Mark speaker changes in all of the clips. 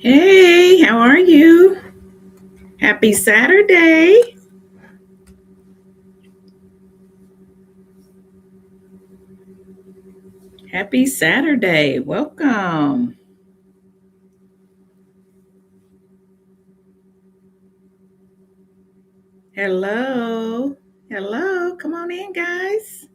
Speaker 1: Hey, how are you? Happy Saturday. Happy Saturday. Welcome. Hello. Hello. Come on in, guys.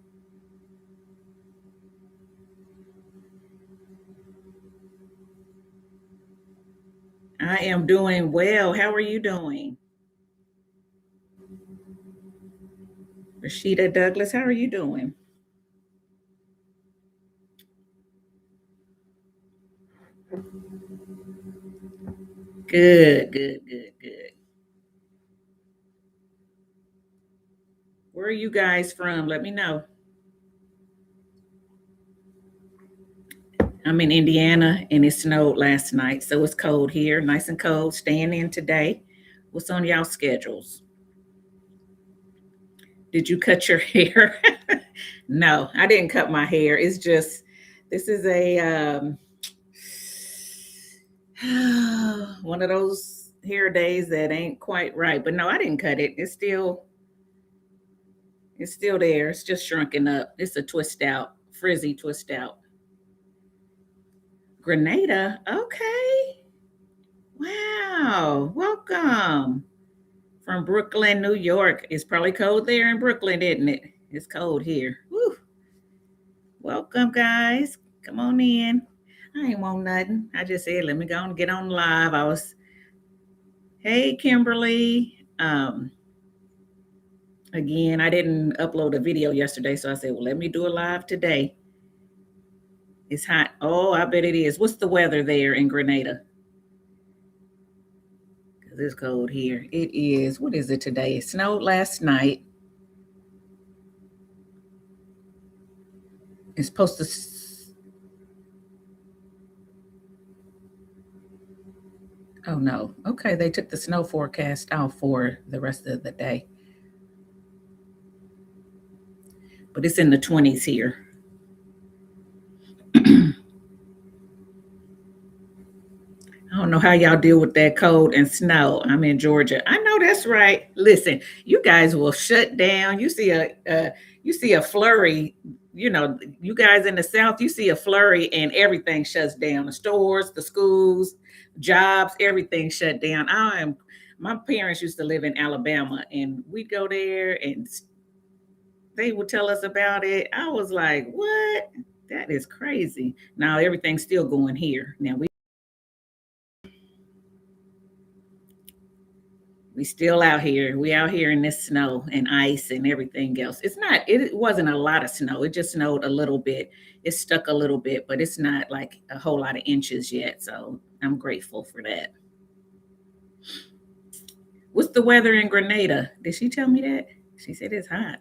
Speaker 1: I am doing well. How are you doing? Rashida Douglas, how are you doing? Good, good, good, good. Where are you guys from? Let me know. I'm in Indiana and it snowed last night, so it's cold here, nice and cold. Staying in today. What's on y'all schedules? Did you cut your hair? No, I didn't cut my hair. It's just this is a one of those hair days that ain't quite right. But no, I didn't cut it. It's still there. It's just shrunken up. It's a twist out, frizzy twist out. Grenada. Okay. Wow. Welcome from Brooklyn, New York. It's probably cold there in Brooklyn, isn't it? It's cold here. Woo. Welcome, guys. Come on in. I ain't want nothing. I just said, let me go and get on live. Hey, Kimberly. Again, I didn't upload a video yesterday, so I said, well, let me do a live today. It's hot. Oh, I bet it is. What's the weather there in Grenada? Because it's cold here. It is. What is it today? It snowed last night. It's supposed to. Oh, no. Okay, they took the snow forecast out for the rest of the day. But it's in the 20s here. I don't know how y'all deal with that cold and snow. I'm in Georgia. I know that's right. Listen, you guys will shut down. You see a flurry. You know, you guys in the South, you see a flurry and everything shuts down. The stores, the schools, jobs, everything shut down. My parents used to live in Alabama and we'd go there and they would tell us about it. I was like, what? That is crazy. Now everything's still going here. Now we still out here. We out here in this snow and ice and everything else. It wasn't a lot of snow. It just snowed a little bit. It stuck a little bit, but it's not like a whole lot of inches yet. So I'm grateful for that. What's the weather in Grenada? Did she tell me that? She said it's hot.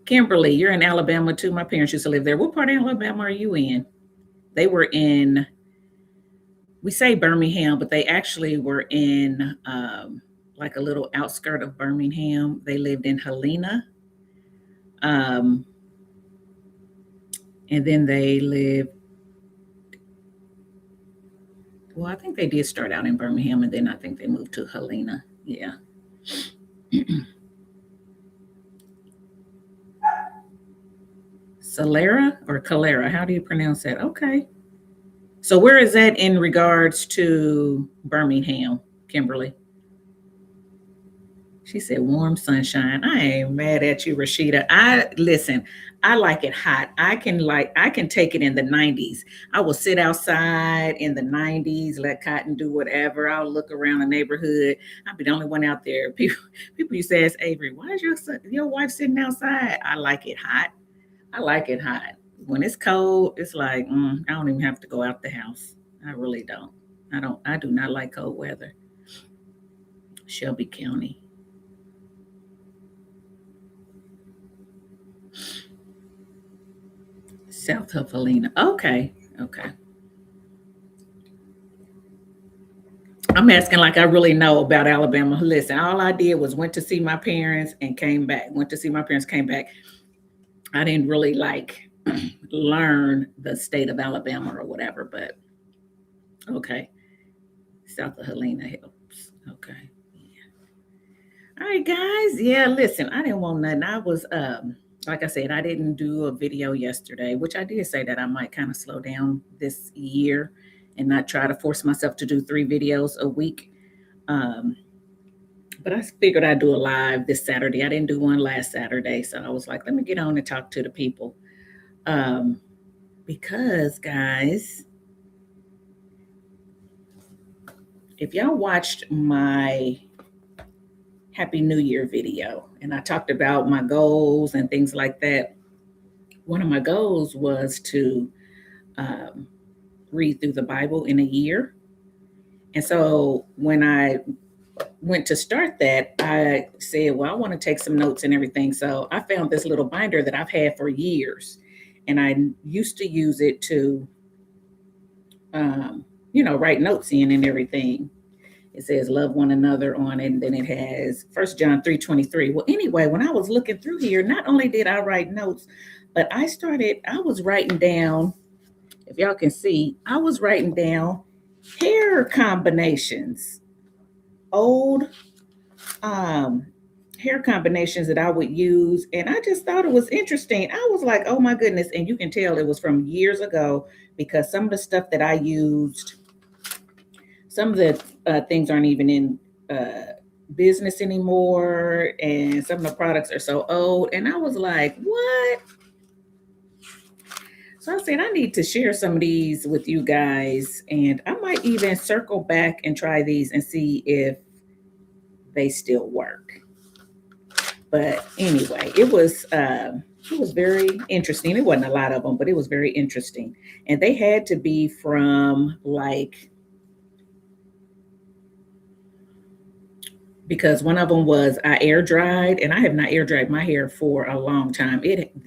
Speaker 1: Kimberly, you're in Alabama too. My parents used to live there. What part of Alabama are you in? They were in, we say Birmingham, but they actually were in like a little outskirt of Birmingham. They lived in Helena. Um, and then they lived, well, I think they did start out in Birmingham and then I think they moved to Helena. Yeah. Solera or Calera? How do you pronounce that? Okay. So where is that in regards to Birmingham, Kimberly? She said warm sunshine. I ain't mad at you, Rashida. I listen, I like it hot. I can take it in the 90s. I will sit outside in the 90s, let Cotton do whatever. I'll look around the neighborhood. I'll be the only one out there. People used to ask Avery, why is your wife sitting outside? I like it hot. I like it hot. When it's cold, it's like I don't even have to go out the house. I really don't. I do not like cold weather. Shelby County. South of Helena. Okay. Okay. I'm asking like I really know about Alabama. Listen, all I did was went to see my parents and came back. Went to see my parents, came back. I didn't really like learn the state of Alabama or whatever, but okay. South of Helena helps. Okay. All right, guys. Yeah, listen, I didn't want nothing. I was like I said, I didn't do a video yesterday, which I did say that I might kind of slow down this year and not try to force myself to do 3 videos a week. Um, but I figured I'd do a live this Saturday. I didn't do one last Saturday, so I was like, let me get on and talk to the people. Because guys, if y'all watched my Happy New Year video, and I talked about my goals and things like that. One of my goals was to read through the Bible in a year. And so when I went to start that, I said, well, I want to take some notes and everything. So I found this little binder that I've had for years. And I used to use it to, write notes in and everything. It says love one another on it, and then it has 1 John 3:23. Well, anyway, when I was looking through here, not only did I write notes, but I was writing down, if y'all can see, I was writing down hair combinations, old hair combinations that I would use. And I just thought it was interesting. I was like, oh my goodness. And you can tell it was from years ago, because some of the stuff that I used, some of the things aren't even in business anymore, and some of the products are so old. And I was like, what? So I said, I need to share some of these with you guys, and I might even circle back and try these and see if they still work. But anyway, it was very interesting. It wasn't a lot of them, but it was very interesting. And they had to be from because one of them was I air dried, and I have not air dried my hair for a long time.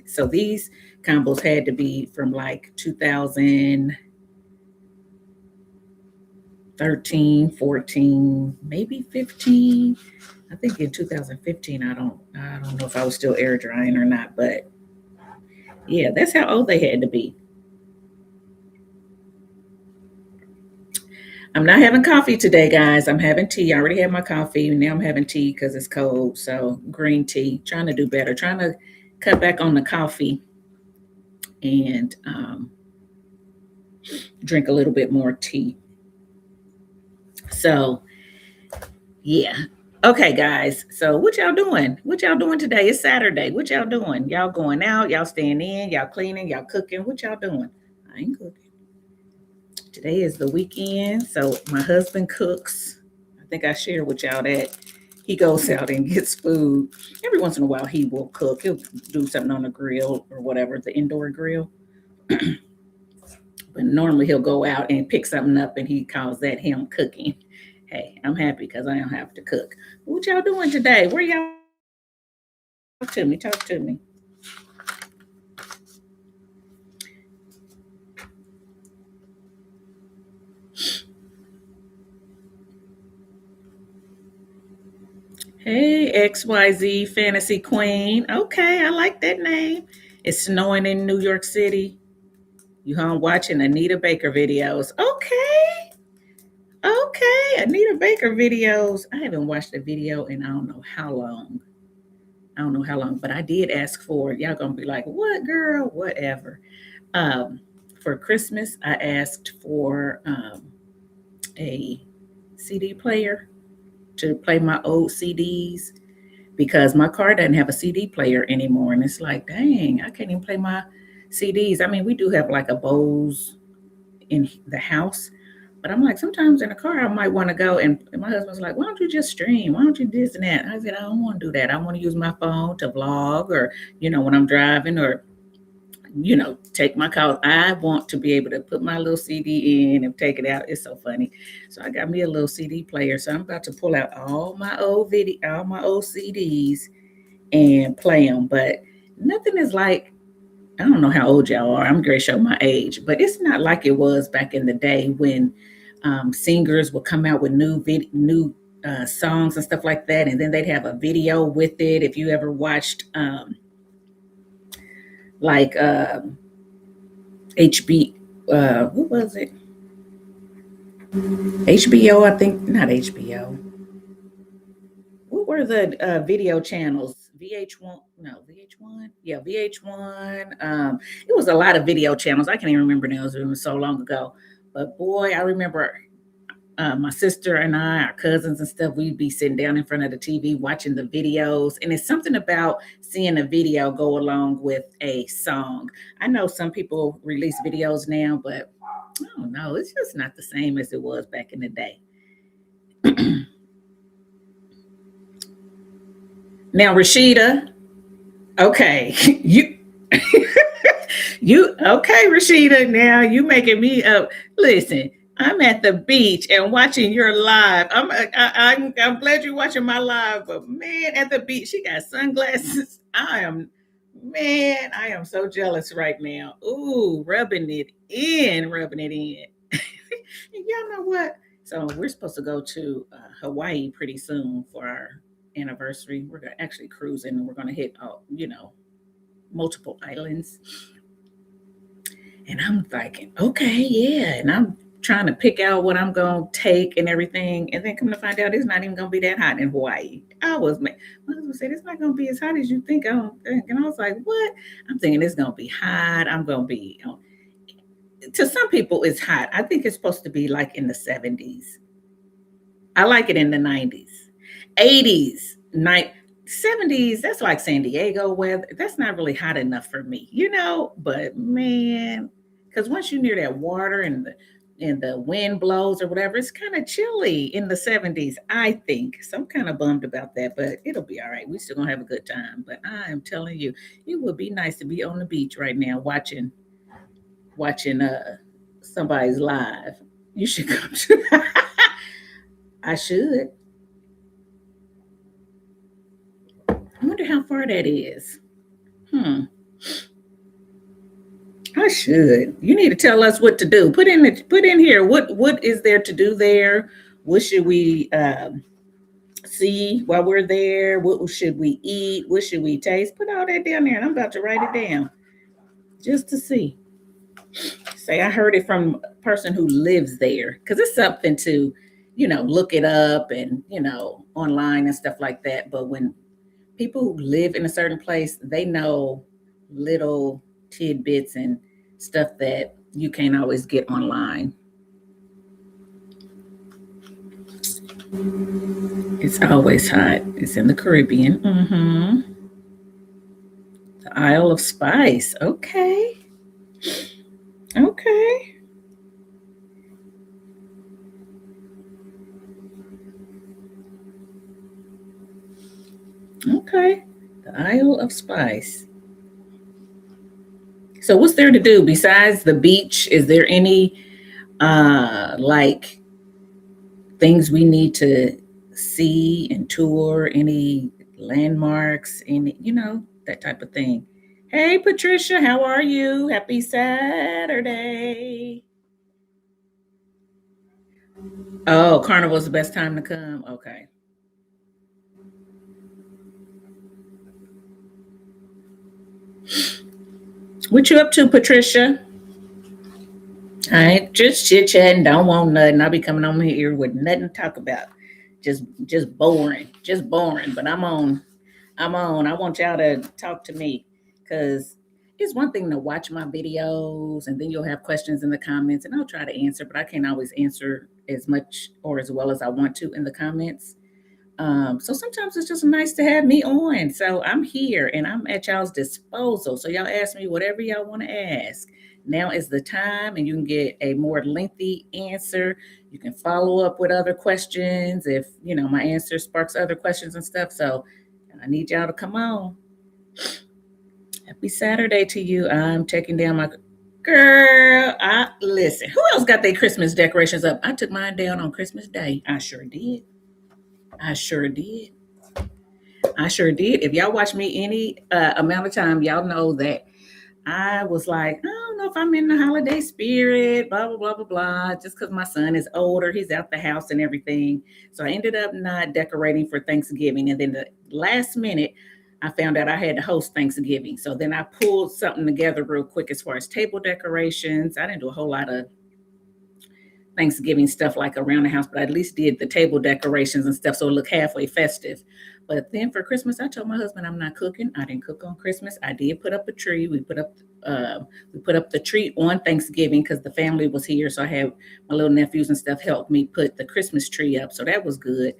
Speaker 1: So these combos had to be from 2013, 14, maybe 15. I think in 2015, I don't know if I was still air drying or not, but yeah, that's how old they had to be. I'm not having coffee today, guys. I'm having tea. I already had my coffee. Now I'm having tea because it's cold. So green tea, trying to do better, trying to cut back on the coffee and drink a little bit more tea. So, yeah. Okay, guys. So what y'all doing? What y'all doing today? It's Saturday. What y'all doing? Y'all going out? Y'all staying in? Y'all cleaning? Y'all cooking? What y'all doing? I ain't cooking. Today is the weekend, so my husband cooks. I think I shared with y'all that he goes out and gets food. Every once in a while, he will cook. He'll do something on the grill or whatever, the indoor grill. But normally he'll go out and pick something up, and he calls that him cooking. Hey, I'm happy because I don't have to cook. What y'all doing today? Where y'all? Talk to me. Talk to me. Hey, XYZ Fantasy Queen. Okay, I like that name. It's snowing in New York City. You home watching Anita Baker videos. Okay. Anita Baker videos. I haven't watched a video in I don't know how long. But I did ask for it. Y'all gonna be like, what, girl? Whatever. For Christmas, I asked for a CD player to play my old CDs, because my car doesn't have a CD player anymore. And it's like, dang, I can't even play my CDs. I mean, we do have like a Bose in the house, but I'm like, sometimes in the car, I might want to go. And my husband's like, why don't you just stream? Why don't you this and that? I said, I don't want to do that. I want to use my phone to vlog, or, when I'm driving, or, take my call. I want to be able to put my little CD in and take it out. It's so funny. So I got me a little CD player. So I'm about to pull out all my old CDs and play them. But nothing is like, I don't know how old y'all are. I'm going to show my age, but it's not like it was back in the day when singers would come out with new songs and stuff like that, and then they'd have a video with it. If you ever watched What was it? HBO, I think, not HBO. What were the video channels? VH1? No, VH1? Yeah, VH1. It was a lot of video channels. I can't even remember now. It was so long ago. But boy, I remember my sister and I, our cousins and stuff, we'd be sitting down in front of the TV watching the videos. And it's something about seeing a video go along with a song. I know some people release videos now, but I don't know. It's just not the same as it was back in the day. Now, Rashida, okay, you okay, Rashida? Now you making me up. Listen, I'm at the beach and watching your live. I'm glad you're watching my live, but man, at the beach, she got sunglasses. I am so jealous right now. Ooh, rubbing it in. Y'all know what? So we're supposed to go to Hawaii pretty soon for our anniversary. We're gonna actually cruise and we're gonna hit, multiple islands. And I'm thinking, okay, yeah. And I'm trying to pick out what I'm going to take and everything. And then come to find out it's not even going to be that hot in Hawaii. My husband said, it's not going to be as hot as you think. I don't think. And I was like, what? I'm thinking it's going to be hot. I'm going to be, to some people, it's hot. I think it's supposed to be like in the 70s. I like it in the 90s, 80s, 70s. That's like San Diego weather. That's not really hot enough for me, But man, because once you're near that water and the wind blows or whatever, it's kind of chilly in the 70s. I think so. I'm kind of bummed about that, but it'll be all right. We still gonna have a good time. But I am telling you, it would be nice to be on the beach right now watching somebody's live. You should come to. I should. I wonder how far that is. Hmm. I should. You need to tell us what to do. Put in here. What is there to do there? What should we see while we're there? What should we eat? What should we taste? Put all that down there, and I'm about to write it down just to see. Say I heard it from a person who lives there because it's something to, look it up and online and stuff like that. But when people who live in a certain place, they know little tidbits and stuff that you can't always get online. It's always hot. It's in the Caribbean. Mm-hmm. The Isle of Spice. Okay. Okay. Okay. The Isle of Spice. So what's there to do besides the beach? Is there any like things we need to see and tour, any landmarks, any, that type of thing? Hey Patricia, how are you? Happy Saturday. Oh, Carnival's the best time to come. Okay. What you up to, Patricia? I ain't just chit chatting, don't want nothing. I'll be coming on here with nothing to talk about. Just boring. Just boring. But I'm on. I'm on. I want y'all to talk to me because it's one thing to watch my videos and then you'll have questions in the comments and I'll try to answer, but I can't always answer as much or as well as I want to in the comments. So sometimes it's just nice to have me on. So I'm here and I'm at y'all's disposal. So y'all ask me whatever y'all want to ask. Now is the time, and you can get a more lengthy answer. You can follow up with other questions if my answer sparks other questions and stuff. So I need y'all to come on. Happy Saturday to you. I'm taking down my girl. Listen. Who else got their Christmas decorations up? I took mine down on Christmas Day. I sure did. I sure did. I sure did. If y'all watch me any amount of time, y'all know that I was like, I don't know if I'm in the holiday spirit, blah, blah, blah, blah, blah, just because my son is older. He's out the house and everything. So I ended up not decorating for Thanksgiving. And then the last minute, I found out I had to host Thanksgiving. So then I pulled something together real quick as far as table decorations. I didn't do a whole lot of Thanksgiving stuff like around the house, but I at least did the table decorations and stuff so it looked halfway festive. But then for Christmas, I told my husband I'm not cooking. I didn't cook on Christmas. I did put up a tree. We put up the tree on Thanksgiving because the family was here. So I had my little nephews and stuff help me put the Christmas tree up. So that was good.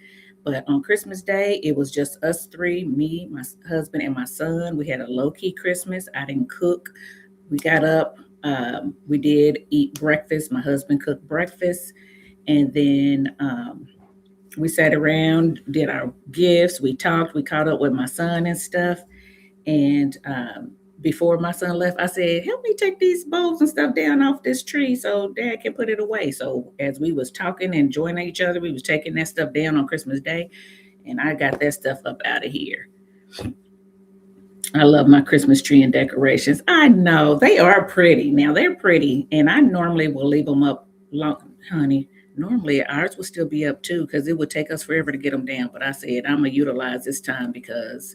Speaker 1: But on Christmas Day, it was just us three, me, my husband, and my son. We had a low-key Christmas. I didn't cook. We got up. We did eat breakfast. My husband cooked breakfast. And then we sat around, did our gifts. We talked. We caught up with my son and stuff. And before my son left, I said, help me take these bulbs and stuff down off this tree so Dad can put it away. So as we was talking and joining each other, we was taking that stuff down on Christmas Day. And I got that stuff up out of here. I love my Christmas tree and decorations. I know they are pretty. Now they're pretty. And I normally will leave them up long, honey. Normally ours will still be up too because it would take us forever to get them down. But I said, I'm going to utilize this time because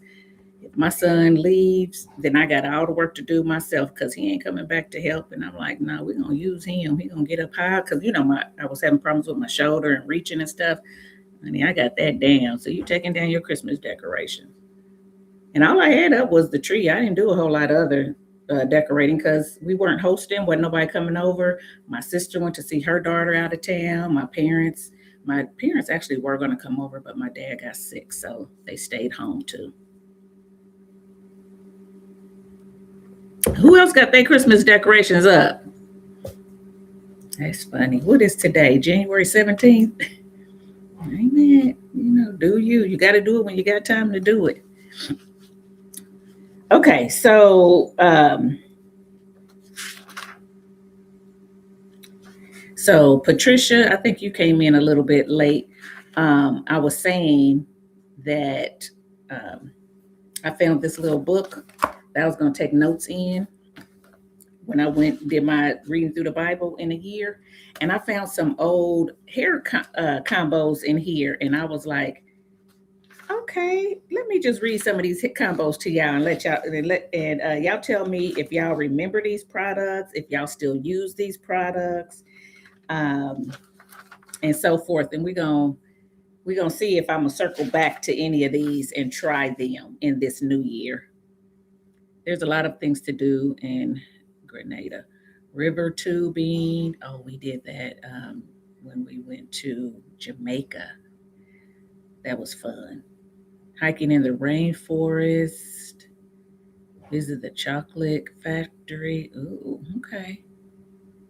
Speaker 1: if my son leaves, then I got all the work to do myself because he ain't coming back to help. And I'm like, no, we're going to use him. He's going to get up high because, I was having problems with my shoulder and reaching and stuff. Honey, I got that down. So you taking down your Christmas decorations. And all I had up was the tree. I didn't do a whole lot of other decorating because we weren't hosting. Wasn't nobody coming over. My sister went to see her daughter out of town. My parents actually were going to come over, but my dad got sick. So they stayed home too. Who else got their Christmas decorations up? That's funny. What is today? January 17th? Amen. Do you. You got to do it when you got time to do it. Okay, so Patricia, I think you came in a little bit late. I was saying that I found this little book that I was going to take notes in when I did my reading through the Bible in a year, and I found some old hair combos in here, and I was like, okay, let me just read some of these hit combos to y'all and let y'all y'all tell me if y'all remember these products, if y'all still use these products, and so forth. And we're gonna see if I'm gonna circle back to any of these and try them in this new year. There's a lot of things to do in Grenada. River tubing. Oh, we did that when we went to Jamaica. That was fun. Hiking in the rainforest, visit the chocolate factory. Ooh, okay.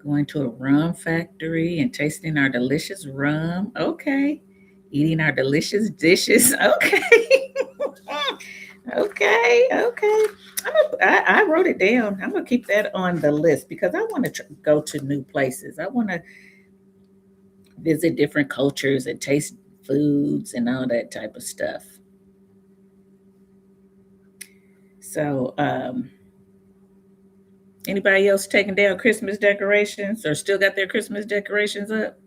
Speaker 1: Going to a rum factory and tasting our delicious rum. Okay. Eating our delicious dishes. Okay. Okay. I wrote it down. I'm going to keep that on the list because I want to go to new places. I want to visit different cultures and taste foods and all that type of stuff. So, anybody else taking down Christmas decorations or still got their Christmas decorations up?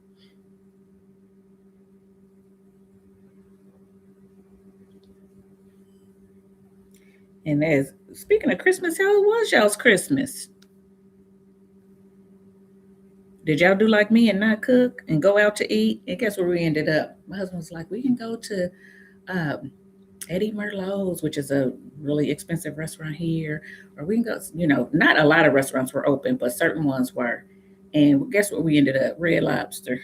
Speaker 1: And speaking of Christmas, how was y'all's Christmas? Did y'all do like me and not cook and go out to eat? And guess where we ended up? My husband was like, we can go to Eddie Merlot's, which is a really expensive restaurant here, or we can go, not a lot of restaurants were open, but certain ones were. And guess what we ended up? Red Lobster.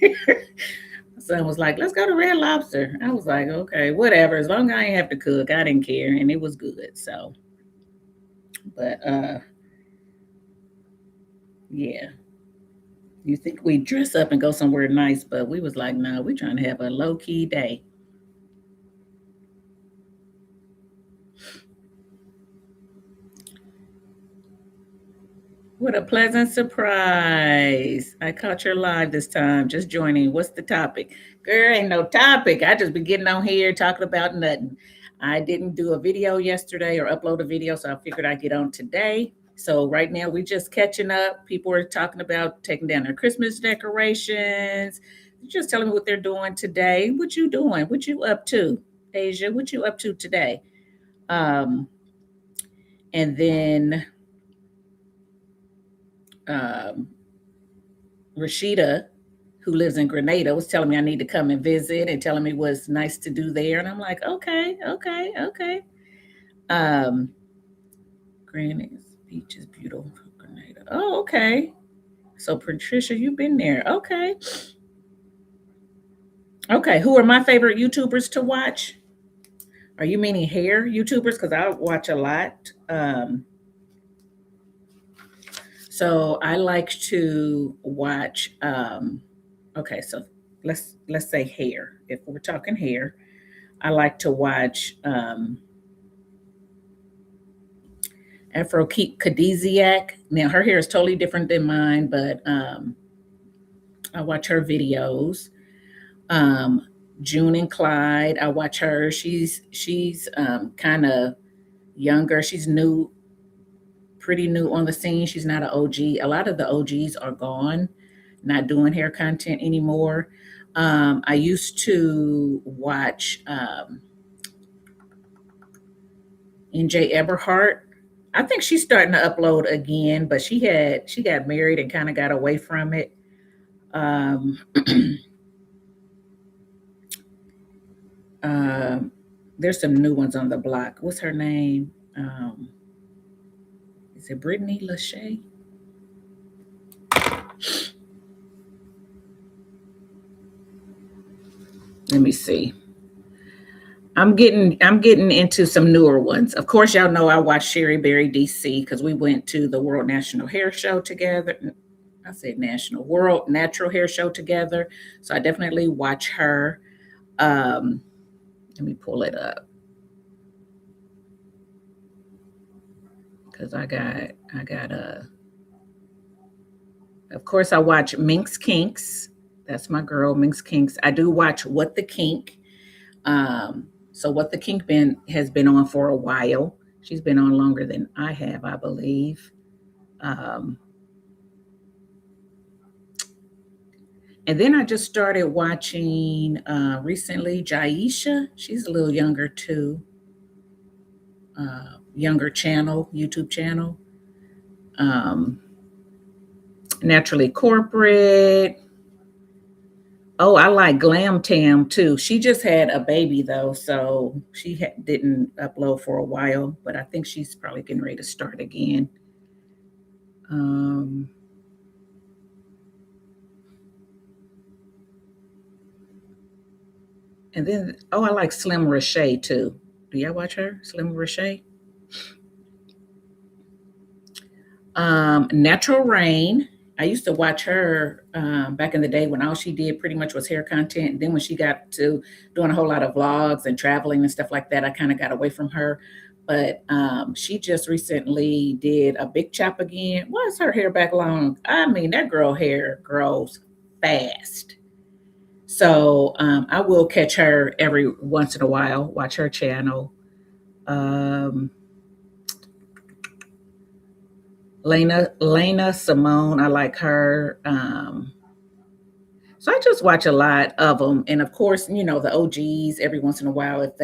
Speaker 1: My son was like, let's go to Red Lobster. I was like, okay, whatever. As long as I didn't have to cook, I didn't care. And it was good. So, but yeah. You think we dress up and go somewhere nice, but we was like, no, we're trying to have a low-key day. What a pleasant surprise. I caught your live this time, just joining. What's the topic? Girl, ain't no topic. I just be getting on here talking about nothing. I didn't do a video yesterday or upload a video, so I figured I'd get on today. So right now we just catching up. People are talking about taking down their Christmas decorations. Just telling me what they're doing today. What you doing? What you up to? Asia, what you up to today? Um, and then um, Rashida, who lives in Grenada, was telling me I need to come and visit and telling me what's nice to do there. And I'm like, okay, okay, okay. Um, Granny's Beach is beautiful, Grenada. Oh, okay. So Patricia, you've been there. Okay. Okay. Who are my favorite YouTubers to watch? Are you meaning hair YouTubers? Because I watch a lot. So I like to watch. Okay, so let's say hair. If we're talking hair, I like to watch Afro Kadiziak. Now her hair is totally different than mine, but I watch her videos. Um, June and Clyde, I watch her. She's kind of younger. She's new, pretty new on the scene. She's not an OG. A lot of the OGs are gone, not doing hair content anymore. I used to watch NJ Eberhart. I think she's starting to upload again, but she got married and kind of got away from it. Um, um, there's some new ones on the block. What's her name? Is it Brittany Lachey? Let me see. I'm getting into some newer ones. Of course, y'all know I watched Sherry Berry DC because we went to the World National Hair Show together. I said National World Natural Hair Show together. So I definitely watch her. Um, Let me pull it up because I got a. Of course, I watch Minx Kinks. That's my girl, Minx Kinks. I do watch What the Kink. So What the Kink been has been on for a while. She's been on longer than I have, I believe. Um, and then I just started watching recently Jaisha. She's a little younger too. Younger channel, YouTube channel. Um, Naturally Corporate. Oh, I like Glam Tam too. She just had a baby though, so she didn't upload for a while, but I think she's probably getting ready to start again. Um, and then, oh, I like Slim Rache too. Do y'all watch her, Slim Rache? Natural Rain. I used to watch her back in the day when all she did pretty much was hair content. And then when she got to doing a whole lot of vlogs and traveling and stuff like that, I kind of got away from her. But she just recently did a big chop again. Why is her hair back long? I mean, that girl hair grows fast. So I will catch her every once in a while, watch her channel. Um, Lena Simone, I like her. So I just watch a lot of them, and of course, you know the OGs. Every once in a while, if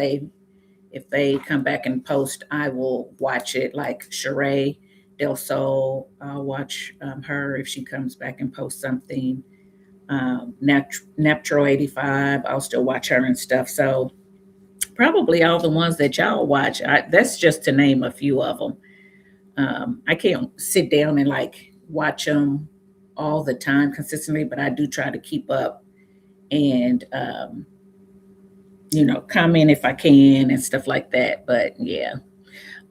Speaker 1: they come back and post, I will watch it. Like Sheree Del Sol, I'll watch her if she comes back and posts something. Naptro 85, I'll still watch her and stuff. So probably all the ones that y'all watch. That's just to name a few of them. I can't sit down and like watch them all the time consistently, but I do try to keep up and comment if I can and stuff like that. But yeah.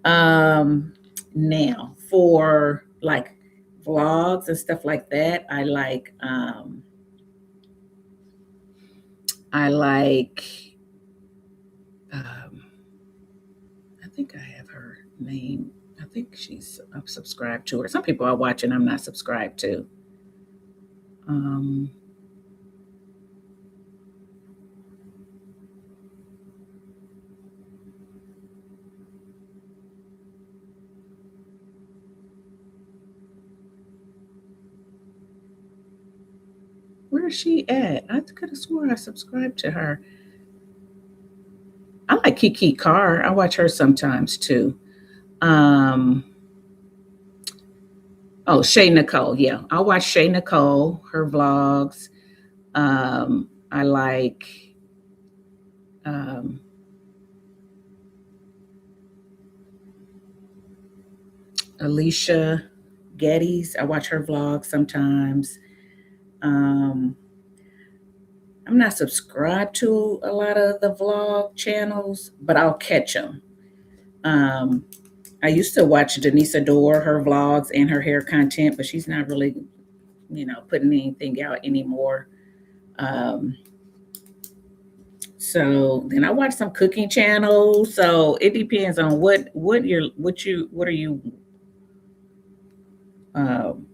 Speaker 1: Um, Now for like vlogs and stuff like that, I like um, I think I have her name. I think I'm subscribed to her. Some people are watching I'm not subscribed to. Um, where is she at? I could have swore I subscribed to her. I like like Kiki Carr. I watch her sometimes too. Um, Shay Nicole. Yeah, I watch Shay Nicole, her vlogs. I like um, Alicia Geddes. I watch her vlogs sometimes. Um, I'm not subscribed to a lot of the vlog channels, but I'll catch them. Um, I used to watch Denise Adore, her vlogs and her hair content, but she's not really, putting anything out anymore. Um, so then I watch some cooking channels. So it depends on what are you um,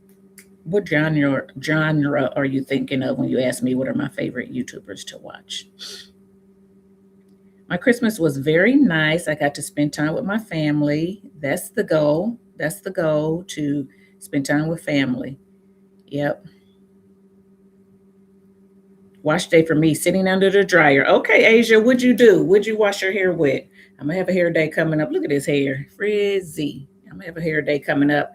Speaker 1: what genre are you thinking of when you ask me what are my favorite YouTubers to watch? My Christmas was very nice. I got to spend time with my family. That's the goal. That's the goal, to spend time with family. Yep. Wash day for me, sitting under the dryer. Okay, Asia, what'd you do? What'd you wash your hair with? I'm gonna have a hair day coming up. Look at his hair, frizzy. I'm gonna have a hair day coming up.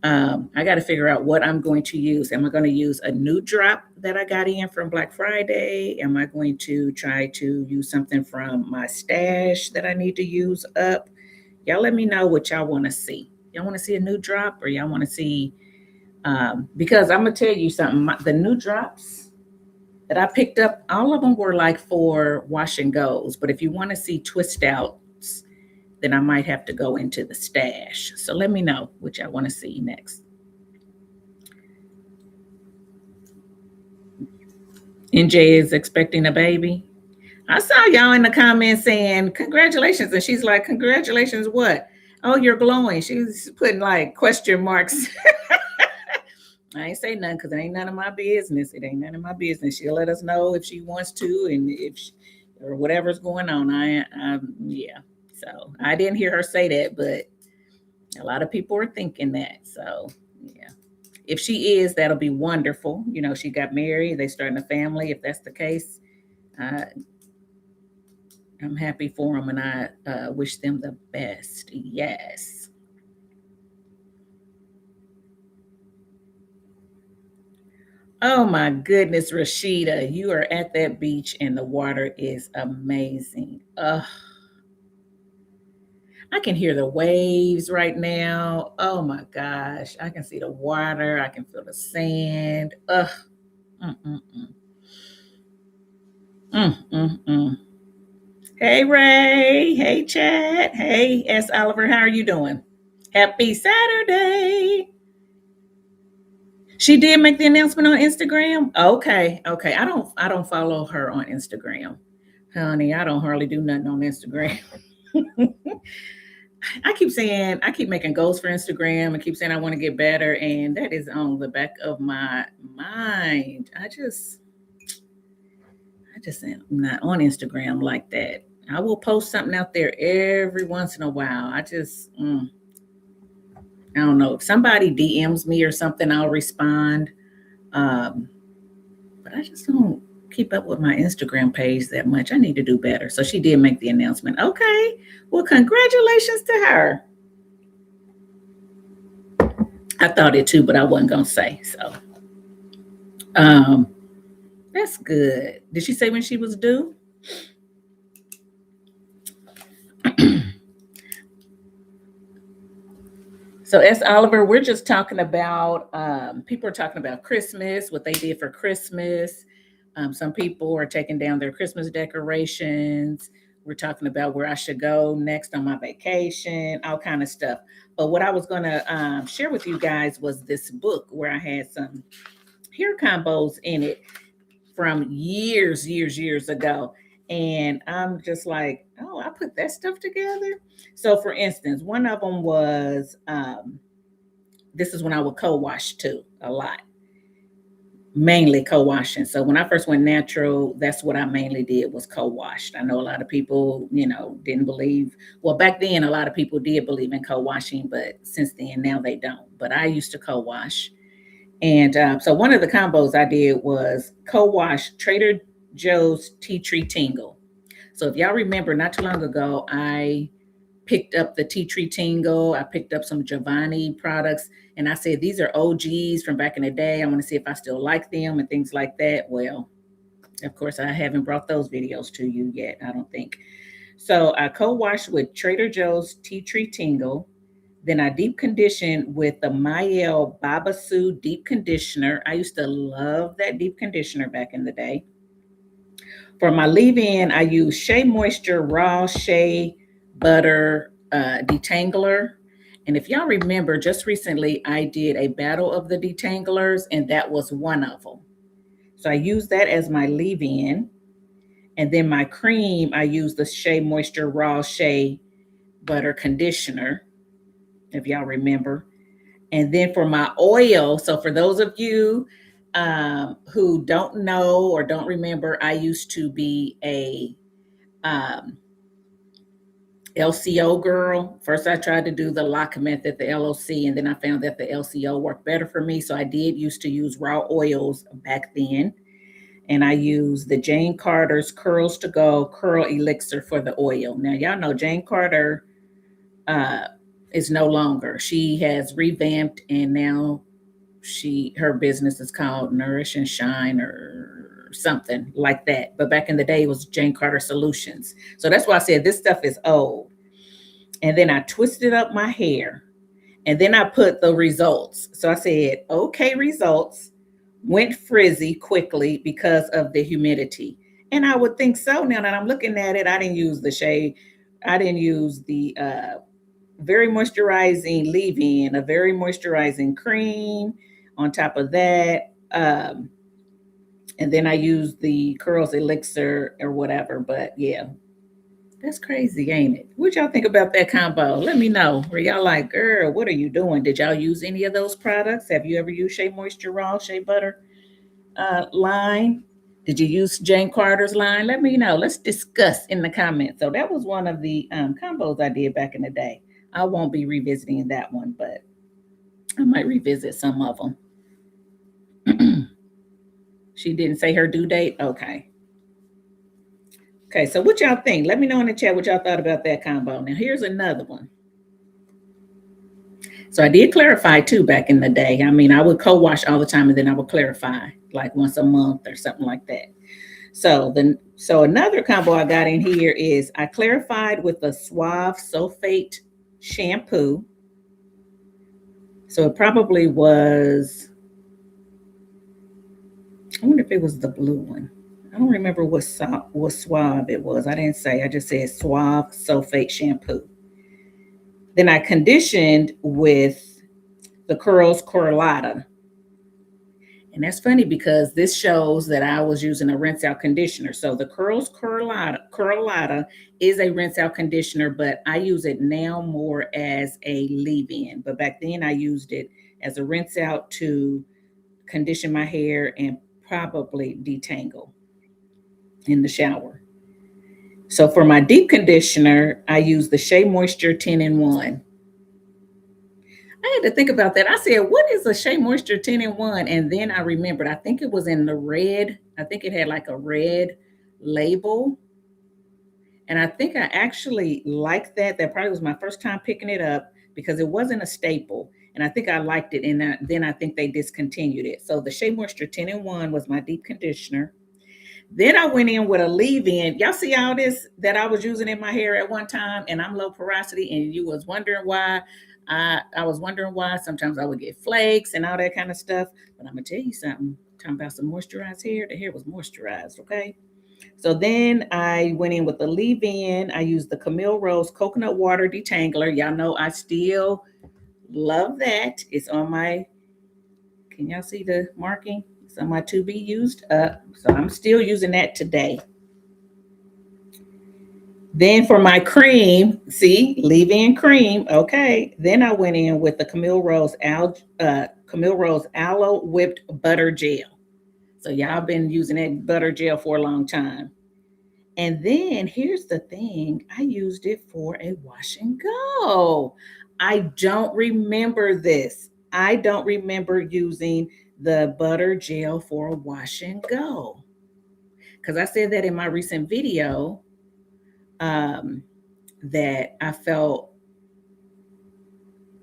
Speaker 1: I got to figure out what I'm going to use. Am I going to use a new drop that I got in from Black Friday? Am I going to try to use something from my stash that I need to use up? Y'all let me know what y'all want to see. Y'all want to see a new drop, or y'all want to see, because I'm going to tell you something. The new drops that I picked up, all of them were like for wash and goes. But if you want to see twist outs, then I might have to go into the stash. So let me know what y'all want to see next. NJ is expecting a baby. I saw y'all in the comments saying congratulations, and she's like, congratulations what? Oh, you're glowing. She's putting like question marks. I ain't say nothing because it ain't none of my business. It ain't none of my business. She'll let us know if she wants to, and or whatever's going on. Yeah. So I didn't hear her say that, but a lot of people are thinking that. So yeah, if she is, that'll be wonderful. She got married, they starting a family. If that's the case, I'm happy for them, and I wish them the best. Yes. Oh my goodness, Rashida, you are at that beach and the water is amazing. I can hear the waves right now. Oh my gosh. I can see the water. I can feel the sand. Mm-mm-mm. Mm-mm-mm. Hey, Ray. Hey, Chad. Hey, S. Oliver. How are you doing? Happy Saturday. She did make the announcement on Instagram. Okay. Okay. I don't follow her on Instagram. Honey, I don't hardly do nothing on Instagram. I keep making goals for Instagram and keep saying I want to get better, and that is on the back of my mind. I just am not on Instagram like that. I will post something out there every once in a while. I don't know. If somebody DMs me or something, I'll respond. Um, but I just don't keep up with my Instagram page that much. I need to do better. So she did make the announcement. Okay. Well, congratulations to her. I thought it too, but I wasn't gonna say. So um that's good. Did she say when she was due? So, S. Oliver, we're just talking about, people are talking about Christmas, what they did for Christmas. Some people are taking down their Christmas decorations. We're talking about where I should go next on my vacation, all kind of stuff. But what I was going to share with you guys was this book where I had some hair combos in it from years ago. And I'm just like, oh, I put that stuff together. So, for instance, one of them was, this is when I would co-wash too a lot, mainly co-washing. So when I first went natural, that's what I mainly did, was co-washed. I know a lot of people, didn't believe. Well, back then, a lot of people did believe in co-washing, but since then, now they don't. But I used to co-wash. And so one of the combos I did was co-wash Trader Joe's Tea Tree Tingle. So if y'all remember, not too long ago, I picked up the Tea Tree Tingle. I picked up some Giovanni products, and I said, these are OGs from back in the day. I want to see if I still like them and things like that. Well, of course, I haven't brought those videos to you yet, I don't think. So I co-washed with Trader Joe's Tea Tree Tingle. Then I deep conditioned with the Mael Babasu deep conditioner. I used to love that deep conditioner back in the day. For my leave-in, I use Shea Moisture Raw Shea Butter Detangler. And if y'all remember, just recently I did a battle of the detanglers, and that was one of them. So I use that as my leave-in. And then my cream, I use the Shea Moisture Raw Shea Butter Conditioner, if y'all remember. And then for my oil, so for those of you who don't know or don't remember, I used to be a LCO girl. First, I tried to do the lock method, the LOC, and then I found that the LCO worked better for me. So I did used to use raw oils back then. And I use the Jane Carter's Curls to Go Curl Elixir for the oil. Now, y'all know Jane Carter is no longer. She has revamped, and now her business is called Nourish and Shine or something like that. But back in the day, it was Jane Carter Solutions. So that's why I said this stuff is old. And then I twisted up my hair, and then I put the results. So I said, okay, results, went frizzy quickly because of the humidity. And I would think so. Now that I'm looking at it, I didn't use the shade. I didn't use the very moisturizing leave-in, a very moisturizing cream on top of that. And then I used the Curls Elixir or whatever. But yeah, that's crazy, ain't it? What y'all think about that combo? Let me know. Were y'all like, girl, what are you doing? Did y'all use any of those products? Have you ever used Shea Moisture Raw, Shea Butter line? Did you use Jane Carter's line? Let me know. Let's discuss in the comments. So that was one of the combos I did back in the day. I won't be revisiting that one, but I might revisit some of them. She didn't say her due date? Okay. Okay, so what y'all think? Let me know in the chat what y'all thought about that combo. Now, here's another one. So I did clarify too back in the day. I mean, I would co-wash all the time, and then I would clarify like once a month or something like that. So another combo I got in here is I clarified with the Suave Sulfate shampoo. So it probably was, I wonder if it was the blue one. I don't remember what Suave it was. I didn't say. I just said Suave Sulfate shampoo. Then I conditioned with the Curls Corralata. And that's funny because this shows that I was using a rinse out conditioner. So the Curls Corralata is a rinse out conditioner, but I use it now more as a leave-in. But back then I used it as a rinse out to condition my hair and probably detangle in the shower. So for my deep conditioner, I use the Shea Moisture 10-in-1. I had to think about that. I said, what is a Shea Moisture 10-in-1? And then I remembered, I think it was in the red. I think it had like a red label. And I think I actually liked that. That probably was my first time picking it up because it wasn't a staple. And I think I liked it. And then I think they discontinued it. So the Shea Moisture 10-in-1 was my deep conditioner. Then I went in with a leave-in. Y'all see all this that I was using in my hair at one time, and I'm low porosity, and you was wondering why. I was wondering why sometimes I would get flakes and all that kind of stuff. But I'm gonna tell you something. Talking about some moisturized hair. The hair was moisturized, okay? So then I went in with the leave-in. I used the Camille Rose Coconut Water Detangler. Y'all know I still love that. It's on my, can y'all see the marking? It's on my to be used up. So I'm still using that today. Then for my cream, see, leave-in cream. Okay. Then I went in with the Camille Rose Aloe Whipped Butter Gel. So y'all been using that butter gel for a long time. And then here's the thing, I used it for a wash and go. I don't remember this. I don't remember using the butter gel for a wash and go. Because I said that in my recent video. that I felt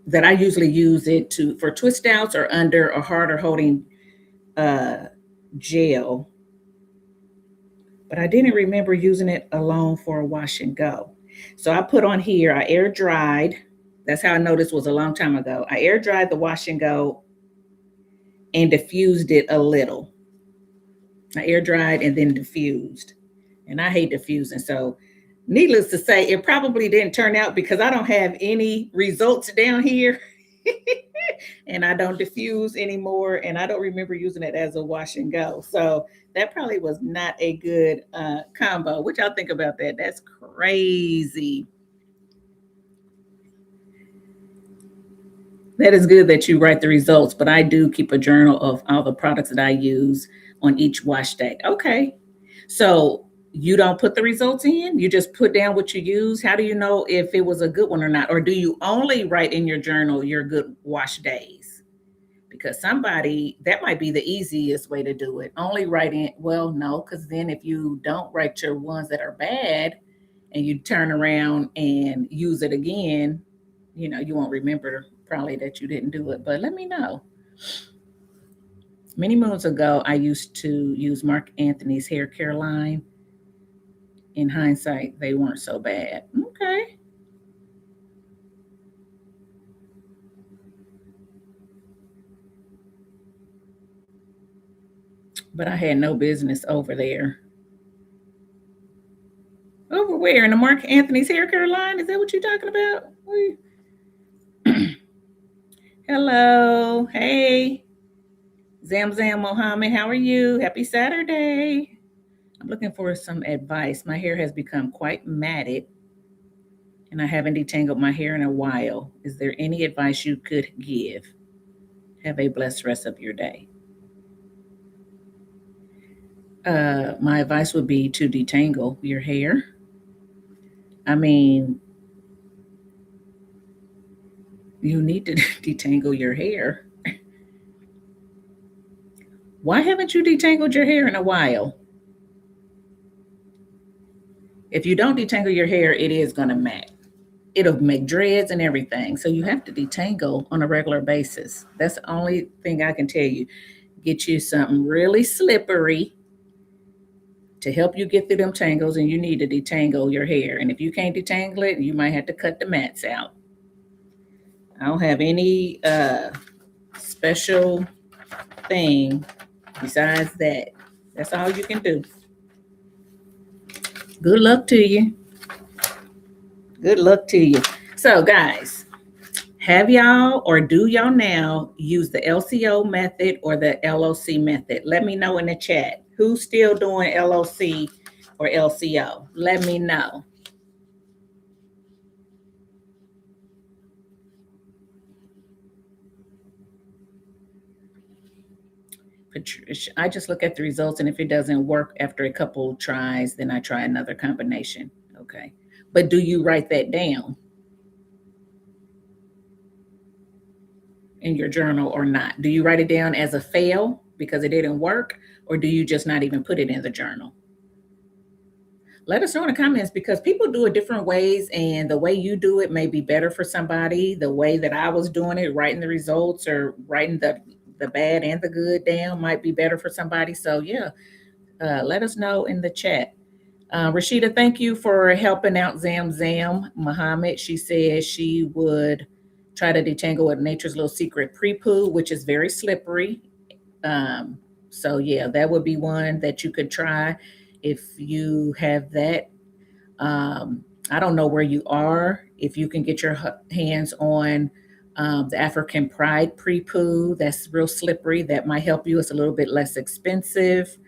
Speaker 1: that I usually use it for twist outs or under or harder holding gel, but I didn't remember using it alone for a wash and go. So I put on here, I air dried. That's how I know this was a long time ago. I air dried the wash and go and diffused it a little. I air dried and then diffused. And I hate diffusing. So, needless to say, it probably didn't turn out because I don't have any results down here. And I don't diffuse anymore. And I don't remember using it as a wash and go. So, that probably was not a good combo. What y'all think about that? That's crazy. That is good that you write the results, but I do keep a journal of all the products that I use on each wash day. Okay. So you don't put the results in, you just put down what you use. How do you know if it was a good one or not? Or do you only write in your journal your good wash days? Because somebody, that might be the easiest way to do it. Only write in, well, no, because then if you don't write your ones that are bad and you turn around and use it again, you won't remember probably that you didn't do it. But let me know. Many moons ago, I used to use Mark Anthony's hair care line. In hindsight, they weren't so bad. Okay. But I had no business over there. Over where? In the Mark Anthony's hair care line? Is that what you're talking about? Hello. Hey. Zam Mohammed, how are you? Happy Saturday. I'm looking for some advice. My hair has become quite matted and I haven't detangled my hair in a while. Is there any advice you could give? Have a blessed rest of your day. My advice would be to detangle your hair. I mean, you need to detangle your hair. Why haven't you detangled your hair in a while? If you don't detangle your hair, it is going to mat. It'll make dreads and everything. So you have to detangle on a regular basis. That's the only thing I can tell you. Get you something really slippery to help you get through them tangles, and you need to detangle your hair. And if you can't detangle it, you might have to cut the mats out. I don't have any special thing besides that. That's all you can do. Good luck to you. Good luck to you. So, guys, have y'all or do y'all now use the LCO method or the LOC method? Let me know in the chat. Who's still doing LOC or LCO? Let me know. I just look at the results, and if it doesn't work after a couple tries, then I try another combination. Okay. But do you write that down in your journal or not? Do you write it down as a fail because it didn't work, or do you just not even put it in the journal? Let us know in the comments, because people do it different ways, and the way you do it may be better for somebody. The way that I was doing it, writing the results or writing the bad and the good down, might be better for somebody. So yeah, let us know in the chat. Rashida, thank you for helping out Zam Muhammad. She said she would try to detangle with Nature's Little Secret pre-poo, which is very slippery. So yeah, that would be one that you could try if you have that. I don't know where you are. If you can get your hands on the African Pride pre-poo, that's real slippery. That might help you. It's a little bit less expensive.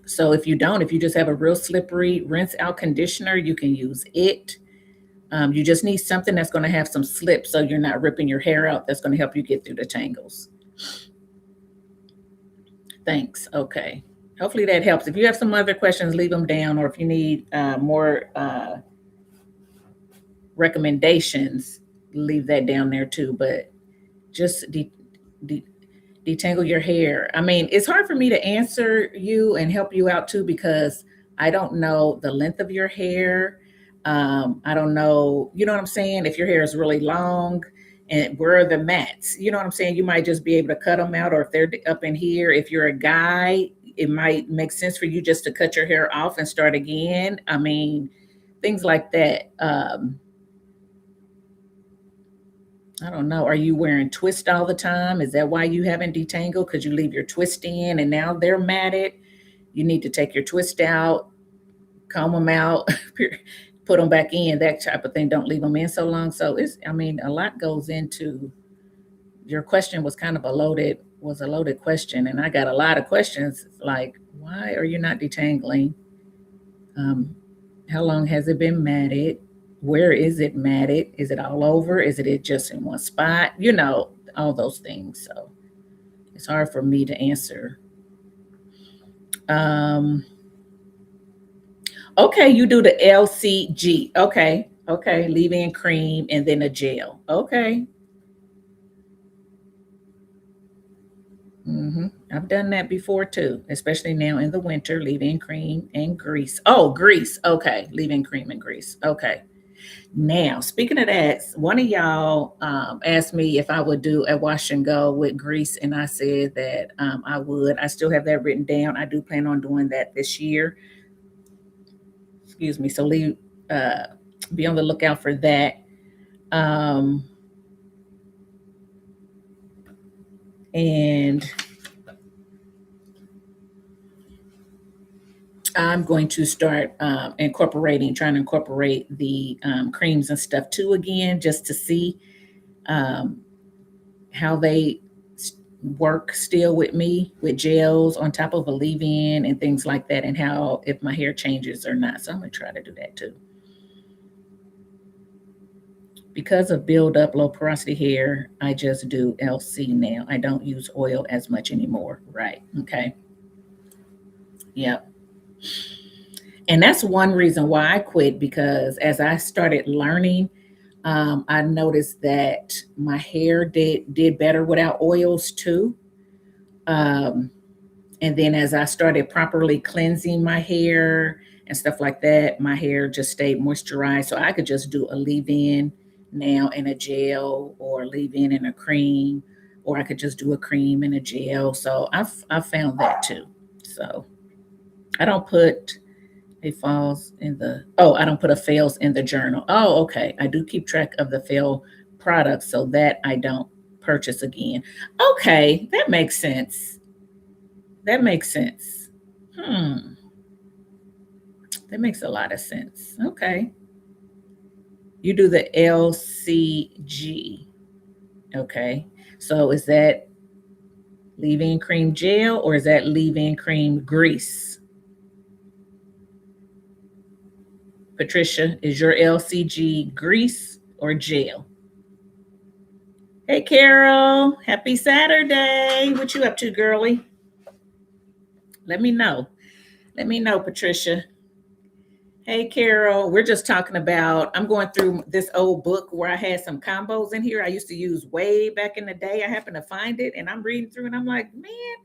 Speaker 1: So if you just have a real slippery rinse out conditioner, you can use it. You just need something that's going to have some slip so you're not ripping your hair out. That's going to help you get through the tangles. Thanks. Okay. Hopefully that helps. If you have some other questions, leave them down. Or if you need more recommendations, leave that down there too. But just detangle your hair. I mean, it's hard for me to answer you and help you out too, because I don't know the length of your hair. I don't know, you know what I'm saying? If your hair is really long and where are the mats? You know what I'm saying? You might just be able to cut them out, or if they're up in here, if you're a guy, it might make sense for you just to cut your hair off and start again. I mean, things like that. I don't know. Are you wearing twist all the time? Is that why you haven't detangled? Because you leave your twist in and now they're matted. You need to take your twist out, comb them out, put them back in, that type of thing. Don't leave them in so long. So it's, I mean, a lot goes into your question. Was kind of a loaded question, and I got a lot of questions like, why are you not detangling? Um, how long has it been matted? Where is it matted? Is it all over? Is it just in one spot? You know, all those things. So it's hard for me to answer. Um, okay, you do the LCG. Okay, leave-in cream and then a gel. Okay. I've done that before too, especially now in the winter, leave-in cream and grease. Oh, grease. Okay, leave-in cream and grease. Okay. Now, speaking of that, one of y'all asked me if I would do a wash and go with grease, and I said that I would. I still have that written down. I do plan on doing that this year. Excuse me. So uh, be on the lookout for that. Um, and I'm going to start trying to incorporate the creams and stuff too again, just to see um, how they work still with me with gels on top of a leave-in and things like that, and how if my hair changes or not. So I'm going to try to do that too. Because of build up low porosity hair, I just do LC now. I don't use oil as much anymore. Right. Okay. Yep. And that's one reason why I quit, because as I started learning, I noticed that my hair did better without oils too. Um, and then as I started properly cleansing my hair and stuff like that, my hair just stayed moisturized. So I could just do a leave-in now in a gel, or leave-in in a cream, or I could just do a cream and a gel. So I've found that too. So I don't put it falls in the, oh, I don't put a fails in the journal. Oh, okay. I do keep track of the fail products so that I don't purchase again. Okay, that makes sense. That makes sense. Hmm. That makes a lot of sense. Okay. You do the LCG. Okay. So is that leave-in cream gel, or is that leave-in cream grease? Patricia, is your LCG grease or gel? Hey, Carol. Happy Saturday. What you up to, girly? Let me know. Let me know, Patricia. Hey, Carol. We're just talking about, I'm going through this old book where I had some combos in here I used to use way back in the day. I happened to find it and I'm reading through and I'm like, man,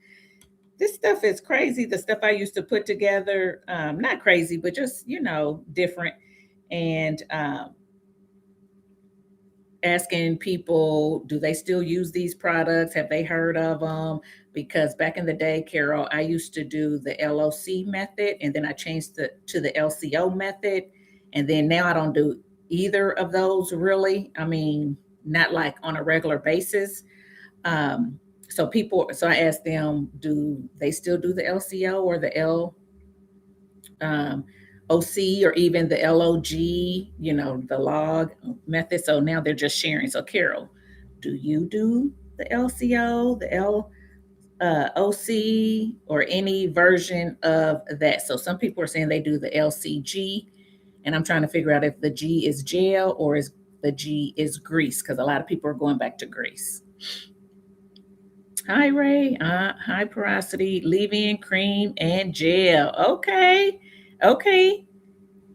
Speaker 1: this stuff is crazy. The stuff I used to put together, not crazy, but just, different. And asking people, do they still use these products? Have they heard of them? Because back in the day, Carol, I used to do the LOC method, and then I changed to the LCO method. And then now I don't do either of those really. I mean, not like on a regular basis. So I asked them, do they still do the LCO or the um, OC, or even the LOG, the log method. So now they're just sharing. So, Carol, do you do the LCO, the OC, or any version of that? So, some people are saying they do the LCG, and I'm trying to figure out if the G is gel or is the G is grease, because a lot of people are going back to grease. Hi, Ray. High porosity, leave-in cream and gel. Okay. Okay.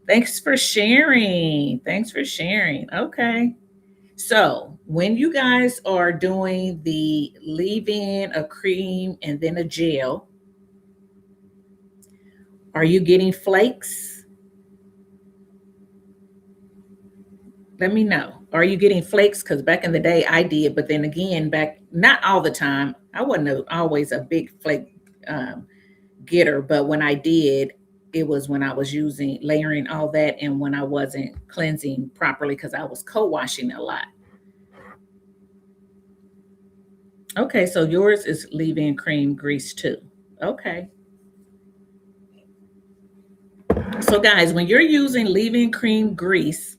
Speaker 1: Thanks for sharing. Thanks for sharing. Okay. So when you guys are doing the leave-in, a cream, and then a gel, Are you getting flakes? Let me know. Are you getting flakes? Because back in the day I did, but then again, not all the time. I wasn't always a big flake um, getter, but when I did, it was when I was using layering all that and when I wasn't cleansing properly because I was co-washing a lot. Okay, so yours is leave-in cream grease too. Okay. So guys, when you're using leave-in cream grease,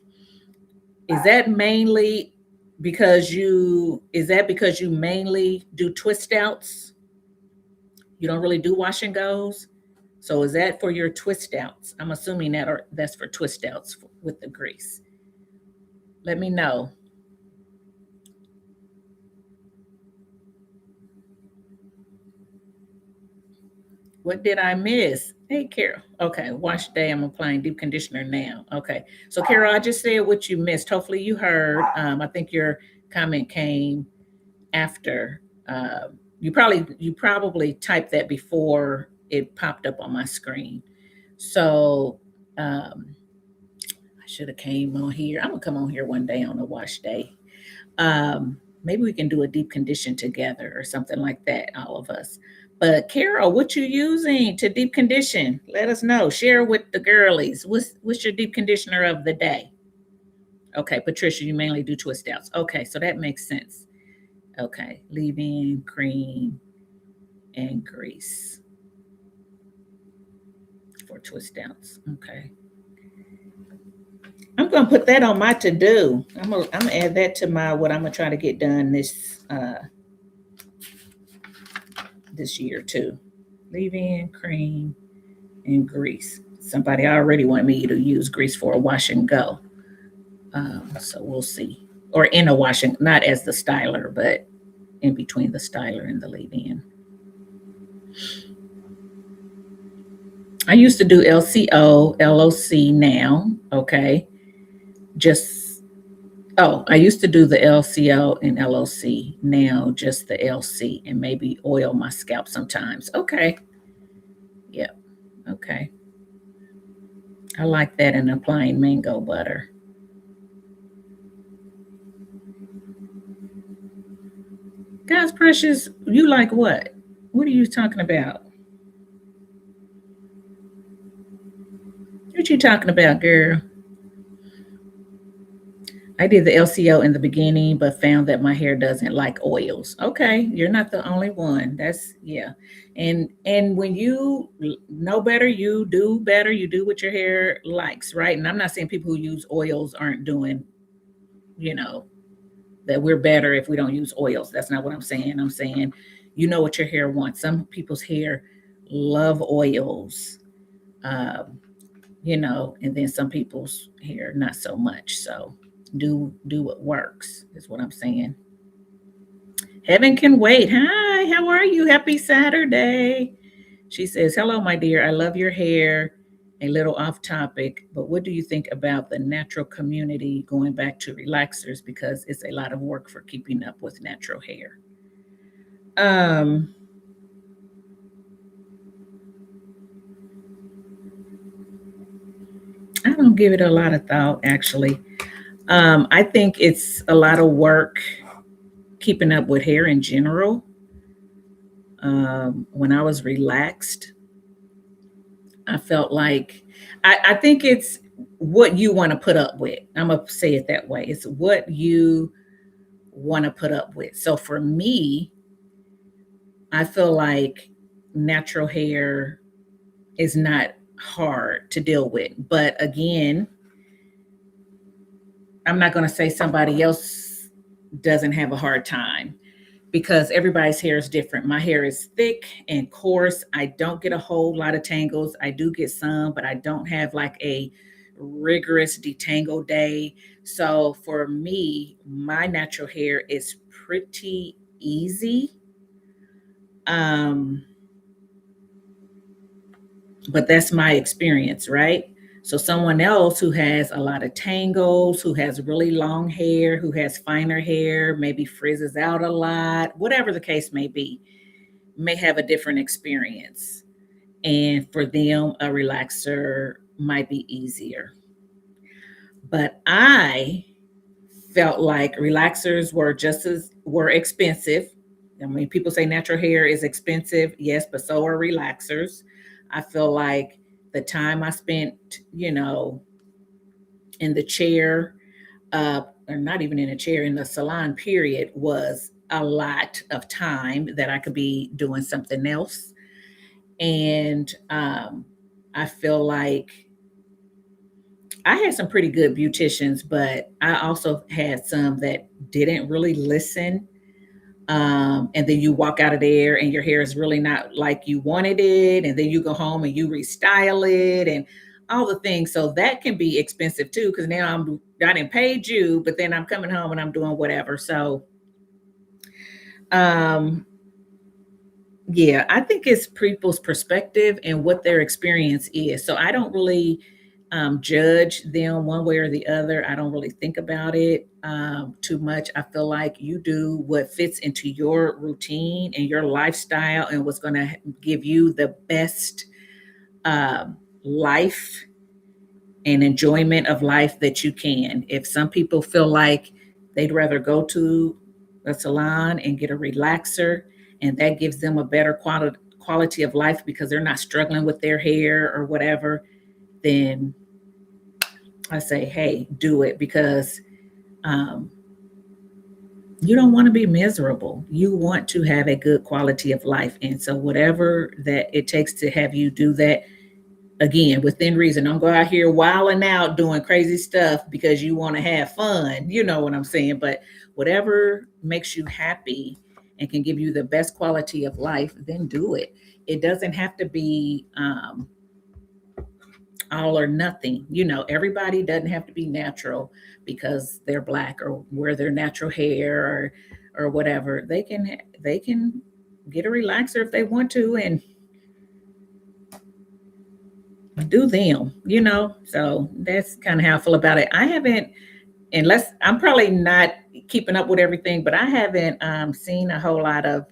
Speaker 1: is that mainly because you mainly do twist outs? You don't really do wash and goes? So is that for your twist outs? I'm assuming that's for twist outs with the grease. Let me know. What did I miss? Hey, Carol. Okay, wash day. I'm applying deep conditioner now. Okay. So, Carol, I just said what you missed. Hopefully, you heard. I think your comment came after. You probably typed that before it popped up on my screen. So, I should have came on here. I'm gonna come on here one day on a wash day. Maybe we can do a deep condition together or something like that, all of us. But Carol, what you using to deep condition? Let us know. Share with the girlies. What's your deep conditioner of the day? Okay, Patricia, you mainly do twist outs. Okay, so that makes sense. Okay, leave-in cream and grease for twist outs. Okay. I'm gonna put that on my to-do. I'm gonna add that to my what I'm gonna try to get done this year too. Leave-in cream and grease. Somebody already wanted me to use grease for a wash and go. So we'll see. Or in a washing, not as the styler, but in between the styler and the leave-in. I used to do LCO, LOC now. Okay. I used to do the LCO and LOC. Now just the LC and maybe oil my scalp sometimes. Okay. Yep. Okay. I like that and applying mango butter. Guys, Precious, you like what? What are you talking about? What you talking about, girl? I did the LCO in the beginning, but found that my hair doesn't like oils. Okay, you're not the only one. That's yeah. And when you know better, you do better. You do what your hair likes, right? And I'm not saying people who use oils aren't doing, you know, that we're better if we don't use oils. That's not what I'm saying. I'm saying you know what your hair wants. Some people's hair love oils. Um, and then some people's hair not so much. So do what works is what I'm saying. Heaven can wait. Hi, how are you? Happy Saturday. She says, "Hello, my dear. I love your hair." A little off topic, but what do you think about the natural community going back to relaxers because it's a lot of work for keeping up with natural hair? Um, I don't give it a lot of thought actually. I think it's a lot of work keeping up with hair in general. When I was relaxed, I felt like I think it's what you want to put up with. I'm gonna say it that way. It's what you want to put up with. So for me, I feel like natural hair is not hard to deal with. But again, I'm not going to say somebody else doesn't have a hard time because everybody's hair is different. My hair is thick and coarse. I don't get a whole lot of tangles. I do get some, but I don't have like a rigorous detangle day. So for me, my natural hair is pretty easy. Um, but that's my experience, right? So someone else who has a lot of tangles, who has really long hair, who has finer hair, maybe frizzes out a lot, whatever the case may be, may have a different experience. And for them, a relaxer might be easier. But I felt like relaxers were expensive. I mean, people say natural hair is expensive, yes, but so are relaxers. I feel like the time I spent, in the chair, or not even in a chair, in the salon period, was a lot of time that I could be doing something else. And I feel like I had some pretty good beauticians, but I also had some that didn't really listen. And then you walk out of there and your hair is really not like you wanted it. And then you go home and you restyle it and all the things. So that can be expensive too, because now I didn't paid you, but then I'm coming home and I'm doing whatever. So um, yeah, I think it's people's perspective and what their experience is. So I don't really judge them one way or the other. I don't really think about it too much. I feel like you do what fits into your routine and your lifestyle and what's going to give you the best life and enjoyment of life that you can. If some people feel like they'd rather go to a salon and get a relaxer, and that gives them a better quality of life because they're not struggling with their hair or whatever, then I say, hey, do it because um, you don't want to be miserable. You want to have a good quality of life. And so, whatever that it takes to have you do that, again, within reason. Don't go out here wilding out doing crazy stuff because you want to have fun. You know what I'm saying? But whatever makes you happy and can give you the best quality of life, then do it. It doesn't have to be all or nothing. Everybody doesn't have to be natural because they're black or wear their natural hair or whatever. They can get a relaxer if they want to and do them. So that's kind of how I feel about it. I haven't, unless I'm probably not keeping up with everything, but I haven't seen a whole lot of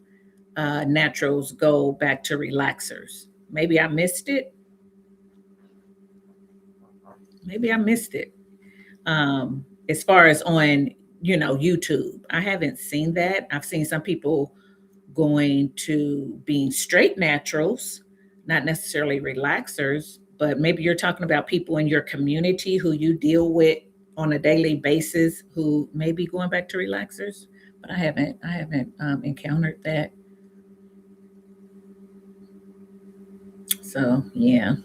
Speaker 1: naturals go back to relaxers. Maybe I missed it. Maybe I missed it. As far as on, YouTube, I haven't seen that. I've seen some people going to being straight naturals, not necessarily relaxers, but maybe you're talking about people in your community who you deal with on a daily basis who may be going back to relaxers. But I haven't encountered that. So yeah,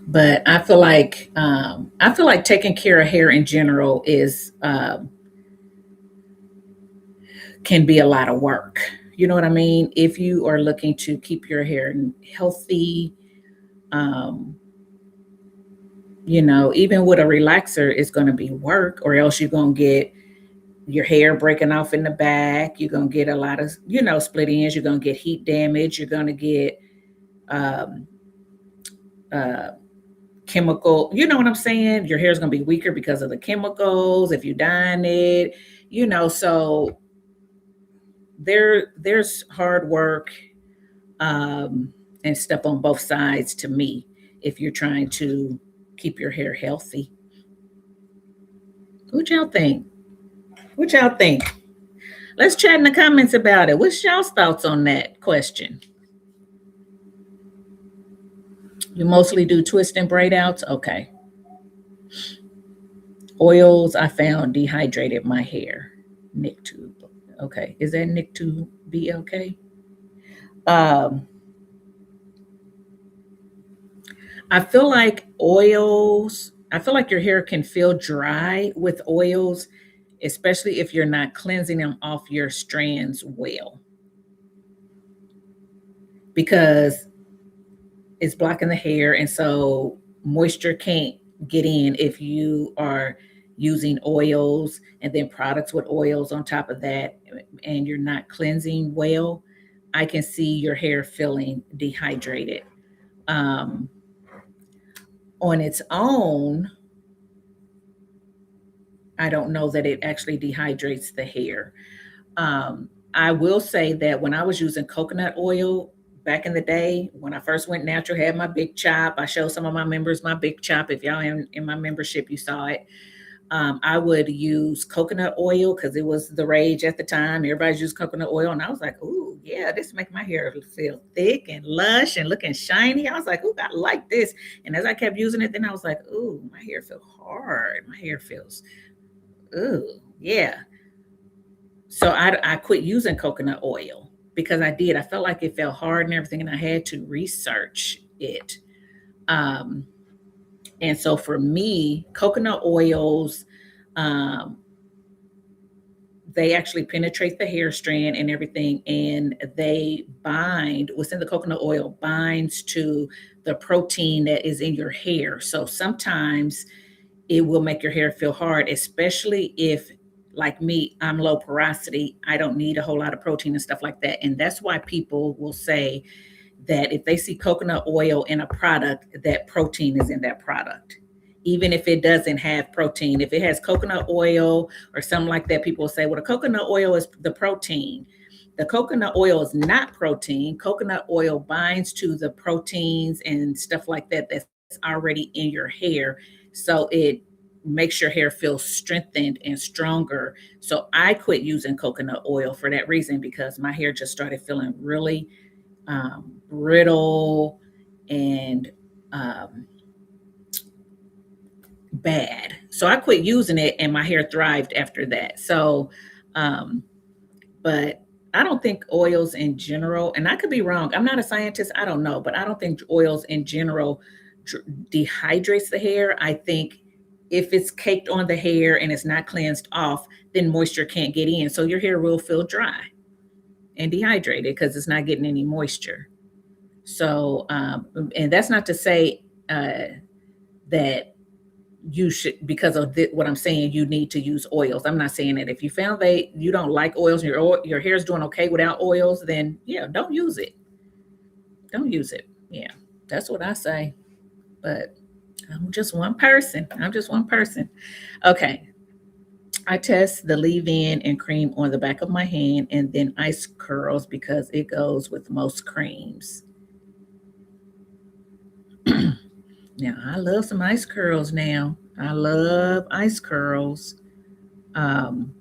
Speaker 1: but I feel like taking care of hair in general is can be a lot of work. You know what I mean? If you are looking to keep your hair healthy, um, even with a relaxer, it's going to be work, or else you're going to get your hair breaking off in the back. You're going to get a lot of, split ends. You're going to get heat damage. You're going to get um, uh, chemical. You know what I'm saying? Your hair is going to be weaker because of the chemicals if you dye it. So there's hard work and stuff on both sides to me if you're trying to keep your hair healthy. What y'all think? What y'all think? Let's chat in the comments about it. What's y'all's thoughts on that question? You mostly do twist and braid outs? Okay. Oils I found dehydrated my hair. Nick tube. Okay. Is that Nick tube BLK? Um, I feel like your hair can feel dry with oils, especially if you're not cleansing them off your strands well, because it's blocking the hair. And so moisture can't get in if you are using oils and then products with oils on top of that, and you're not cleansing well. I can see your hair feeling dehydrated. Um, on its own, I don't know that it actually dehydrates the hair. I will say that when I was using coconut oil back in the day when I first went natural, had my big chop. I showed some of my members my big chop. If y'all in my membership, you saw it. I would use coconut oil because it was the rage at the time. Everybody's used coconut oil. And I was like, ooh, yeah, this make my hair feel thick and lush and looking shiny. I was like, ooh, I like this. And as I kept using it, then I was like, ooh, my hair feels hard. My hair feels, ooh, yeah. So I quit using coconut oil because I felt like it felt hard and everything. And I had to research it. Um, and so for me, coconut oils, um, they actually penetrate the hair strand and everything, and they bind, what's in the coconut oil binds to the protein that is in your hair. So sometimes it will make your hair feel hard, especially if, like me, I'm low porosity. I don't need a whole lot of protein and stuff like that. And that's why people will say that if they see coconut oil in a product, that protein is in that product. Even if it doesn't have protein, if it has coconut oil or something like that, people will say, well, the coconut oil is the protein. The coconut oil is not protein. Coconut oil binds to the proteins and stuff like that that's already in your hair. So it makes your hair feel strengthened and stronger. So I quit using coconut oil for that reason, because my hair just started feeling really brittle and bad. So I quit using it and my hair thrived after that. So, but I don't think oils in general, and I could be wrong, I'm not a scientist, I don't know, but I don't think oils in general dehydrates the hair. I think if it's caked on the hair and it's not cleansed off, then moisture can't get in. So your hair will feel dry and dehydrated because it's not getting any moisture. So, and that's not to say that you should, because of what I'm saying, you need to use oils. I'm not saying that. If you found that you don't like oils and your hair is doing okay without oils, then yeah, don't use it. Don't use it. Yeah, that's what I say. But I'm just one person. I'm just one person. Okay. I test the leave-in and cream on the back of my hand and then ice curls because it goes with most creams. Now, I love some ice curls now. I love ice curls. Um,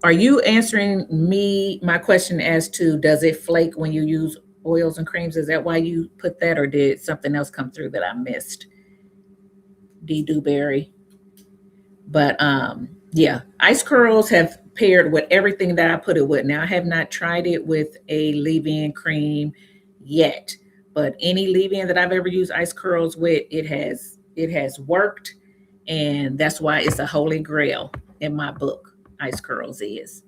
Speaker 1: are you answering my question as to does it flake when you use oils and creams? Is that why you put that, or did something else come through that I missed? D. Dewberry. But yeah, ice curls have paired with everything that I put it with. Now, I have not tried it with a leave-in cream yet, but any leave-in that I've ever used ice curls with, it has worked, and that's why it's a holy grail in my book. Ice curls is.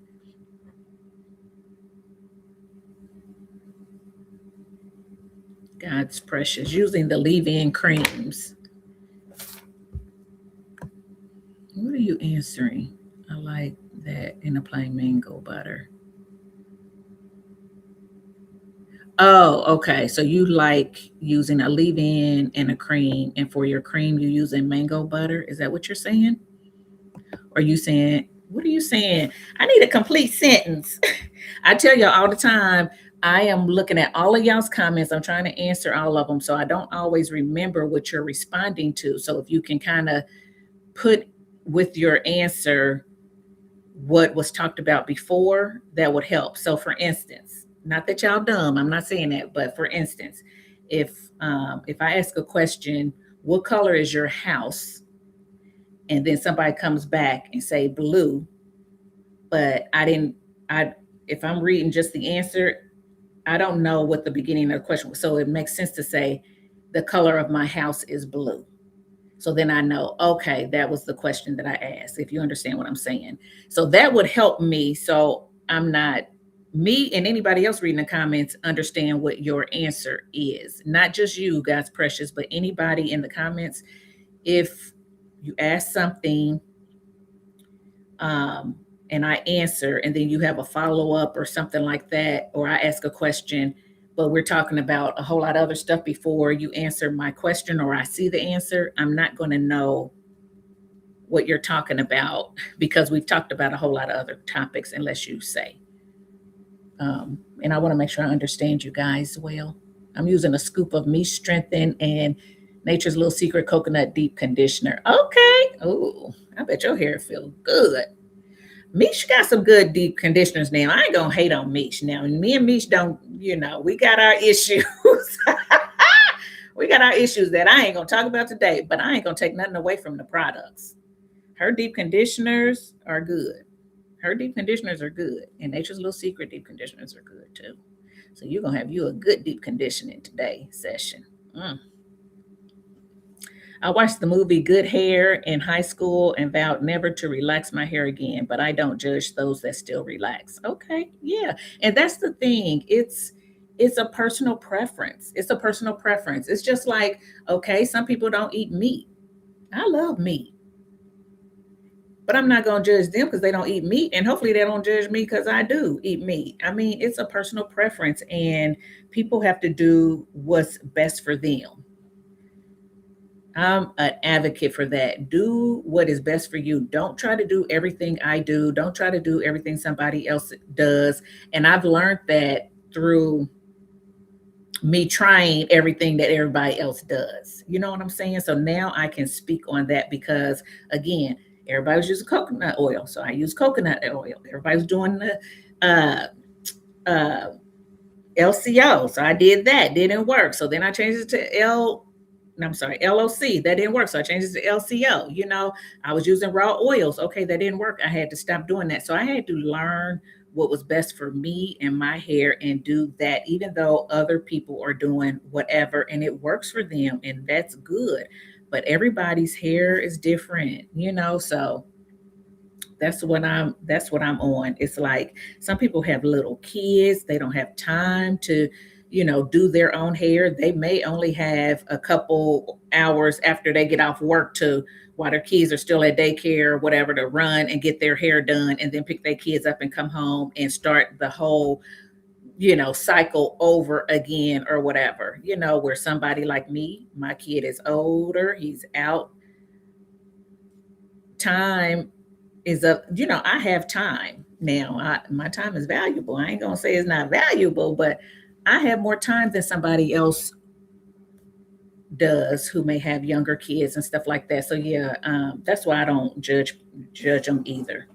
Speaker 1: God's precious, using the leave-in creams. What are you answering? I like that in a plain mango butter. Oh, okay. So you like using a leave-in and a cream, and for your cream, you using mango butter. Is that what you're saying? Or are you saying, what are you saying? I need a complete sentence. I tell y'all all the time, I am looking at all of y'all's comments. I'm trying to answer all of them. So I don't always remember what you're responding to. So if you can kind of put with your answer what was talked about before, that would help. So for instance, not that y'all dumb, I'm not saying that, but for instance, if I ask a question, what color is your house? And then somebody comes back and say blue, but I if I'm reading just the answer, I don't know what the beginning of the question was. So it makes sense to say the color of my house is blue. So then I know, okay, that was the question that I asked, if you understand what I'm saying. So that would help me. So I'm not, me and anybody else reading the comments understand what your answer is. Not just you, God's precious, but anybody in the comments. If you ask something and I answer, and then you have a follow up or something like that, or I ask a question, but we're talking about a whole lot of other stuff before you answer my question or I see the answer, I'm not going to know what you're talking about because we've talked about a whole lot of other topics unless you say. And I want to make sure I understand you guys well. I'm using a scoop of Me Strengthen and Nature's Little Secret Coconut Deep Conditioner. Okay. Oh, I bet your hair feels good. Mish got some good deep conditioners now. I ain't gonna hate on Mish now. Me and Mish don't, we got our issues. We got our issues that I ain't gonna talk about today, but I ain't gonna take nothing away from the products. Her deep conditioners are good. Her deep conditioners are good. And Nature's Little Secret deep conditioners are good too. So you're gonna have you a good deep conditioning today session. I watched the movie Good Hair in high school and vowed never to relax my hair again, but I don't judge those that still relax. Okay, yeah. And that's the thing. It's a personal preference. It's a personal preference. It's just like, okay, some people don't eat meat. I love meat. But I'm not going to judge them because they don't eat meat. And hopefully they don't judge me because I do eat meat. I mean, it's a personal preference and people have to do what's best for them. I'm an advocate for that. Do what is best for you. Don't try to do everything I do. Don't try to do everything somebody else does. And I've learned that through me trying everything that everybody else does. You know what I'm saying? So now I can speak on that because, again, everybody's using coconut oil. So I use coconut oil. Everybody's doing the LCO. So I did that. Didn't work. So then I changed it to LOC. That didn't work. So I changed it to LCO. I was using raw oils. Okay, that didn't work. I had to stop doing that. So I had to learn what was best for me and my hair and do that, even though other people are doing whatever and it works for them. And that's good. But everybody's hair is different, so that's what I'm on. It's like some people have little kids, they don't have time to do their own hair. They may only have a couple hours after they get off work to while their kids are still at daycare or whatever to run and get their hair done and then pick their kids up and come home and start the whole cycle over again or whatever, where somebody like me, my kid is older, he's out, time is up, I have time now. My time is valuable. I ain't gonna say it's not valuable, but I have more time than somebody else does who may have younger kids and stuff like that. So yeah, that's why I don't judge them either.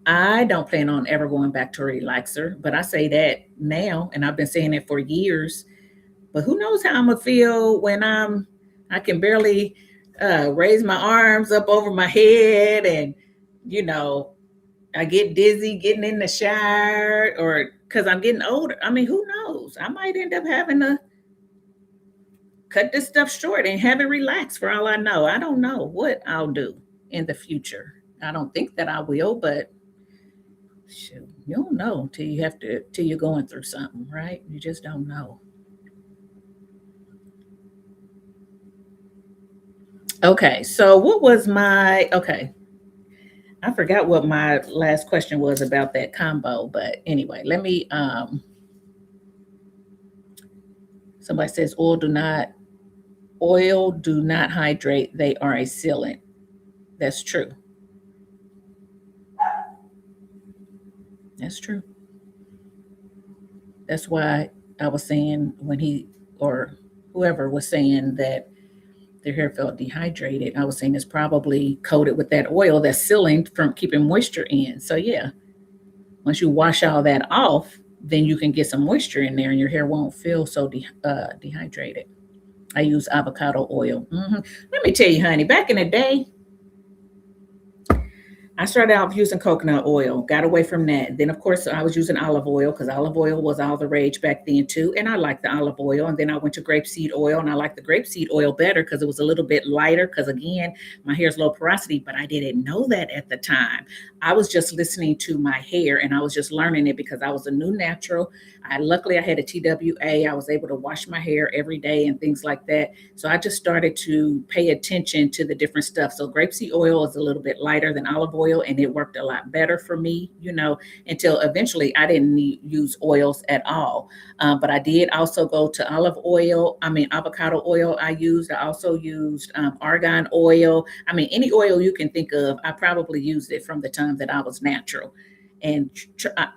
Speaker 1: I don't plan on ever going back to a relaxer, but I say that now, and I've been saying it for years. But who knows how I'm gonna feel when I can barely raise my arms up over my head, and I get dizzy getting in the shower, or because I'm getting older. I mean, who knows? I might end up having to cut this stuff short and have it relaxed for all I know. I don't know what I'll do in the future. I don't think that I will, but shoot, you don't know till you're going through something, right? You just don't know. Okay, so what was I forgot what my last question was about that combo, but anyway, let me somebody says oil do not hydrate, they are a sealant. That's true. That's true. That's why I was saying when he or whoever was saying that their hair felt dehydrated, I was saying it's probably coated with that oil that's sealing from keeping moisture in. So yeah, once you wash all that off, then you can get some moisture in there and your hair won't feel so dehydrated. I use avocado oil. Let me tell you, honey, back in the day, I started out using coconut oil, got away from that. Then, of course, I was using olive oil because olive oil was all the rage back then, too. And I liked the olive oil. And then I went to grapeseed oil, and I liked the grapeseed oil better because it was a little bit lighter. Because, again, my hair's low porosity, but I didn't know that at the time. I was just listening to my hair, and I was just learning it because I was a new natural. Luckily, I had a TWA. I was able to wash my hair every day and things like that. So I just started to pay attention to the different stuff. So grapeseed oil is a little bit lighter than olive oil, and it worked a lot better for me, until eventually I didn't use oils at all. But I did also go to avocado oil I also used argan oil. Any oil you can think of, I probably used it from the time that I was natural. and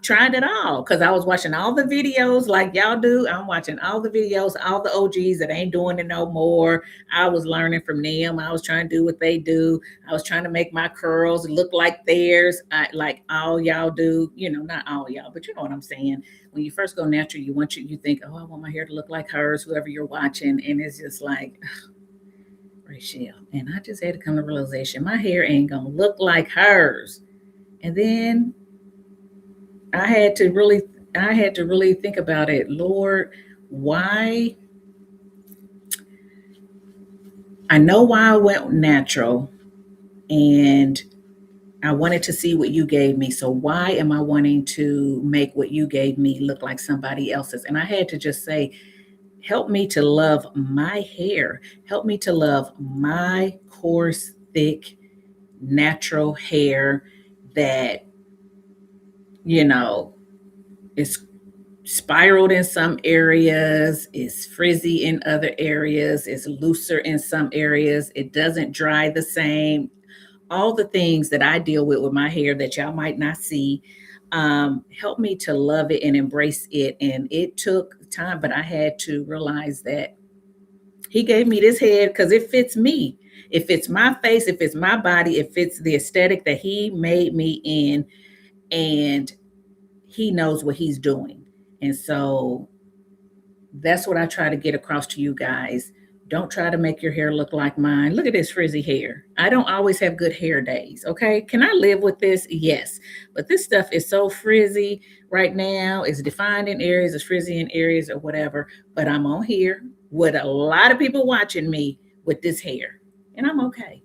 Speaker 1: tried it all because I was watching all the videos like y'all do. I'm watching all the videos, all the OGs that ain't doing it no more. I was learning from them. I was trying to do what they do. I was trying to make my curls look like theirs, like all y'all do. Not all y'all, but you know what I'm saying. When you first go natural, you think, oh, I want my hair to look like hers, whoever you're watching, and it's just like, Rachel. And I just had to come to realization my hair ain't gonna look like hers. And then I had to really think about it. Lord, why? I know why I went natural, and I wanted to see what you gave me. So why am I wanting to make what you gave me look like somebody else's? And I had to just say, help me to love my hair. Help me to love my coarse, thick, natural hair that, is spiraled in some areas, is frizzy in other areas, is looser in some areas. It doesn't dry the same. All the things that I deal with my hair that y'all might not see. Help me to love it and embrace it. And it took time, but I had to realize that he gave me this head because it fits me. It fits my face. It fits my body. It fits the aesthetic that he made me in. And he knows what he's doing. And so that's what I try to get across to you guys. Don't try to make your hair look like mine. Look at this frizzy hair. I don't always have good hair days. Okay. Can I live with this? Yes. But this stuff is so frizzy right now. It's defined in areas, it's frizzy in areas or whatever. But I'm on here with a lot of people watching me with this hair. And I'm okay.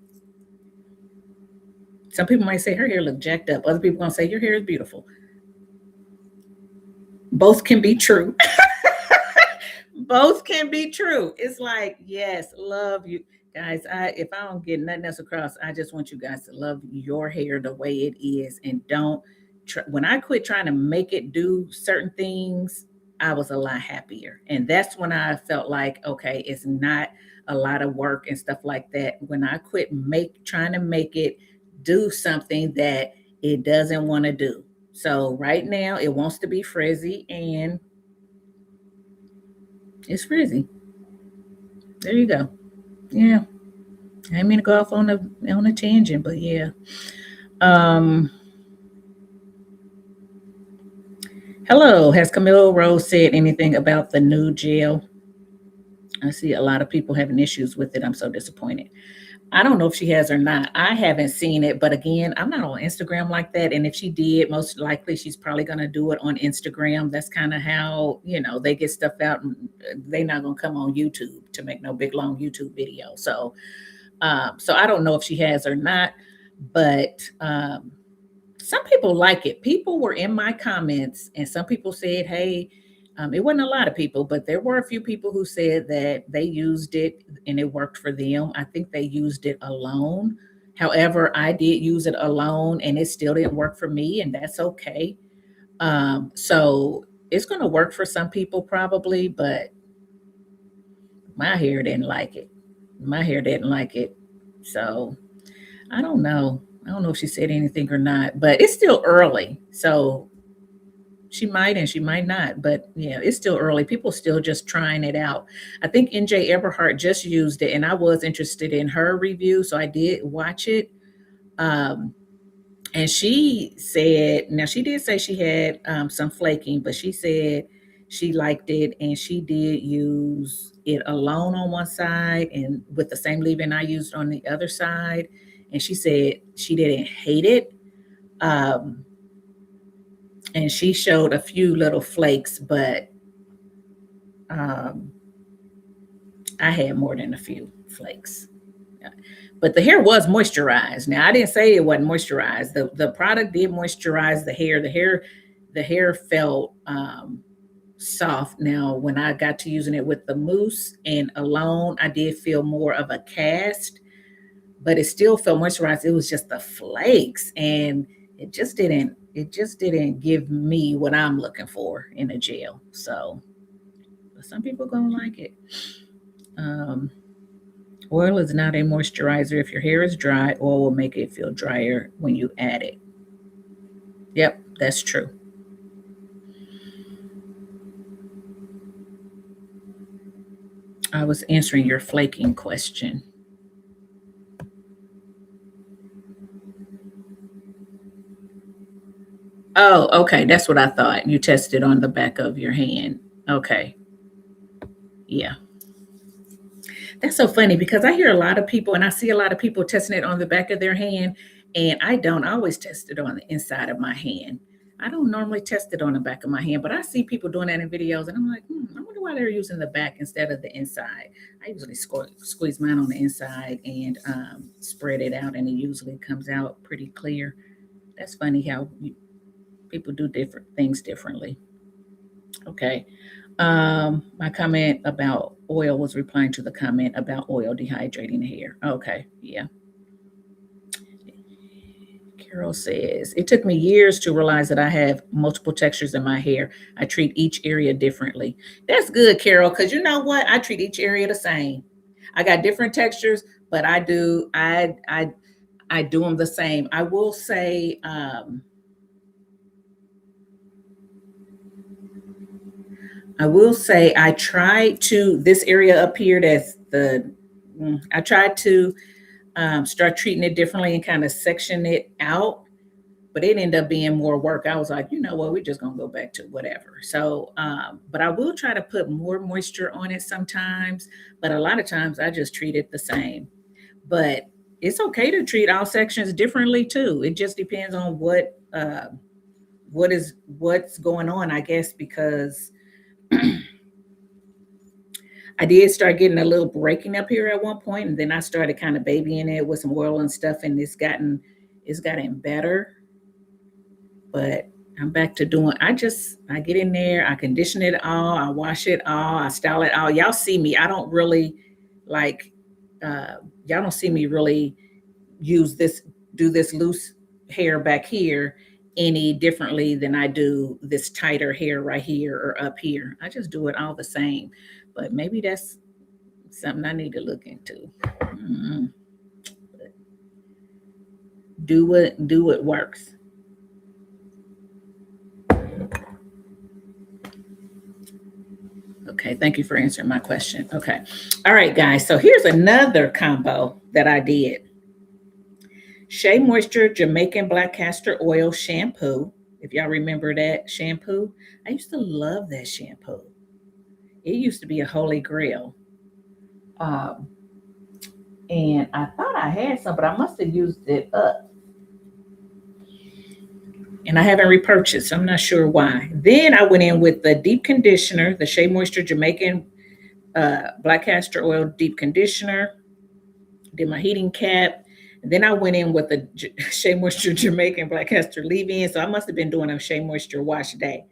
Speaker 1: Some people might say her hair look jacked up. Other people gonna say your hair is beautiful. Both can be true. Both can be true. It's like, yes, love you guys. If I don't get nothing else across, I just want you guys to love your hair the way it is, and don't. When I quit trying to make it do certain things, I was a lot happier, and that's when I felt like, okay, it's not a lot of work and stuff like that. When I quit trying to make it do something that it doesn't want to do. So right now, it wants to be frizzy, and it's frizzy. There you go. Yeah. I didn't mean to go off on a tangent, but yeah. Um Hello. Has Camille Rose said anything about the new gel? I see a lot of people having issues with it. I'm so disappointed. I don't know if she has or not. I haven't seen it, but again, I'm not on Instagram like that. And if she did, most likely she's probably going to do it on Instagram. That's kind of how, they get stuff out, and they're not going to come on YouTube to make no big long YouTube video. So I don't know if she has or not, but some people like it. People were in my comments, and some people said, "Hey." It wasn't a lot of people, but there were a few people who said that they used it and it worked for them. I think they used it alone. However, I did use it alone and it still didn't work for me, and that's okay. So it's going to work for some people probably, but my hair didn't like it. My hair didn't like it. So I don't know. I don't know if she said anything or not, but it's still early. So she might and she might not, but yeah, it's still early. People still just trying it out. I think NJ Eberhardt just used it, and I was interested in her review, so I did watch it. Um, and she said, now she did say she had some flaking, but she said she liked it, and she did use it alone on one side and with the same leave-in I used on the other side. And she said she didn't hate it. Um, and she showed a few little flakes, but um, I had more than a few flakes. But the hair was moisturized. Now I didn't say it wasn't moisturized. The product did moisturize the hair. The hair felt soft. Now when I got to using it with the mousse and alone, I did feel more of a cast, but it still felt moisturized. It was just the flakes, and it just didn't give me what I'm looking for in a gel. So some people gonna like it. Um, Oil is not a moisturizer. If your hair is dry, oil will make it feel drier when you add it. Yep, That's true. I was answering your flaking question. Oh, okay. That's what I thought. You tested on the back of your hand. Okay. Yeah. That's so funny because I hear a lot of people and I see a lot of people testing it on the back of their hand, and I don't. I always test it on the inside of my hand. I don't normally test it on the back of my hand, but I see people doing that in videos, and I'm like, I wonder why they're using the back instead of the inside. I usually squeeze mine on the inside and spread it out, and it usually comes out pretty clear. That's funny how people do different things differently. Okay. My comment about oil was replying to the comment about oil dehydrating the hair. Okay, yeah. Carol says, it took me years to realize that I have multiple textures in my hair. I treat each area differently. That's good, Carol, because you know what? I treat each area the same. I got different textures, but I do them the same. I will say I tried to this area up here that's the I tried to start treating it differently and kind of section it out, but it ended up being more work. I was like, you know what, we're just gonna go back to whatever. So, but I will try to put more moisture on it sometimes, but a lot of times I just treat it the same. But it's okay to treat all sections differently too. It just depends on what's going on, I guess, because I did start getting a little breaking up here at one point, and then I started kind of babying it with some oil and stuff, and it's gotten better. But I'm back to doing. I get in there, I condition it all, I wash it all, I style it all. Y'all see me. I don't really like. Y'all don't see me really use this do this loose hair back here any differently than I do this tighter hair right here or up here. I just do it all the same. But maybe that's something I need to look into. Mm, do what works. Okay, thank you for answering my question. Okay. All right, guys. So here's another combo that I did. Shea Moisture Jamaican Black Castor Oil Shampoo. If y'all remember that shampoo, I used to love that shampoo. It used to be a holy grail. Um, and I thought I had some, but I must have used it up. And I haven't repurchased. So I'm not sure why. Then I went in with the deep conditioner, the Shea Moisture Jamaican Black Castor Oil Deep Conditioner. Did my heating cap. And then I went in with the Shea Moisture Jamaican Black Castor leave-in. So I must have been doing a Shea Moisture wash day.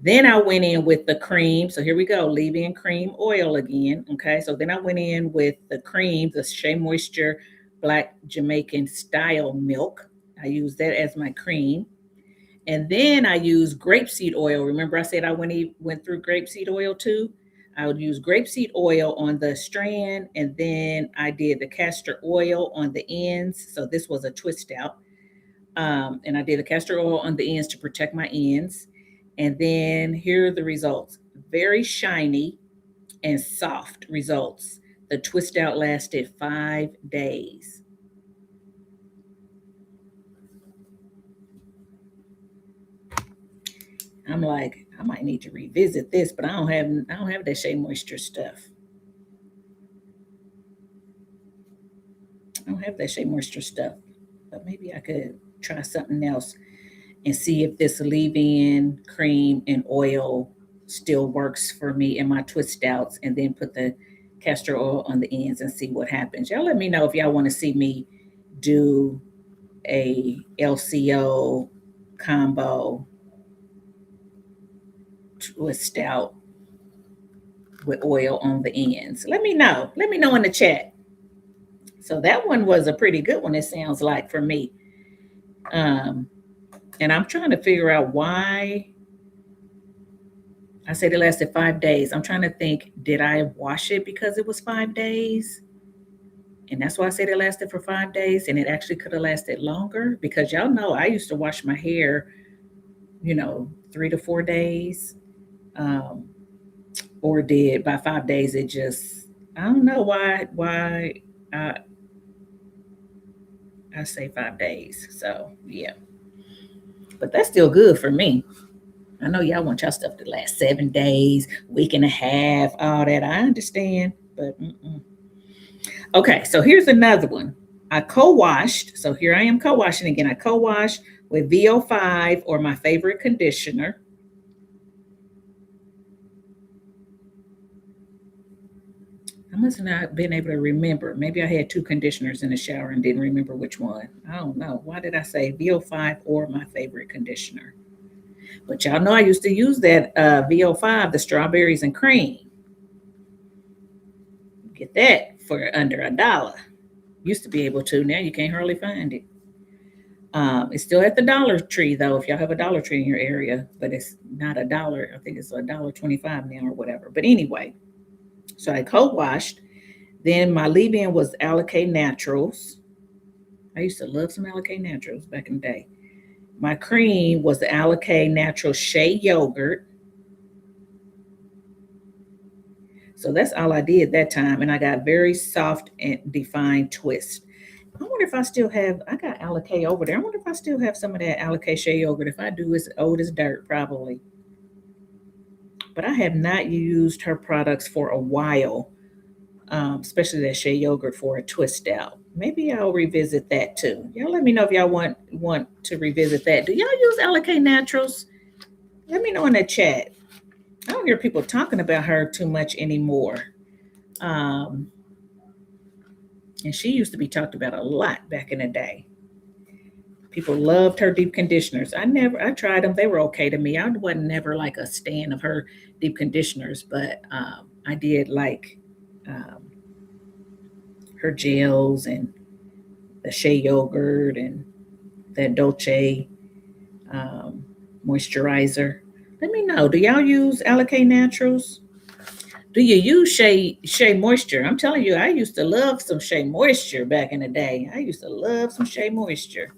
Speaker 1: Then I went in with the cream. So here we go, leave-in cream oil again. Okay, so then I went in with the cream, the Shea Moisture Black Jamaican Style Milk. I used that as my cream. And then I used grapeseed oil. Remember I said I went through grapeseed oil too? I would use grapeseed oil on the strand, and then I did the castor oil on the ends. So this was a twist out. And I did the castor oil on the ends to protect my ends. And then here are the results. Very shiny and soft results. The twist out lasted 5 days. I'm like, I might need to revisit this, but I don't have that Shea Moisture stuff. I don't have that Shea Moisture stuff. But maybe I could try something else and see if this leave-in cream and oil still works for me in my twist outs, and then put the castor oil on the ends and see what happens. Y'all let me know if y'all want to see me do a LCO combo twist out with oil on the ends. Let me know. Let me know in the chat. So that one was a pretty good one, it sounds like, for me. Um, and I'm trying to figure out why I said it lasted 5 days. I'm trying to think, did I wash it because it was 5 days? And that's why I said it lasted for 5 days, and it actually could have lasted longer, because y'all know I used to wash my hair 3 to 4 days. Or did by 5 days it just, I don't know why I, I say 5 days. So yeah. But that's still good for me. I know y'all want y'all stuff to last 7 days, week and a half, all that. I understand, but okay. So here's another one. I co-washed. So here I am co-washing again. I co-washed with VO5 or my favorite conditioner. I must not have been able to remember. Maybe I had 2 conditioners in the shower and didn't remember which one. I don't know. Why did I say VO5 or my favorite conditioner? But y'all know I used to use that VO5, the strawberries and cream. Get that for under $1. Used to be able to. Now you can't hardly find it. It's still at the Dollar Tree though, if y'all have a Dollar Tree in your area, but it's not $1. I think it's $1.25 now or whatever. But anyway, so I co-washed. Then my leave-in was Alakay Naturals. I used to love some Alakay Naturals back in the day. My cream was the Alakay Natural Shea Yogurt. So that's all I did that time. And I got very soft and defined twist. I wonder if I still have, I got Alakay over there. I wonder if I still have some of that Alakay Shea Yogurt. If I do, it's old as dirt, probably. But I have not used her products for a while, especially that Shea Yogurt for a twist out. Maybe I'll revisit that too. Y'all let me know if y'all want to revisit that. Do y'all use Alakay Naturals? Let me know in the chat. I don't hear people talking about her too much anymore. And she used to be talked about a lot back in the day. People loved her deep conditioners. I tried them. They were okay to me. I wasn't never like a stan of her deep conditioners, but I did like her gels and the Shea Yogurt and that Dolce moisturizer. Let me know. Do y'all use Alakay Naturals? Do you use Shea Moisture? I'm telling you, I used to love some Shea Moisture back in the day. I used to love some Shea Moisture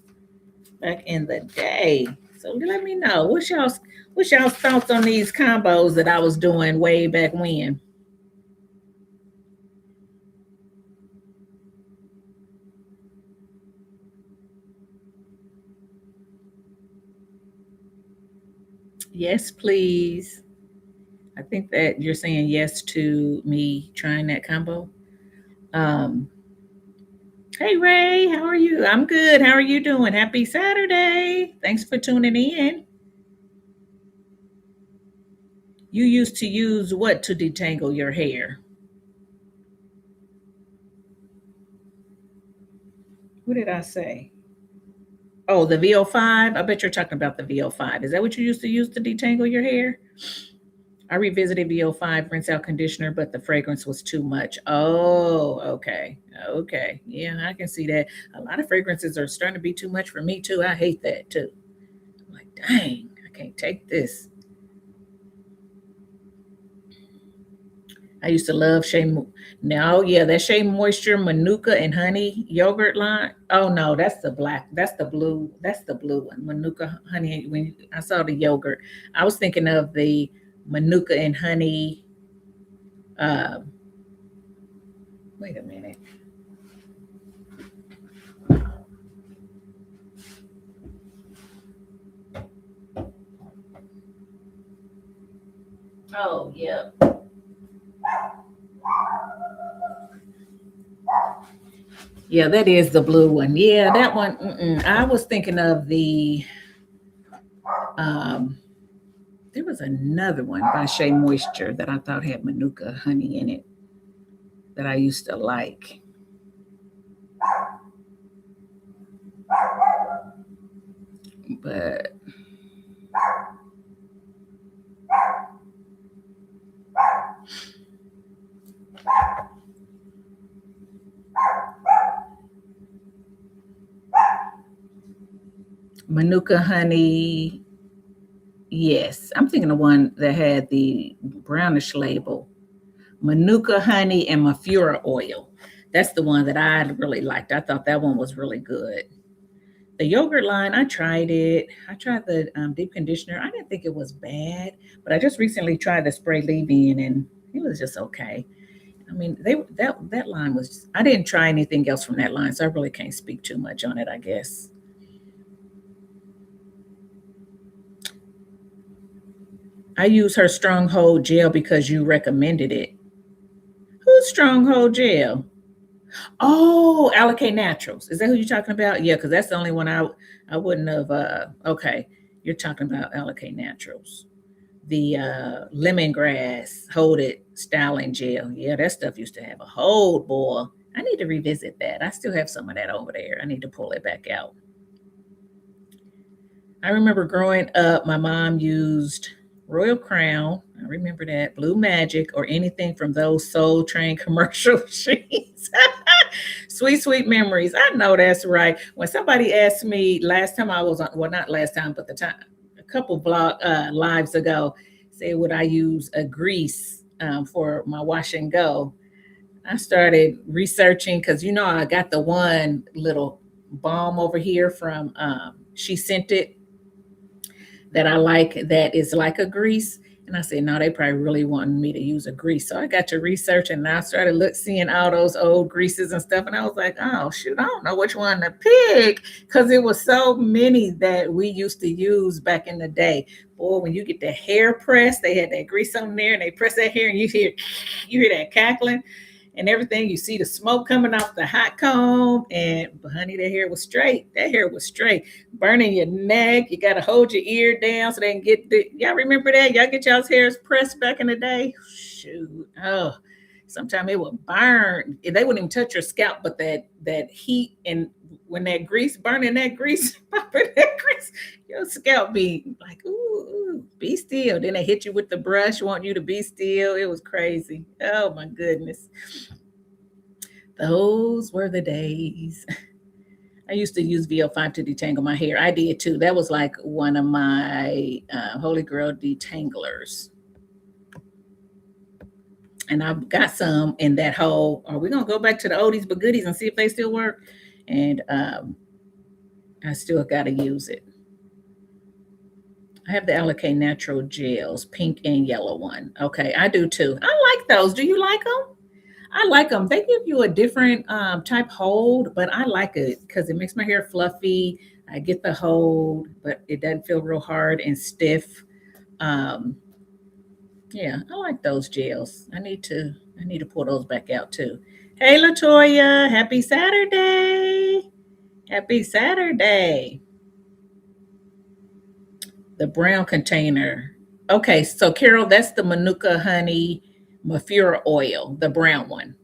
Speaker 1: back in the day. So let me know. What's y'all's thoughts on these combos that I was doing way back when? Yes, please. I think that you're saying yes to me trying that combo. Um, hey Ray, how are you? I'm good. How are you doing? Happy Saturday. Thanks for tuning in. You used to use what to detangle your hair? What did I say? Oh, the VO5. I bet you're talking about the VO5. Is that what you used to use to detangle your hair? I revisited VO5 rinse out conditioner, but the fragrance was too much. Oh, okay. Okay. Yeah, I can see that. A lot of fragrances are starting to be too much for me too. I hate that too. I'm like, dang, I can't take this. I used to love No, yeah, that Shea Moisture Manuka and honey yogurt line. Oh no, that's the black. That's the blue. That's the blue one. Manuka honey. When I saw the yogurt, I was thinking of the Manuka and honey. Uh, wait a minute. Oh yeah. Yeah, that is the blue one. Yeah, that one. I was thinking of the. Um, there was another one by Shea Moisture that I thought had Manuka honey in it that I used to like. But Manuka honey, yes. I'm thinking the one that had the brownish label. Manuka honey and Mafura oil. That's the one that I really liked. I thought that one was really good. The yogurt line, I tried it. I tried the deep conditioner. I didn't think it was bad, but I just recently tried the spray leave-in, and it was just okay. I mean, that line was. I didn't try anything else from that line, so I really can't speak too much on it, I guess. I use her Stronghold gel because you recommended it. Who's Stronghold gel? Oh, Allocate Naturals. Is that who you're talking about? Yeah, because that's the only one I wouldn't have. Okay, you're talking about Allocate Naturals. The lemongrass hold it styling gel. Yeah, that stuff used to have a hold, boy. I need to revisit that. I still have some of that over there. I need to pull it back out. I remember growing up, my mom used Royal Crown. I remember that, Blue Magic, or anything from those Soul Train commercial sheets. Sweet, sweet memories. I know that's right. When somebody asked me last time I was on, well, not last time, but the time, a couple vlog lives ago, say, would I use a grease for my wash and go? I started researching because I got the one little balm over here from She Sent It that I like that is like a grease. And I said, no, they probably really wanted me to use a grease. So I got to research and I started seeing all those old greases and stuff. And I was like, oh, shoot, I don't know which one to pick because it was so many that we used to use back in the day. Boy, when you get the hair pressed, they had that grease on there and they press that hair and you hear that cackling and everything. You see the smoke coming off the hot comb, and honey, that hair was straight. That hair was straight. Burning your neck. You got to hold your ear down so they can get y'all remember that? Y'all get y'all's hairs pressed back in the day? Shoot. Oh, sometimes it would burn. They wouldn't even touch your scalp, but that heat and when that grease, burning that grease, popping that grease, your scalp be like, ooh, be still. Then they hit you with the brush, want you to be still. It was crazy. Oh my goodness. Those were the days. I used to use VO5 to detangle my hair. I did too. That was like one of my Holy Grail detanglers. And I've got some in that hole. Are we going to go back to the oldies but goodies and see if they still work? And I still got to use it. I have the Allocate Natural Gels, pink and yellow one. Okay, I do too. I like those. Do you like them? I like them. They give you a different type hold, but I like it because it makes my hair fluffy. I get the hold, but it doesn't feel real hard and stiff. Um, yeah, I like those gels. I need to pull those back out too. Hey Latoya, happy Saturday. Happy Saturday. The brown container. Okay, so Carol, that's the Manuka honey Mafura oil, the brown one.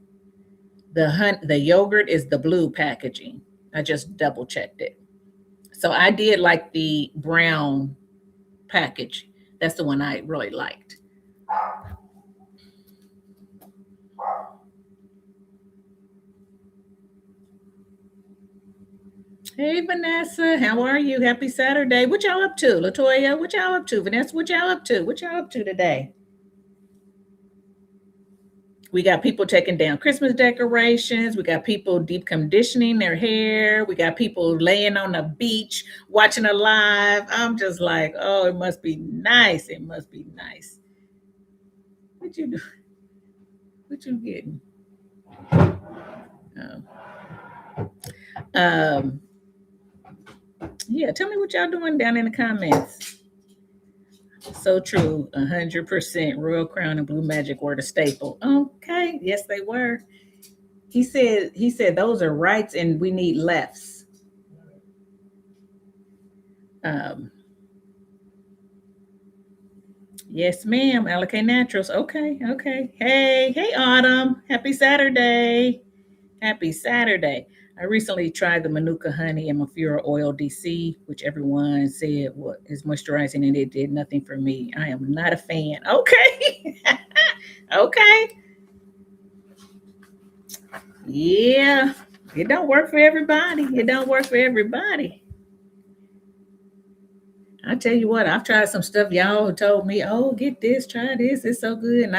Speaker 1: The yogurt is the blue packaging. I just double checked it. So I did like the brown package. That's the one I really liked. Hey Vanessa, how are you? Happy Saturday. What y'all up to? Latoya, what y'all up to? Vanessa, what y'all up to? What y'all up to today? We got people taking down Christmas decorations. We got people deep conditioning their hair. We got people laying on the beach watching a live. I'm just like, oh, it must be nice. It must be nice. What you do? What you getting? Oh. Um, yeah, tell me what y'all doing down in the comments. So true, 100%. Royal Crown and Blue Magic were the staple. Okay, yes, they were. He said those are rights and we need lefts. Um, yes, ma'am. Allocate Naturals. Okay, okay. Hey, Autumn. Happy Saturday. Happy Saturday. I recently tried the Manuka honey and Mafura oil DC, which everyone said is moisturizing, and it did nothing for me. I am not a fan. Okay. Okay. Yeah. It don't work for everybody. It don't work for everybody. I tell you what, I've tried some stuff y'all told me, oh, get this, try this, it's so good.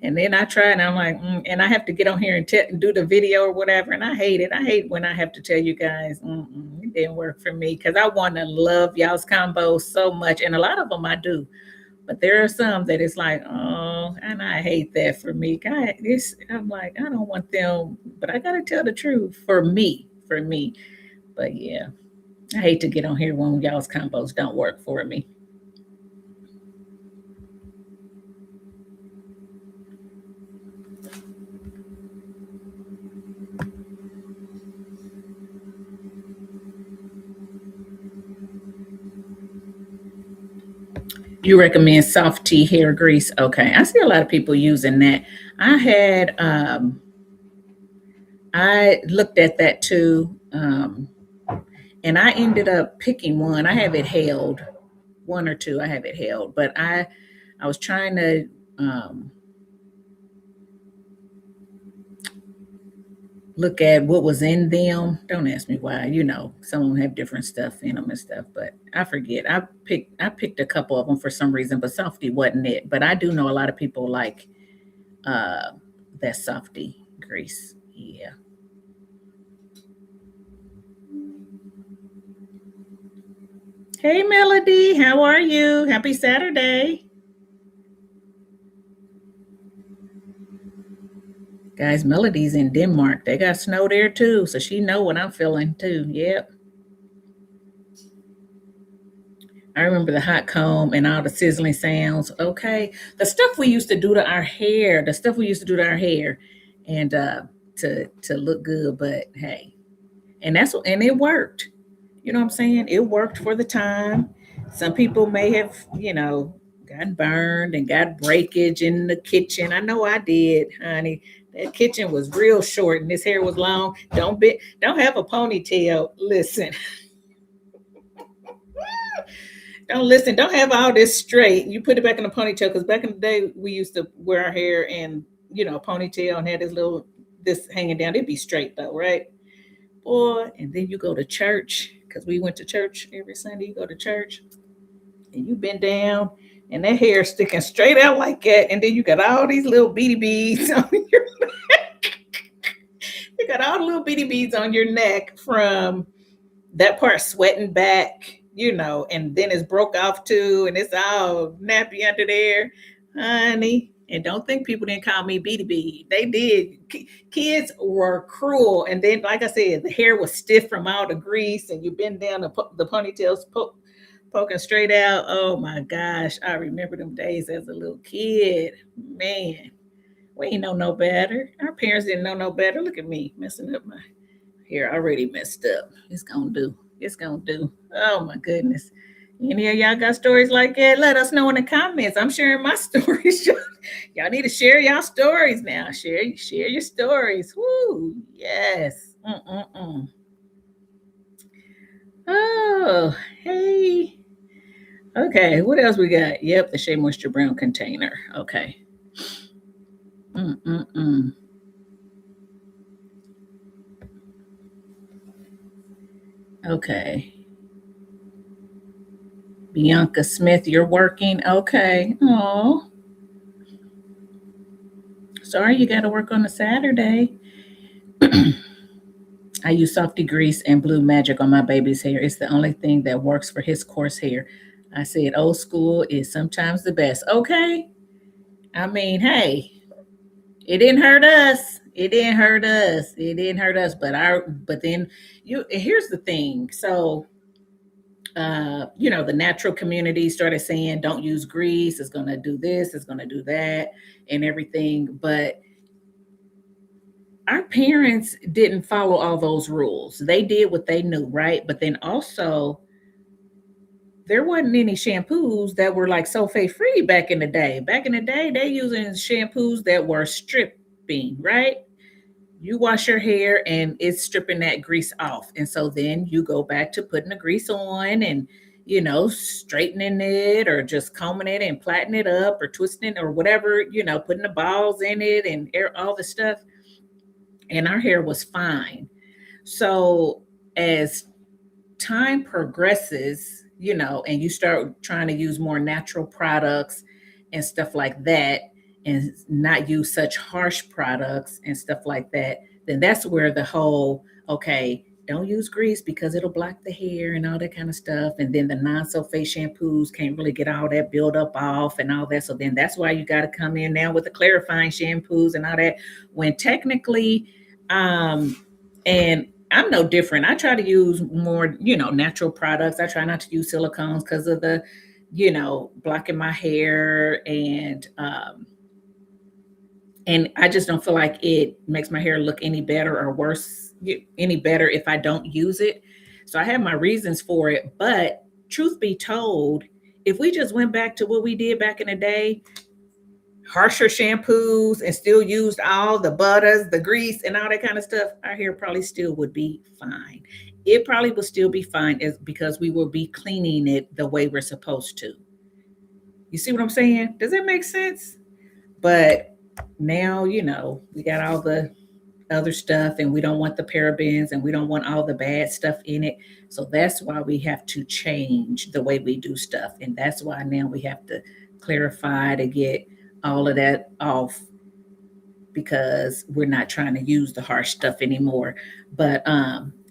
Speaker 1: And then I try and I'm like, and I have to get on here and do the video or whatever. And I hate it. I hate when I have to tell you guys, it didn't work for me because I want to love y'all's combos so much. And a lot of them I do. But there are some that it's like, oh, and I hate that for me. God, I'm like, I don't want them, but I gotta tell the truth for me, for me. But yeah, I hate to get on here when y'all's combos don't work for me. You recommend soft tea hair grease? Okay, I see a lot of people using that. I had I looked at that too, and I ended up picking one. I have it held, one or two. I have it held, but I was trying to look at what was in them. Don't ask me why. Some of them have different stuff in them and stuff, but I forget. I picked a couple of them for some reason, but softy wasn't it. But I do know a lot of people like uh that softy grease. Yeah. Hey Melody, how are you? Happy Saturday. Guys, Melody's in Denmark. They got snow there too, so she know what I'm feeling too. Yep. I remember the hot comb and all the sizzling sounds. Okay. The stuff we used to do to our hair, the stuff we used to do to our hair and to look good, but hey. And it worked. You know what I'm saying? It worked for the time. Some people may have, gotten burned and got breakage in the kitchen. I know I did, honey. That kitchen was real short and this hair was long. Don't have a ponytail. Listen. Don't listen. Don't have all this straight. You put it back in a ponytail because back in the day we used to wear our hair in, a ponytail and had this hanging down. It'd be straight though, right? Boy, and then you go to church because we went to church every Sunday. You go to church and you bend down and that hair sticking straight out like that, and then you got all these little beady beads on your you got all the little beady beads on your neck from that part sweating back, and then it's broke off too, and it's all nappy under there, honey. And don't think people didn't call me Beady Bee. They did. Kids were cruel. And then, like I said, the hair was stiff from all the grease, and you bend down the ponytails poking straight out. Oh my gosh, I remember them days as a little kid. Man, we ain't know no better. Our parents didn't know no better. Look at me messing up my hair already messed up. It's gonna do. It's gonna do. Oh my goodness. Any of y'all got stories like that? Let us know in the comments. I'm sharing my stories. Y'all need to share y'all stories now. Share your stories. Woo, yes. Oh, hey. Okay, what else we got? Yep, the Shea Moisture Brown container. Okay. Mm-mm-mm. Okay. Bianca Smith, you're working. Okay. Oh, sorry you got to work on a Saturday. I use Softy Grease and Blue Magic on my baby's hair. It's the only thing that works for his coarse hair. I said old school is sometimes the best. Okay. I mean, hey, it didn't hurt us. It didn't hurt us. It didn't hurt us. But then here's the thing. So the natural community started saying don't use grease, it's gonna do this, it's gonna do that, and everything. But our parents didn't follow all those rules. They did what they knew, right? But then also there wasn't any shampoos that were like sulfate free back in the day. Back in the day, they using shampoos that were stripping, right? You wash your hair and it's stripping that grease off. And so then you go back to putting the grease on and, straightening it or just combing it and plaiting it up or twisting or whatever, putting the balls in it and all the stuff. And our hair was fine. So as time progresses, and you start trying to use more natural products and stuff like that, and not use such harsh products and stuff like that, then that's where the whole, okay, don't use grease because it'll block the hair and all that kind of stuff. And then the non-sulfate shampoos can't really get all that buildup off and all that. So then that's why you got to come in now with the clarifying shampoos and all that. When technically, and I'm no different. I try to use more, natural products. I try not to use silicones because of the, blocking my hair, and I just don't feel like it makes my hair look any better or worse, any better if I don't use it. So I have my reasons for it. But truth be told, if we just went back to what we did back in the day, harsher shampoos, and still used all the butters, the grease, and all that kind of stuff, our hair probably still would be fine. It probably would still be fine because we will be cleaning it the way we're supposed to. You see what I'm saying? Does that make sense? But now, we got all the other stuff, and we don't want the parabens, and we don't want all the bad stuff in it. So that's why we have to change the way we do stuff. And that's why now we have to clarify to get all of that off, because we're not trying to use the harsh stuff anymore. But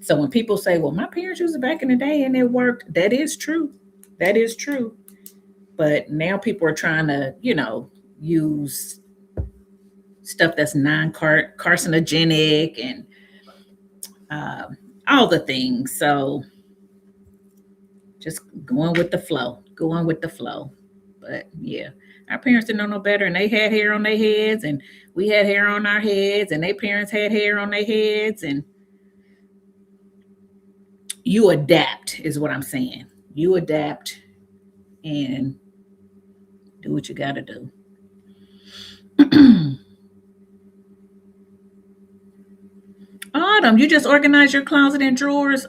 Speaker 1: so when people say, well, my parents used it back in the day and it worked, that is true. That is true. But now people are trying to, use stuff that's non-carcinogenic and all the things. So just going with the flow, going with the flow. But yeah, our parents didn't know no better, and they had hair on their heads, and we had hair on our heads, and their parents had hair on their heads, and you adapt is what I'm saying. You adapt and do what you got to do. Autumn, you just organize your closet and drawers.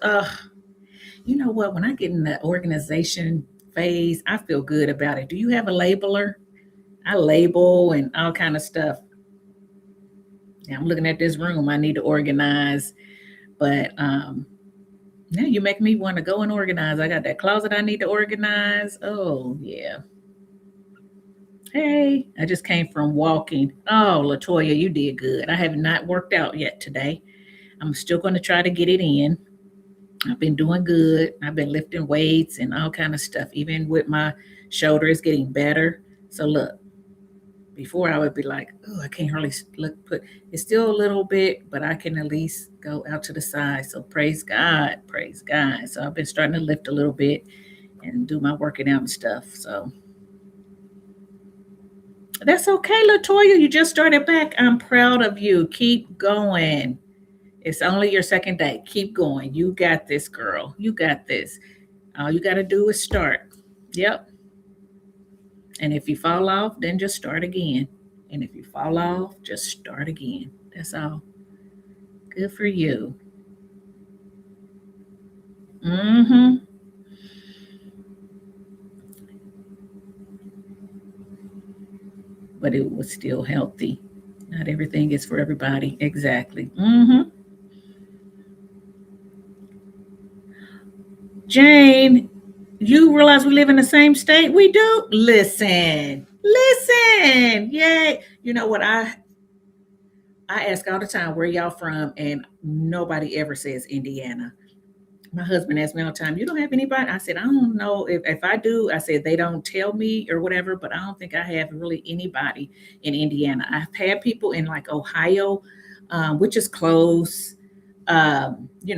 Speaker 1: You know what? When I get in the organization phase, I feel good about it. Do you have a labeler? I label and all kind of stuff. Yeah, I'm looking at this room. I need to organize, but now you make me want to go and organize. I got that closet I need to organize. Oh yeah. Hey, I just came from walking. Oh, Latoya, you did good. I have not worked out yet today. I'm still going to try to get it in. I've been doing good. I've been lifting weights and all kind of stuff. Even with my shoulder, it's getting better. So look, before I would be like, oh, I can't hardly look. Put it's still a little bit, but I can at least go out to the side. So praise God, praise God. So I've been starting to lift a little bit and do my working out and stuff. So that's okay, Latoya. You just started back. I'm proud of you. Keep going. It's only your second day. Keep going. You got this, girl. You got this. All you got to do is start. Yep. And if you fall off, then just start again. And if you fall off, just start again. That's all. Good for you. Mm-hmm. But it was still healthy. Not everything is for everybody. Exactly. Mm-hmm. Jane, you realize we live in the same state? We do. Listen. Listen. Yay. You know what? I ask all the time, where y'all from? And nobody ever says Indiana. My husband asks me all the time, you don't have anybody? I said, I don't know. If I do, I said, they don't tell me or whatever, but I don't think I have really anybody in Indiana. I've had people in like Ohio, which is close.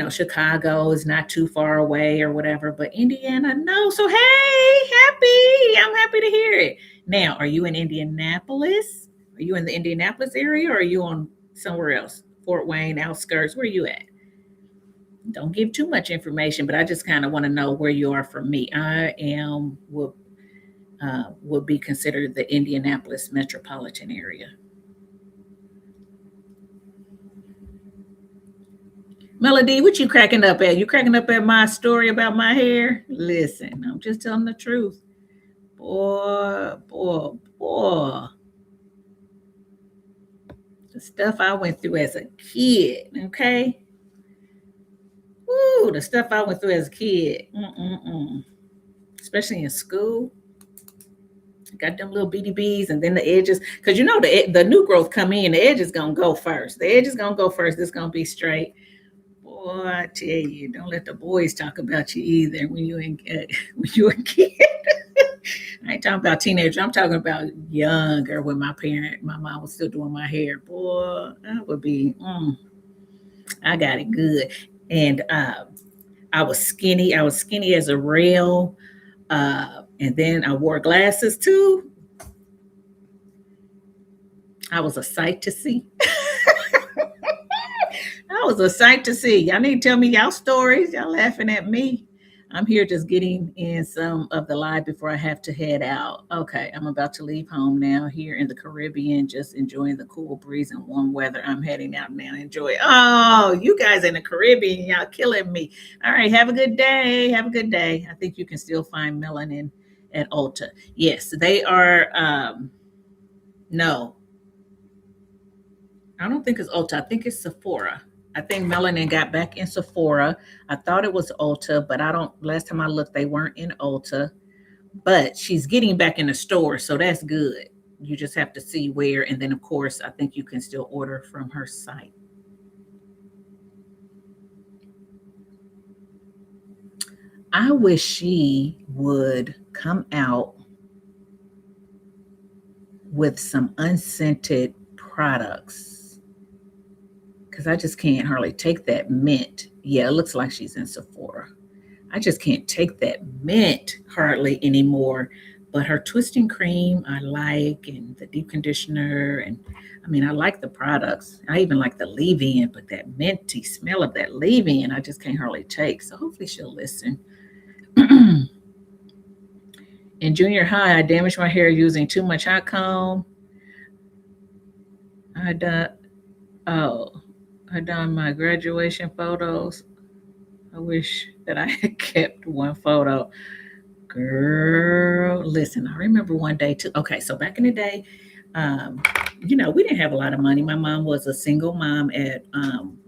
Speaker 1: Chicago is not too far away or whatever, but Indiana, no. So, hey, I'm happy to hear it. Now, are you in Indianapolis? Are you in the Indianapolis area, or are you on somewhere else? Fort Wayne, outskirts? Where are you at? Don't give too much information, but I just kind of want to know where you are from me. I am would be considered the Indianapolis metropolitan area. Melody, what you cracking up at? You cracking up at my story about my hair? Listen, I'm just telling the truth. Boy, boy, boy. The stuff I went through as a kid, okay? Woo, the stuff I went through as a kid. Mm-mm-mm. especially in school. Got them little BDBs and then the edges, because you know the new growth come in, the edge is gonna go first. The edge is gonna go first. It's gonna be straight. Boy, I tell you, don't let the boys talk about you either when you in when you a kid. I ain't talking about teenagers. I'm talking about younger when my mom was still doing my hair. Boy, that would be. I got it good, and I was skinny. I was skinny as a rail, and then I wore glasses too. I was a sight to see. I was a sight to see. Y'all need to tell me y'all stories. Y'all laughing at me. I'm here just getting in some of the live before I have to head out. Okay, I'm about to leave home now here in the Caribbean, just enjoying the cool breeze and warm weather. I'm heading out now. Enjoy. Oh, you guys in the Caribbean, y'all killing me. All right, have a good day. Have a good day. I think you can still find melanin at Ulta. Yes, they are. No, I don't think it's Ulta. I think it's Sephora. I think Melanin got back in Sephora. I thought it was Ulta, but I don't. Last time I looked, they weren't in Ulta. But she's getting back in the store, so that's good. You just have to see where, and then of course, I think you can still order from her site. I wish she would come out with some unscented products because I just can't hardly take that mint. Yeah, it looks like she's in Sephora. I just can't take that mint hardly anymore. But her twisting cream I like, and the deep conditioner, and I mean I like the products. I even like the leave-in, but that minty smell of that leave-in I just can't hardly take. So hopefully she'll listen. In junior high, I damaged my hair using too much hot comb. I done oh, I done my graduation photos. I wish that I had kept one photo. Girl, listen, I remember one day too. Okay, so back in the day, um, we didn't have a lot of money. My mom was a single mom at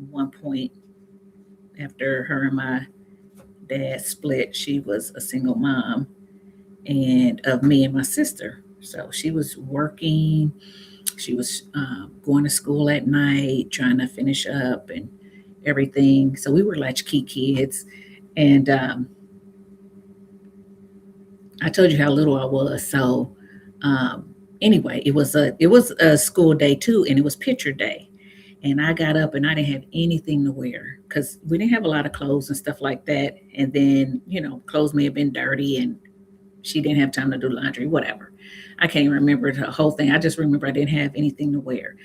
Speaker 1: one point after her and my dad split. She was a single mom and of me and my sister. So she was working. She was going to school at night, trying to finish up and everything. So we were latchkey kids. And I told you how little I was. So anyway, it was a school day too, and it was picture day. And I got up and I didn't have anything to wear because we didn't have a lot of clothes and stuff like that. And then, clothes may have been dirty and she didn't have time to do laundry, whatever. I can't even remember the whole thing. I just remember I didn't have anything to wear.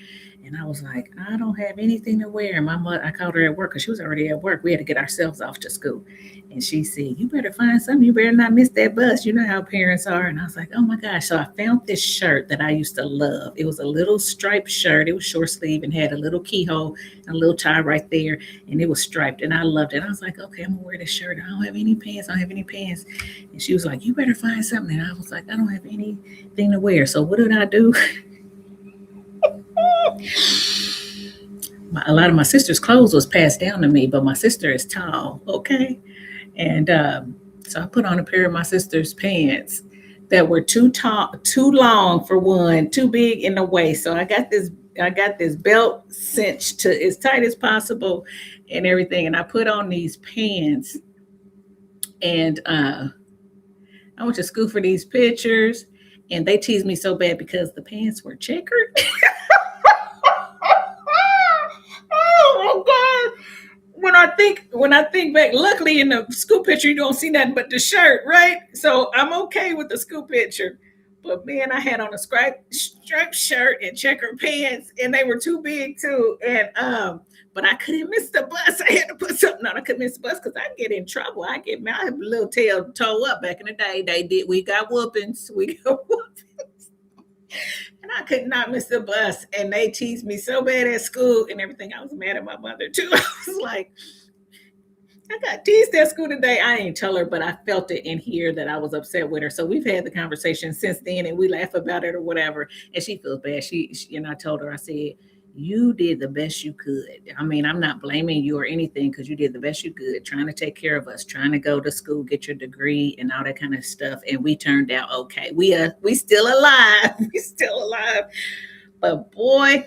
Speaker 1: And I was like, I don't have anything to wear. And my mother, I called her at work because she was already at work. We had to get ourselves off to school. And she said, you better find something. You better not miss that bus. You know how parents are. And I was like, oh my gosh. So I found this shirt that I used to love. It was a little striped shirt. It was short sleeve and had a little keyhole and a little tie right there. And it was striped. And I loved it. I was like, okay, I'm going to wear this shirt. I don't have any pants. I don't have any pants. And she was like, you better find something. And I was like, I don't have anything to wear. So what did I do? A lot of my sister's clothes was passed down to me, but my sister is tall, okay? And so I put on a pair of my sister's pants that were too tall, too long for one, too big in the waist. So I got this belt cinched to as tight as possible and everything. And I put on these pants and I went to school for these pictures and they teased me so bad because the pants were checkered. Oh my God. When I think back, luckily in the school picture you don't see nothing but the shirt, right? So I'm okay with the school picture. But man, I had on a striped shirt and checkered pants, and they were too big too. And but I couldn't miss the bus. I had to put something on. I couldn't miss the bus because I get in trouble. I have a little tail toe up back in the day. We got whoopings. We got whoopings. And I could not miss the bus. And they teased me so bad at school and everything. I was mad at my mother too. I was like, I got teased at school today. I didn't tell her, but I felt it in here that I was upset with her. So we've had the conversation since then and we laugh about it or whatever. And she feels bad. I told her, I said, you did the best you could. I mean, I'm not blaming you or anything because you did the best you could, trying to take care of us, trying to go to school, get your degree, and all that kind of stuff. And we turned out okay. We still alive. We still alive. But boy,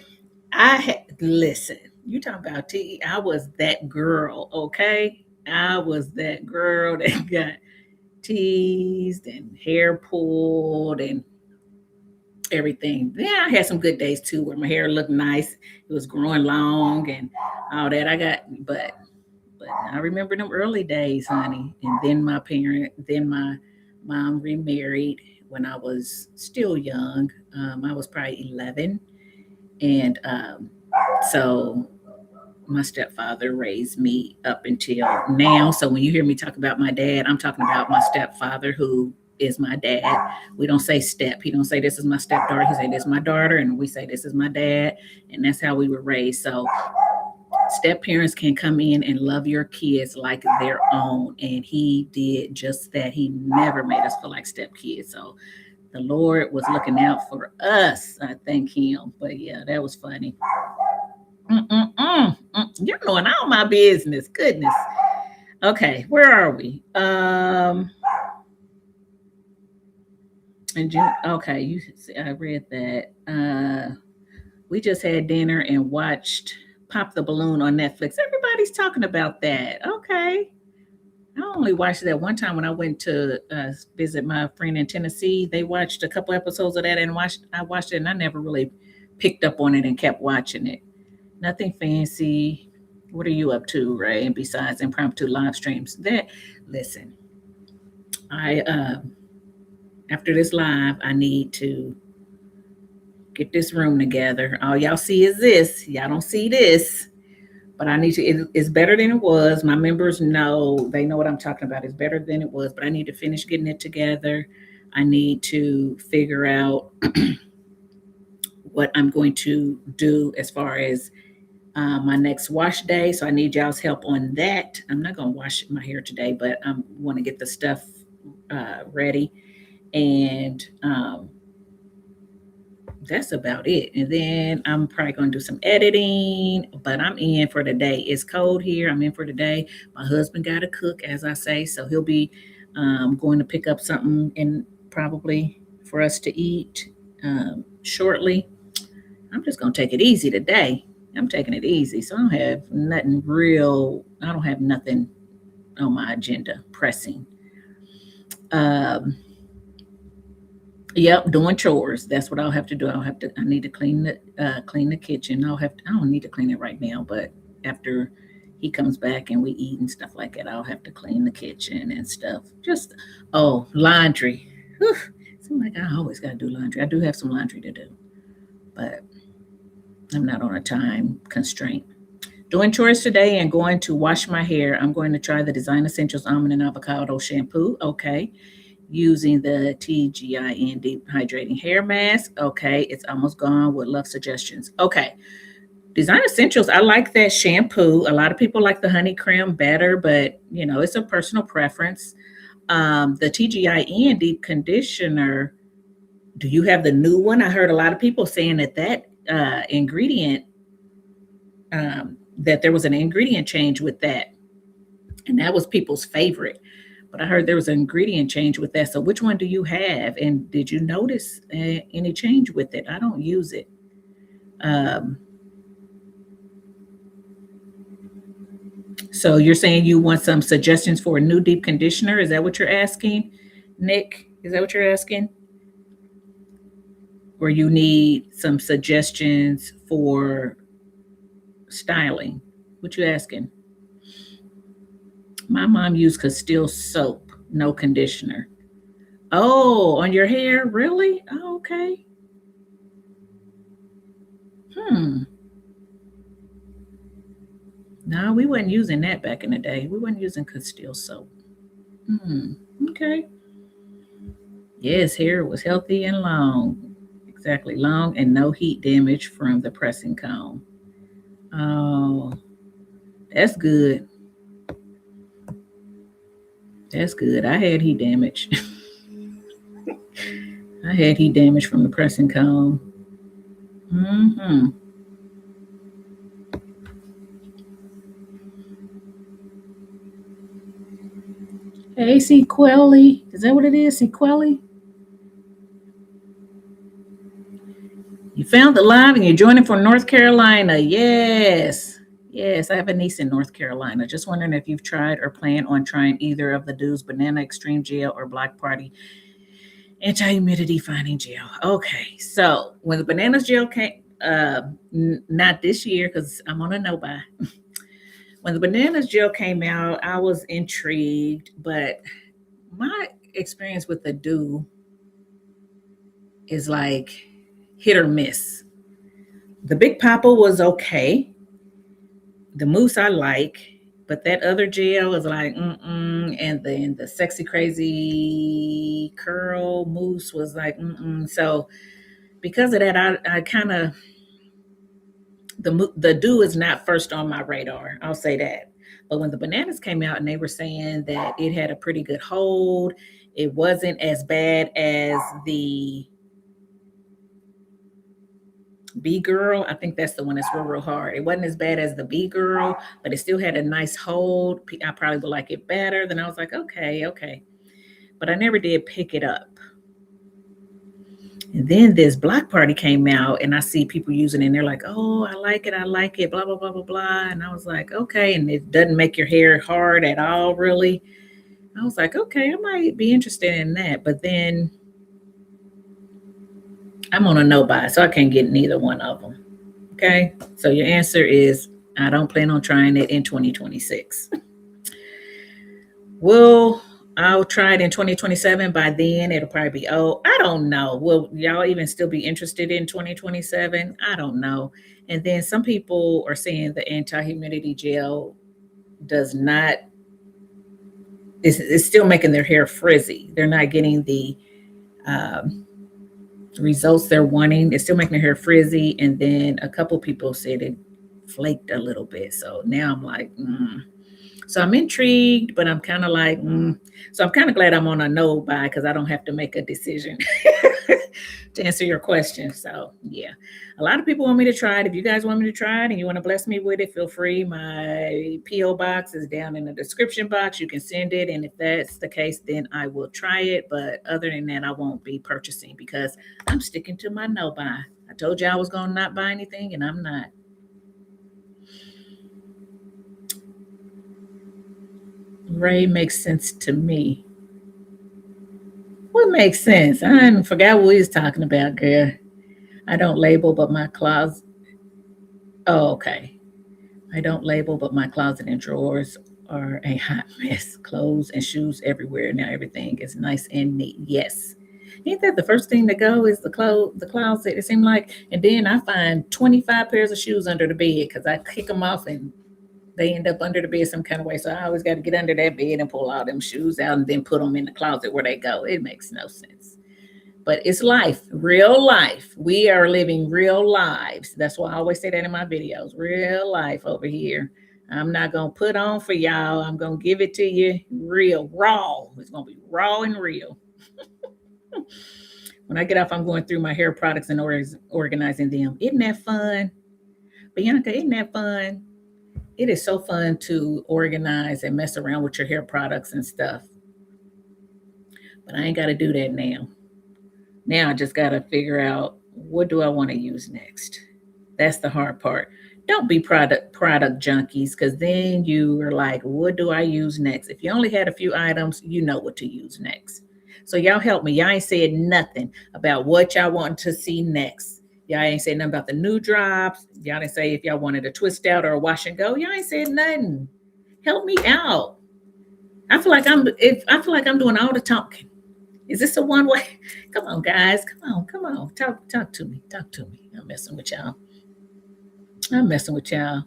Speaker 1: listen. You talking about T? I was that girl. Okay, I was that girl that got teased and hair pulled and everything. Yeah, I had some good days too where my hair looked nice. It was growing long and all that. But I remember them early days, honey. And then my mom remarried when I was still young. I was probably 11. And so my stepfather raised me up until now. So when you hear me talk about my dad, I'm talking about my stepfather who is my dad. We don't say step. He don't say this is my stepdaughter. He say this is my daughter, and we say this is my dad, and that's how we were raised. So step parents can come in and love your kids like their own, and he did just that. He never made us feel like step kids. So the Lord was looking out for us. I thank Him. But yeah, that was funny. You're knowing all my business. Goodness. Okay, where are we? And okay, I read that. We just had dinner and watched Pop the Balloon on Netflix. Everybody's talking about that. Okay. I only watched that one time when I went to visit my friend in Tennessee. They watched a couple episodes of that and I watched it and I never really picked up on it and kept watching it. Nothing fancy. What are you up to, Ray? And besides impromptu live streams, listen, I after this live, I need to get this room together. All y'all see is this. Y'all don't see this. But I need to, it's better than it was. My members know, they know what I'm talking about. It's better than it was, but I need to finish getting it together. I need to figure out what I'm going to do as far as my next wash day. So I need y'all's help on that. I'm not going to wash my hair today, but I want to get the stuff ready. And that's about it. And then I'm probably going to do some editing, but I'm in for the day. It's cold here. I'm in for the day. My husband got to cook, as I say, so he'll be going to pick up something and probably for us to eat shortly. I'm just going to take it easy today. I'm taking it easy. So I don't have nothing on my agenda pressing. Yep, doing chores. That's what I'll have to do. I need to clean the kitchen. I don't need to clean it right now, but after he comes back and we eat and stuff like that, I'll have to clean the kitchen and stuff. Laundry. Whew. Seems like I always got to do laundry. I do have some laundry to do, but I'm not on a time constraint. Doing chores today and going to wash my hair. I'm going to try the Design Essentials Almond and Avocado Shampoo. Okay. Using the TGIN Deep Hydrating Hair Mask. Okay, it's almost gone. Would love suggestions. Okay, Design Essentials. I like that shampoo. A lot of people like the honey cream better, but it's a personal preference. The TGIN Deep Conditioner. Do you have the new one? I heard a lot of people saying that ingredient, that there was an ingredient change with that, and that was people's favorite. But I heard there was an ingredient change with that. So which one do you have? And did you notice any change with it? I don't use it. So you're saying you want some suggestions for a new deep conditioner? Is that what you're asking, Nick? Is that what you're asking? Or you need some suggestions for styling? What you asking? My mom used Castile soap, no conditioner. Oh, on your hair? Really? Oh, okay. No, we wasn't using that back in the day. We wasn't using Castile soap. Okay. Yes, hair was healthy and long. Exactly, long and no heat damage from the pressing comb. Oh, that's good. That's good. I had heat damage. I had heat damage from the pressing comb. Hey, Sequelly. Is that what it is? Sequelly? You found the live and you're joining from North Carolina. Yes. Yes, I have a niece in North Carolina. Just wondering if you've tried or plan on trying either of the Do's Banana Extreme Gel or Black Party Anti-Humidity Finding Gel. Okay, so when the Bananas Gel came, not this year because I'm on a no buy. When the Bananas Gel came out, I was intrigued, but my experience with the Do is like hit or miss. The Big Papa was okay. The mousse I like, but that other gel is like and then the sexy crazy curl mousse was like So because of that, I kind of the Do is not first on my radar. I'll say that. But when the bananas came out and they were saying that it had a pretty good hold, it wasn't as bad as the B Girl. I think that's the one that's real hard. It wasn't as bad as the B Girl, but it still had a nice hold. I probably would like it better. Then I was like, okay, okay. But I never did pick it up. And then this Block Party came out, and I see people using it, and they're like, oh, I like it, blah, blah, blah, blah, blah. And I was like, okay. And it doesn't make your hair hard at all, really. I was like, okay, I might be interested in that. But then I'm on a no buy, so I can't get neither one of them. Okay. So your answer is I don't plan on trying it in 2026. Well, I'll try it in 2027. By then, it'll probably be, oh, I don't know. Will y'all even still be interested in 2027? I don't know. And then some people are saying the anti humidity gel does not, it's still making their hair frizzy. They're not getting the results they're wanting. It's still making their hair frizzy. And then a couple people said it flaked a little bit. So now I'm like, So I'm intrigued, but I'm kind of like, So I'm kind of glad I'm on a no buy because I don't have to make a decision to answer your question. So yeah, a lot of people want me to try it. If you guys want me to try it and you want to bless me with it, feel free. My PO box is down in the description box. You can send it, and if that's the case, then I will try it. But other than that, I won't be purchasing because I'm sticking to my no buy. I told you I was gonna not buy anything, and I'm not. Ray makes sense to me. What makes sense? I forgot what we was talking about, girl. I don't label, but my closet. Oh, okay. I don't label, but my closet and drawers are a hot mess. Clothes and shoes everywhere. Now everything is nice and neat. Yes. Ain't that the first thing to go is the closet? It seemed like, and then I find 25 pairs of shoes under the bed because I kick them off and they end up under the bed some kind of way. So I always got to get under that bed and pull all them shoes out and then put them in the closet where they go. It makes no sense. But it's life, real life. We are living real lives. That's why I always say that in my videos. Real life over here. I'm not going to put on for y'all. I'm going to give it to you real, raw. It's going to be raw and real. When I get off, I'm going through my hair products and organizing them. Isn't that fun? Bianca, isn't that fun? It is so fun to organize and mess around with your hair products and stuff. But I ain't got to do that now. Now I just got to figure out what do I want to use next. That's the hard part. Don't be product junkies because then you are like, what do I use next? If you only had a few items, you know what to use next. So y'all help me. Y'all ain't said nothing about what y'all want to see next. Y'all ain't said nothing about the new drops. Y'all didn't say if y'all wanted a twist out or a wash and go. Y'all ain't said nothing. Help me out. I feel like I'm doing all the talking. Is this a one way? Come on, guys. Come on. Talk to me. Talk to me. I'm messing with y'all. I'm messing with y'all.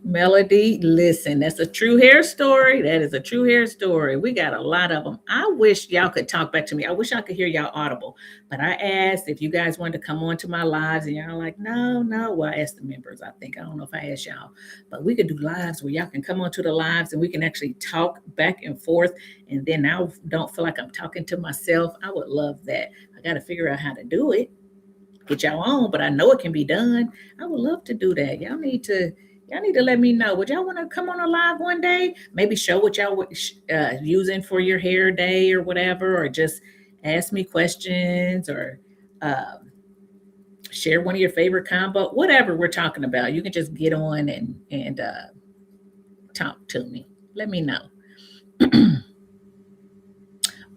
Speaker 1: Melody, listen, that's a true hair story. That is a true hair story. We got a lot of them. I wish y'all could talk back to me. I wish I could hear y'all audible. But I asked if you guys wanted to come on to my lives, and y'all like, no, no. Well, I asked the members, I think. I don't know if I asked y'all. But we could do lives where y'all can come on to the lives and we can actually talk back and forth. And then I don't feel like I'm talking to myself. I would love that. I got to figure out how to do it. Get y'all on, but I know it can be done. I would love to do that. Y'all need to let me know. Would y'all want to come on a live one day? Maybe show what y'all using for your hair day or whatever, or just ask me questions or share one of your favorite combo, whatever we're talking about. You can just get on and talk to me. Let me know.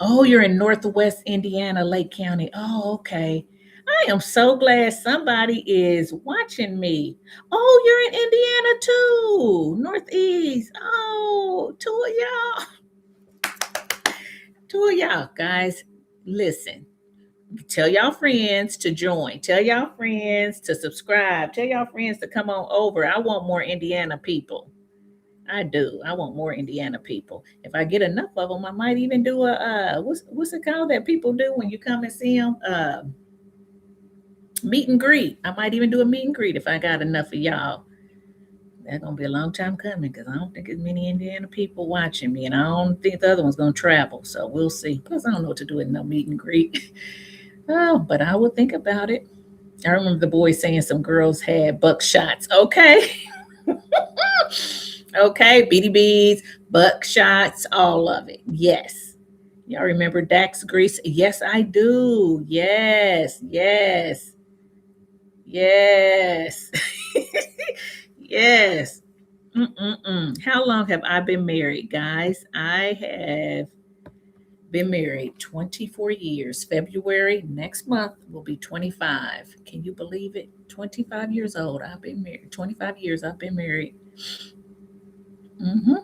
Speaker 1: Oh, you're in Northwest Indiana, Lake County. Oh, okay. I am so glad somebody is watching me. Oh, you're in Indiana too, Northeast. Oh, two of y'all guys. Listen, tell y'all friends to join. Tell y'all friends to subscribe. Tell y'all friends to come on over. I want more Indiana people. I do. I want more Indiana people. If I get enough of them, I might even do a what's it called that people do when you come and see them? Meet and greet. I might even do a meet and greet if I got enough of y'all. That's gonna be a long time coming because I don't think as many Indiana people watching me, and I don't think the other one's gonna travel. So we'll see. Plus, I don't know what to do with no meet and greet. Oh, but I will think about it. I remember the boys saying some girls had buckshots. Okay. Okay, BDBs, buckshots, all of it. Yes. Y'all remember Dax Grease? Yes, I do. Yes, yes, yes, yes. Mm-mm-mm. How long have I been married, guys? I have been married 24 years. February next month will be 25. Can you believe it? 25 years old. I've been married. 25 years I've been married. Hmm.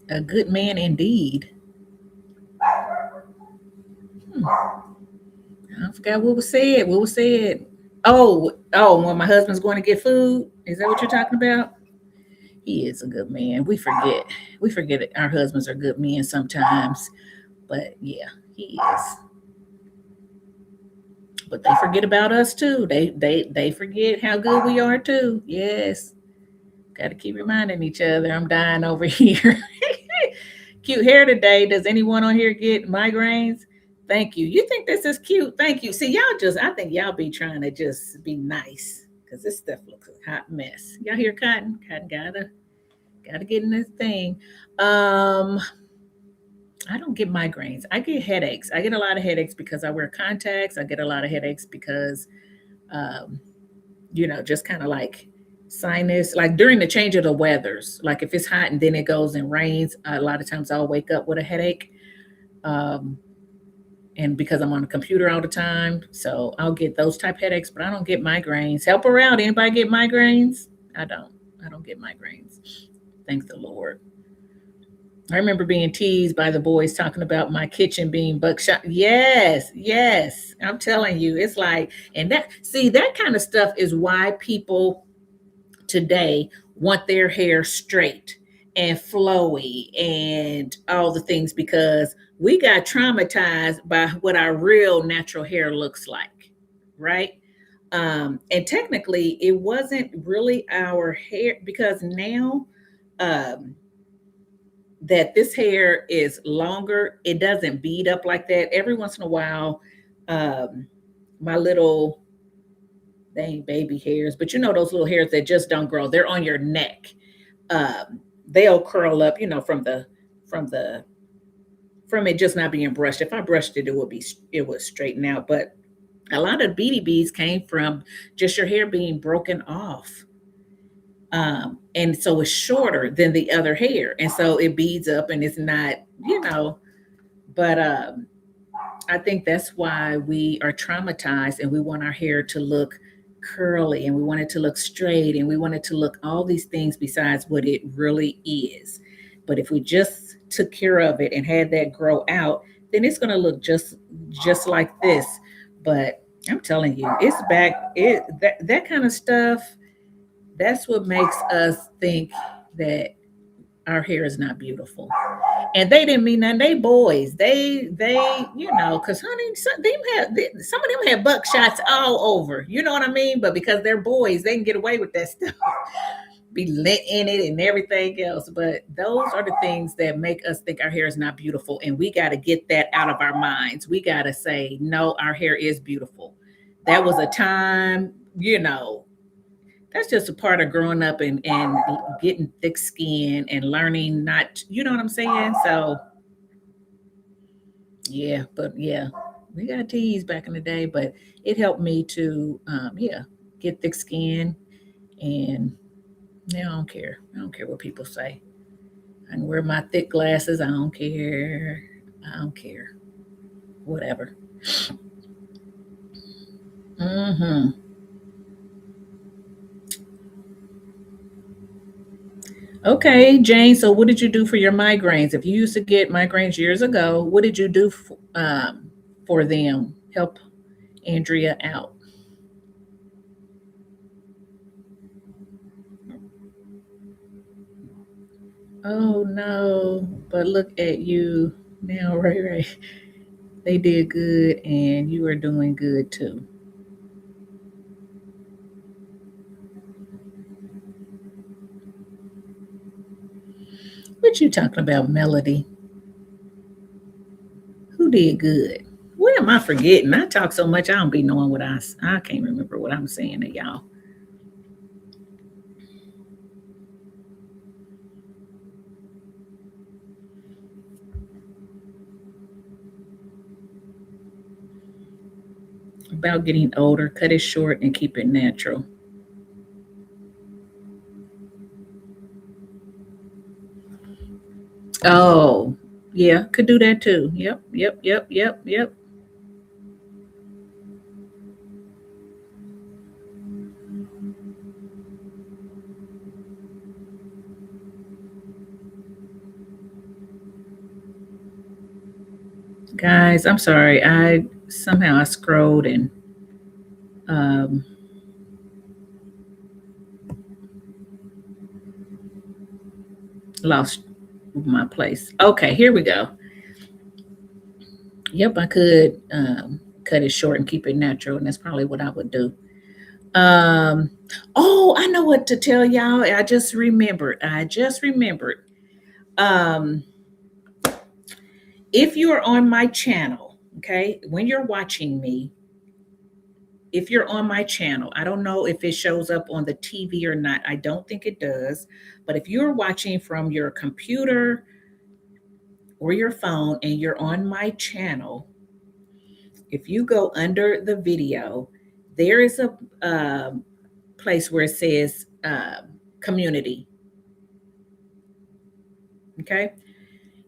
Speaker 1: A good man indeed. Hmm. I forgot what was said. What was said? Oh, when my husband's going to get food. Is that what you're talking about? He is a good man. We forget. We forget that our husbands are good men sometimes. But yeah, he is. But they forget about us too. They forget how good we are too. Yes. Got to keep reminding each other. I'm dying over here. Cute hair today. Does anyone on here get migraines? Thank you. You think this is cute? Thank you. See, y'all just, I think y'all be trying to just be nice because this stuff looks a hot mess. Y'all hear Cotton? Cotton gotta get in this thing. Um, I don't get migraines. I get headaches. I get a lot of headaches because I wear contacts. I get a lot of headaches because, um, just kind of like sinus, like during the change of the weathers. Like if it's hot and then it goes and rains, a lot of times I'll wake up with a headache. Um, and because I'm on the computer all the time, so I'll get those type headaches, but I don't get migraines. Help her out. Anybody get migraines? I don't. I don't get migraines. Thank the Lord. I remember being teased by the boys talking about my kitchen being buckshot. Yes, yes. I'm telling you, it's like, and that, see, that kind of stuff is why people today want their hair straight and flowy and all the things because we got traumatized by what our real natural hair looks like, right? And technically, it wasn't really our hair because now um, that this hair is longer, it doesn't bead up like that. Every once in a while, um, my little, they ain't baby hairs, but those little hairs that just don't grow. They're on your neck. They'll curl up, from the from it just not being brushed. If I brushed it, it would straighten out. But a lot of BDBs came from just your hair being broken off. And so it's shorter than the other hair. And so it beads up and it's not, but I think that's why we are traumatized and we want our hair to look curly and we want it to look straight and we want it to look all these things besides what it really is. But if we just took care of it and had that grow out, then it's going to look just like this. But I'm telling you, it's back. That kind of stuff. That's what makes us think that our hair is not beautiful. And they didn't mean that. They boys. Because honey, some of them had buckshots all over. You know what I mean? But because they're boys, they can get away with that stuff. be lint in it and everything else. But those are the things that make us think our hair is not beautiful. And we got to get that out of our minds. We got to say, no, our hair is beautiful. That was a time, that's just a part of growing up and getting thick skin and learning not, you know what I'm saying? So, yeah, we got teas back in the day, but it helped me to, get thick skin. And now I don't care. I don't care what people say. I can wear my thick glasses. I don't care. I don't care. Whatever. Mm-hmm. Okay, Jane. So, what did you do for your migraines? If you used to get migraines years ago, what did you do for them? Help Andrea out. Oh no! But look at you now, Ray Ray. They did good, and you are doing good too. What you talking about, Melody? Who did good? What am I forgetting? I talk so much, I don't be knowing I can't remember what I'm saying to y'all. About getting older, cut it short and keep it natural. Oh, yeah, could do that too. Yep. Guys, I'm sorry. I scrolled and um, lost my place. Okay, here we go. Yep, I could cut it short and keep it natural, and that's probably what I would do. Um, oh, I know what to tell y'all. I just remembered. Um, if you're on my channel, okay, when you're watching me, if you're on my channel, I don't know if it shows up on the TV or not. I don't think it does. But if you're watching from your computer or your phone and you're on my channel, if you go under the video, there is a place where it says community. Okay.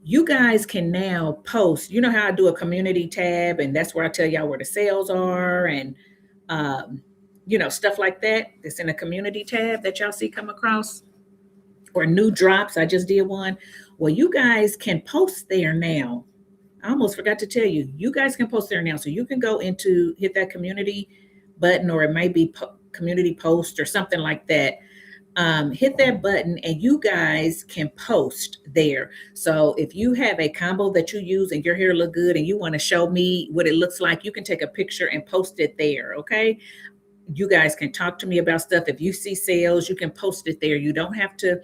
Speaker 1: You guys can now post. You know how I do a community tab, and that's where I tell y'all where the sales are and um, stuff like that. That's in a community tab that y'all see come across, or new drops. I just did one. Well, you guys can post there now. I almost forgot to tell you. You guys can post there now, so you can go into hit that community button, or it might be community post or something like that. Hit that button and you guys can post there. So if you have a combo that you use and your hair look good and you want to show me what it looks like, you can take a picture and post it there. Okay. You guys can talk to me about stuff. If you see sales, you can post it there. You don't have to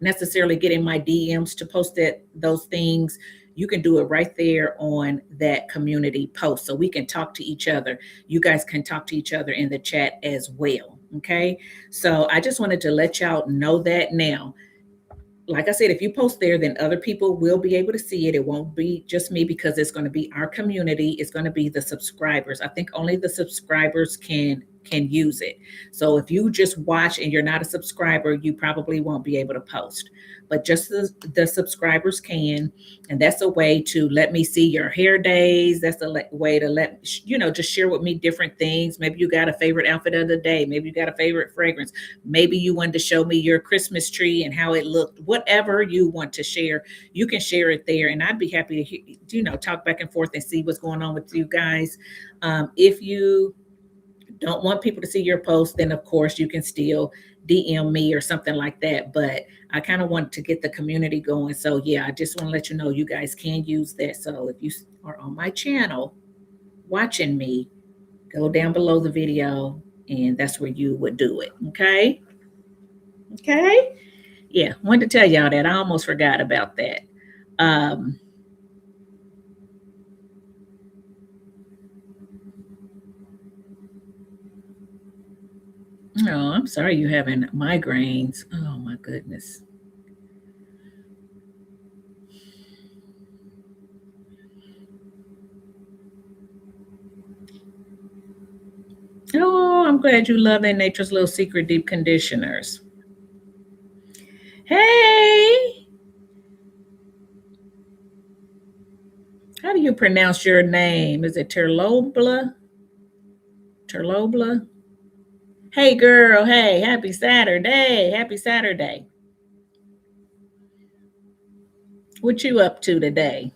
Speaker 1: necessarily get in my DMs to post those things. You can do it right there on that community post. So we can talk to each other. You guys can talk to each other in the chat as well. Okay. So I just wanted to let y'all know that now. Like I said, if you post there, then other people will be able to see it. It won't be just me because it's going to be our community. It's going to be the subscribers. I think only the subscribers can use it. So if you just watch and you're not a subscriber, you probably won't be able to post. But just the subscribers can, and that's a way to let me see your hair days. That's a way to just share with me different things. Maybe you got a favorite outfit of the day. Maybe you got a favorite fragrance. Maybe you wanted to show me your Christmas tree and how it looked. Whatever you want to share, you can share it there, and I'd be happy to talk back and forth and see what's going on with you guys. If you don't want people to see your post, then of course you can still DM me or something like that. But I kind of want to get the community going. So yeah, I just want to let you know you guys can use that. So if you are on my channel watching me, go down below the video and that's where you would do it. Okay. Okay. Yeah, wanted to tell y'all that. I almost forgot about that. Um, oh, I'm sorry you're having migraines. Oh my goodness. Oh, I'm glad you love that Nature's Little Secret Deep Conditioners. Hey, how do you pronounce your name? Is it Terlobla? Terlobla? Hey, girl. Hey, happy Saturday. Happy Saturday. What you up to today?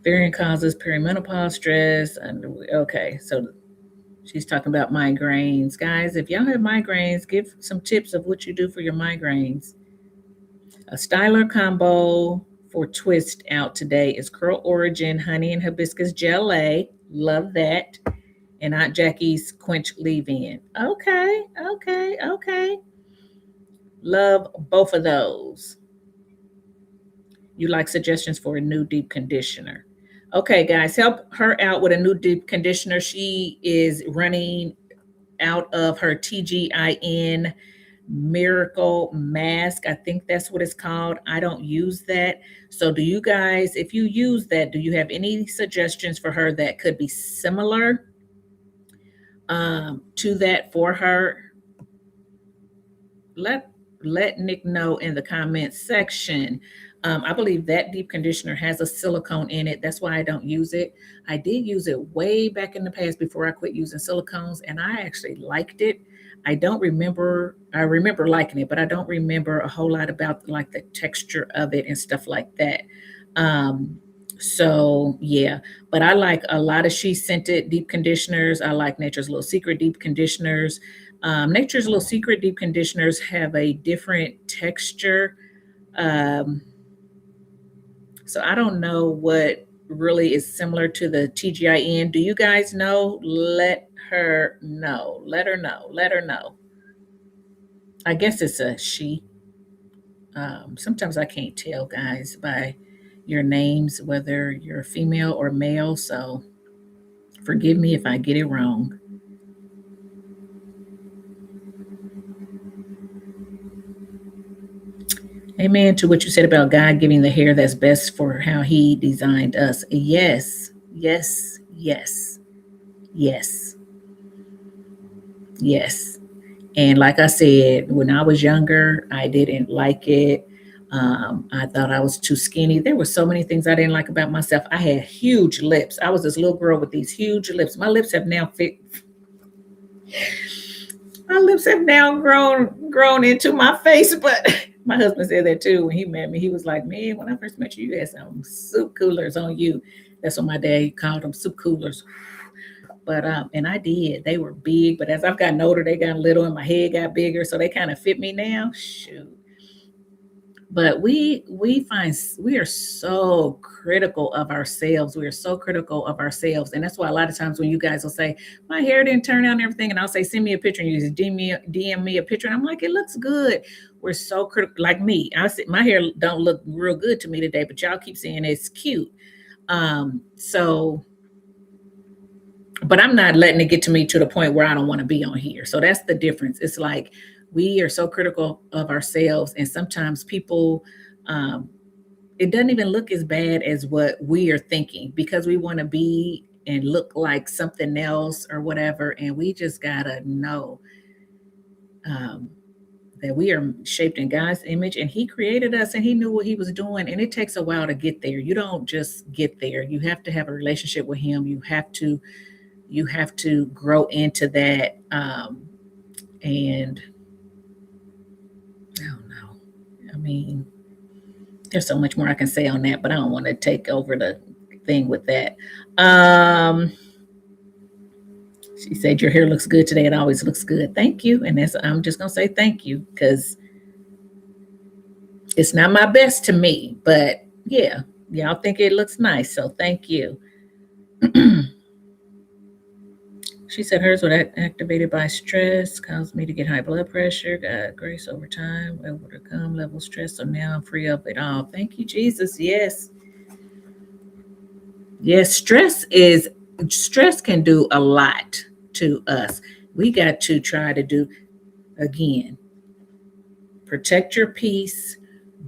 Speaker 1: Varying causes, perimenopause, stress. And okay, so she's talking about migraines. Guys, if y'all have migraines, give some tips of what you do for your migraines. A styler combo for twist out today is Curl Origin Honey and Hibiscus Gelée. Love that. And Aunt Jackie's Quench Leave-In. Okay, okay, okay. Love both of those. You like suggestions for a new deep conditioner. Okay, guys, help her out with a new deep conditioner. She is running out of her TGIN Miracle Mask. I think that's what it's called. I don't use that. So, do you guys, if you use that, do you have any suggestions for her that could be similar to that for her? Let Nick know in the comments section. I believe that deep conditioner has a silicone in it. That's why I don't use it. I did use it way back in the past before I quit using silicones, and I actually liked it. I don't remember, I remember liking it, but I don't remember a whole lot about like the texture of it and stuff like that. Um, so yeah, but I like a lot of she scented deep conditioners. I like Nature's Little Secret deep conditioners. Nature's Little Secret deep conditioners have a different texture. Um, so I don't know what really is similar to the TGIN. Do you guys know? Let her know. Let her know. Let her know. I guess it's a she. Sometimes I can't tell, guys, by your names whether you're female or male. So forgive me if I get it wrong. Amen to what you said about God giving the hair that's best for how He designed us. Yes, yes, yes, yes, yes. And like I said, when I was younger, I didn't like it. I thought I was too skinny. There were so many things I didn't like about myself. I had huge lips. I was this little girl with these huge lips. My lips have now fit. My lips have now grown into my face, but my husband said that too when he met me. He was like, "Man, when I first met you, you had some soup coolers on you." That's what my dad called them, soup coolers. But and I did. They were big, but as I've gotten older, they got little, and my head got bigger, so they kind of fit me now. Shoot. But we find we are so critical of ourselves. We are so critical of ourselves, and that's why a lot of times when you guys will say my hair didn't turn out and everything, and I'll say send me a picture, and you just DM me a picture, and I'm like it looks good. We're so critical. Like me, I say my hair don't look real good to me today, but y'all keep saying it's cute. So but I'm not letting it get to me to the point where I don't want to be on here. So that's the difference. It's like we are so critical of ourselves, and sometimes people, um, it doesn't even look as bad as what we are thinking because we want to be and look like something else or whatever. And we just gotta know um, that we are shaped in God's image, and He created us, and He knew what He was doing. And it takes a while to get there. You don't just get there. You have to have a relationship with Him. You have to grow into that. And I don't know. I mean, there's so much more I can say on that, but I don't want to take over the thing with that. Um, she said your hair looks good today. It always looks good. Thank you. And that's I'm just gonna say thank you because it's not my best to me, but yeah, y'all think it looks nice. So thank you. She said hers was activated by stress, caused me to get high blood pressure. God, grace over time, overcome level stress. So now I'm free of it all. Thank you, Jesus. Yes. Yes, stress can do a lot to us. We got to try to do again, protect your peace,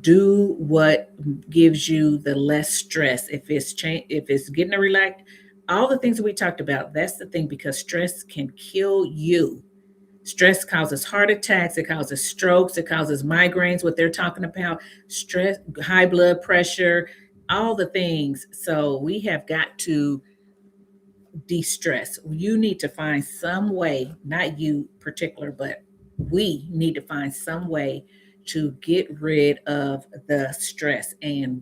Speaker 1: do what gives you the less stress. If it's getting a relax, all the things that we talked about, that's the thing, because stress can kill you. Stress causes heart attacks, it causes strokes, it causes migraines, what they're talking about, stress, high blood pressure, all the things. So we have got to de-stress. You need to find some way, not you particular, but we need to find some way to get rid of the stress. And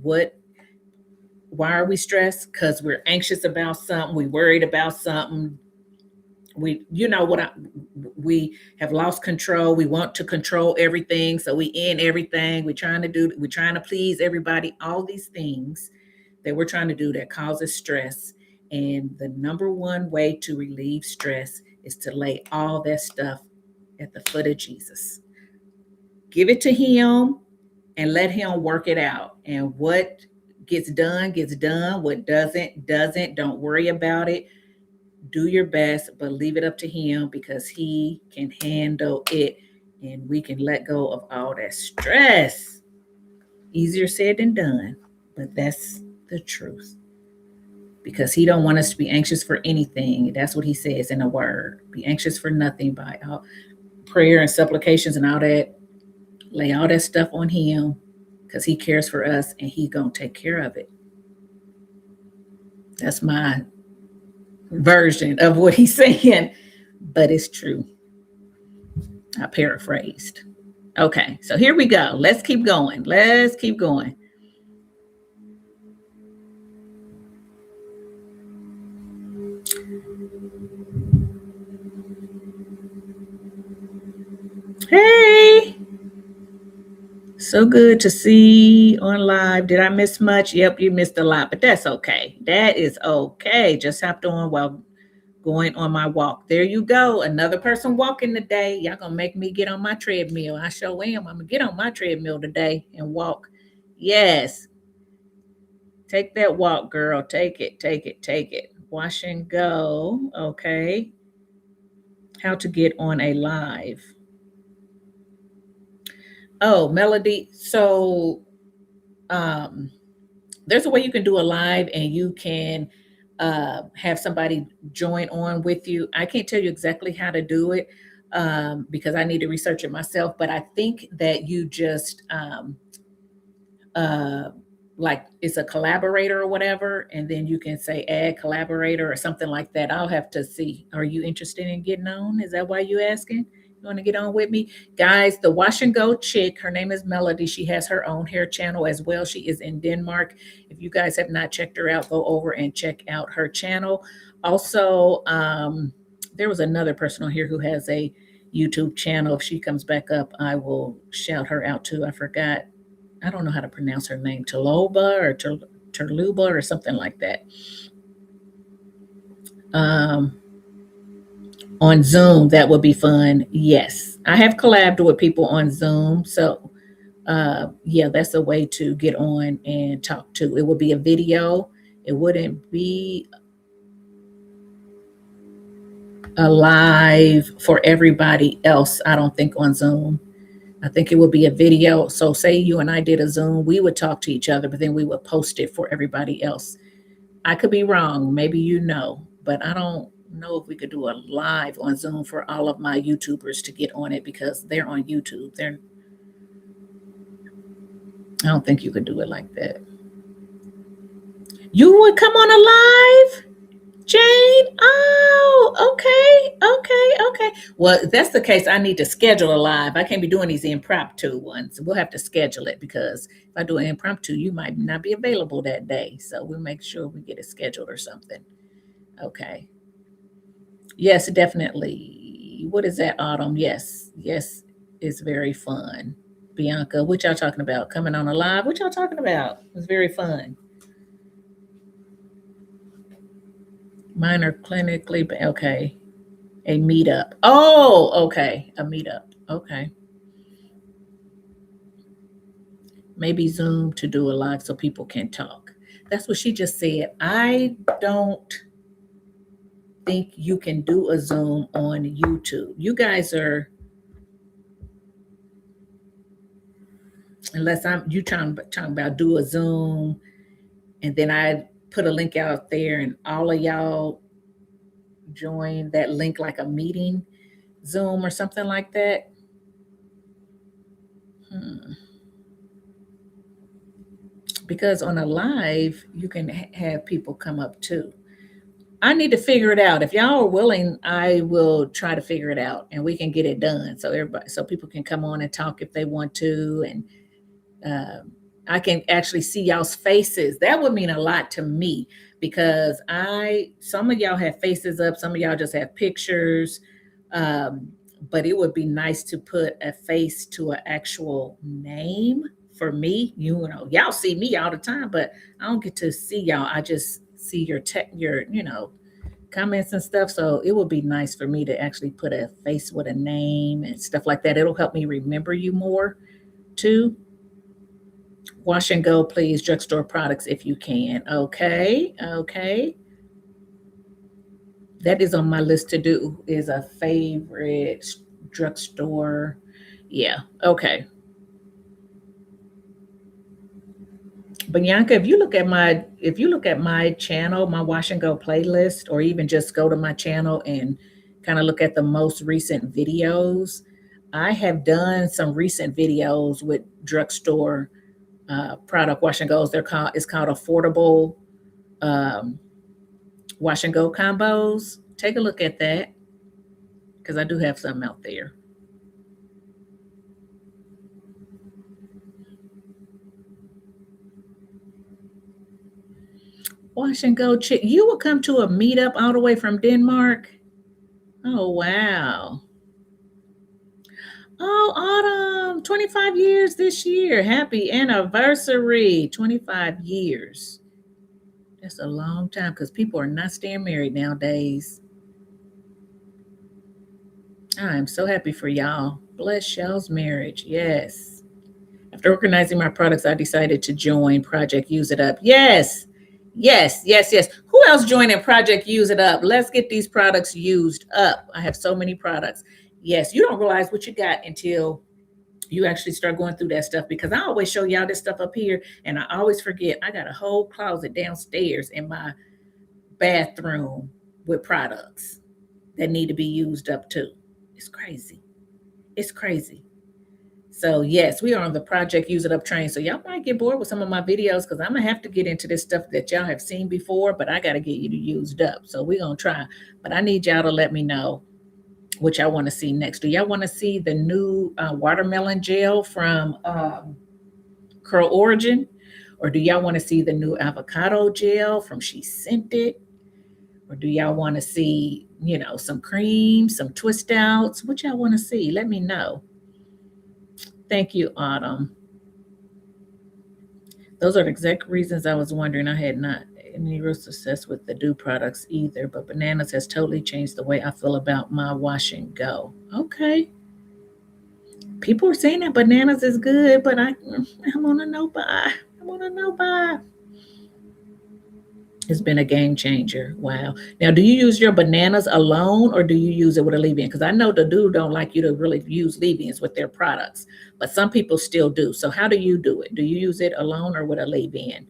Speaker 1: why are we stressed? Because we're anxious about something, we worried about something, we have lost control, we want to control everything, so we end everything, we're trying to please everybody, all these things that we're trying to do that causes stress. And the number one way to relieve stress is to lay all that stuff at the foot of Jesus. Give it to him and let him work it out. And what gets done gets done, what doesn't. Don't worry about it. Do your best, but leave it up to him, because he can handle it, and we can let go of all that stress. Easier said than done, but that's the truth, because he don't want us to be anxious for anything. That's what he says in the word. Be anxious for nothing, by all prayer and supplications and all that. Lay all that stuff on him, because he cares for us and he's gonna take care of it. That's my version of what he's saying, but it's true. I paraphrased. Okay, so here we go. Let's keep going. Let's keep going. Hey, so good to see on live. Did I miss much? Yep, you missed a lot, but that's okay. That is okay. Just hopped on while going on my walk. There you go. Another person walking today. Y'all gonna make me get on my treadmill. I sure am. I'm gonna get on my treadmill today and walk. Yes. Take that walk, girl. Take it, take it, take it. Wash and go. Okay. How to get on a live. Oh, Melody. So there's a way you can do a live and you can have somebody join on with you. I can't tell you exactly how to do it because I need to research it myself, but I think that you just uh, like it's a collaborator or whatever, and then you can say add collaborator or something like that. I'll have to see. Are you interested in getting on? Is that why you asking? You want to get on with me? Guys, the Wash and Go chick, her name is Melody. She has her own hair channel as well. She is in Denmark. If you guys have not checked her out, go over and check out her channel. Also, there was another person on here who has a YouTube channel. If she comes back up, I will shout her out too. I forgot. I don't know how to pronounce her name. Taloba or Terluba or something like that. On Zoom, that would be fun. Yes, I have collabed with people on Zoom, so yeah, that's a way to get on and talk to. It would be a video. It wouldn't be a live for everybody else. I don't think on Zoom. I think it would be a video. So say you and I did a Zoom, we would talk to each other, but then we would post it for everybody else. I could be wrong. Maybe you know, but I don't know if we could do a live on Zoom for all of my YouTubers to get on it because they're on YouTube. I don't think you could do it like that. You would come on a live? Jane? Oh, okay. Well, if that's the case, I need to schedule a live. I can't be doing these impromptu ones. We'll have to schedule it because if I do an impromptu, you might not be available that day. So we'll make sure we get it scheduled or something. Okay. Yes, definitely. What is that, Autumn? Yes, it's very fun. Bianca, what y'all talking about? Coming on a live? What y'all talking about? It's very fun. Mine are clinically, okay. A meetup. Oh, okay. A meetup. Okay. Maybe Zoom to do a live so people can talk. That's what she just said. I don't think you can do a Zoom on YouTube. You guys are, unless I'm you talking about do a Zoom and then I put a link out there and all of y'all join that link like a meeting Zoom or something like that. Hmm. Because on a live, you can have people come up too. I need to figure it out. If y'all are willing, I will try to figure it out and we can get it done. So everybody, so people can come on and talk if they want to, and I can actually see y'all's faces. That would mean a lot to me because some of y'all have faces up, some of y'all just have pictures. Um, but it would be nice to put a face to an actual name for me. You know, y'all see me all the time, but I don't get to see y'all. I just see your comments and stuff. So it would be nice for me to actually put a face with a name and stuff like that. It'll help me remember you more too. Wash and go, please. Drugstore products if you can. Okay. Okay. That is on my list to do, is a favorite drugstore. Yeah. Okay. Bianca, if you look at my channel, my wash and go playlist, or even just go to my channel and kind of look at the most recent videos, I have done some recent videos with drugstore product wash and goes. It's called affordable um, wash and go combos. Take a look at that because I do have some out there. Wash and go Chit. You will come to a meetup all the way from Denmark. Oh wow. Oh, Autumn, 25 years this year. Happy anniversary. 25 years. That's a long time because people are not staying married nowadays. I'm so happy for y'all. Bless y'all's marriage. Yes. After organizing my products, I decided to join Project Use It Up. Yes. Yes, yes, yes. Who else joined in Project Use It Up? Let's get these products used up. I have so many products. Yes, you don't realize what you got until you actually start going through that stuff, because I always show y'all this stuff up here and I always forget I got a whole closet downstairs in my bathroom with products that need to be used up too. It's crazy. It's crazy. So yes, we are on the Project Use It Up train. So y'all might get bored with some of my videos because I'm gonna have to get into this stuff that y'all have seen before, but I gotta get you used up. So we're gonna try. But I need y'all to let me know what y'all want to see next. Do y'all want to see the new watermelon gel from Curl Origin? Or do y'all want to see the new avocado gel from She Scented? Or do y'all want to see, some cream, some twist outs? What y'all want to see? Let me know. Thank you, Autumn. Those are the exact reasons I was wondering. I had not any real success with the Dew products either, but bananas has totally changed the way I feel about my wash and go. Okay. People are saying that bananas is good, but I want to know by. I want to know by. It's been a game changer. Wow. Now, do you use your bananas alone or do you use it with a leave-in? Because I know the dude don't like you to really use leave-ins with their products, but some people still do. So how do you do it? Do you use it alone or with a leave-in?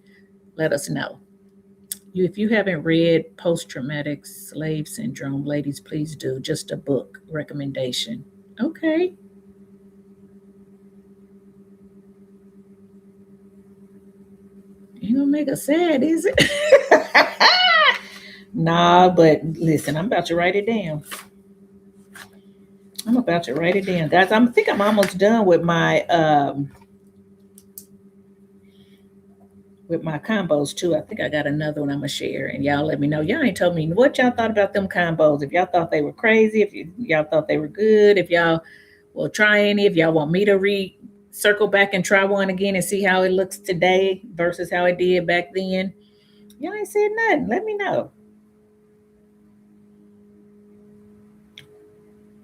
Speaker 1: Let us know. If you haven't read Post-Traumatic Slave Syndrome, ladies, please do. Just a book recommendation. Okay. Ain't gonna make us sad, is it? Nah, but listen, I'm about to write it down. I'm about to write it down, guys. I think I'm almost done with my combos too. I think I got another one I'm gonna share, and y'all let me know. Y'all ain't told me what y'all thought about them combos. If y'all thought they were crazy, if y'all thought they were good, if y'all will try any, if y'all want me to circle back and try one again and see how it looks today versus how it did back then. Y'all ain't said nothing. Let me know.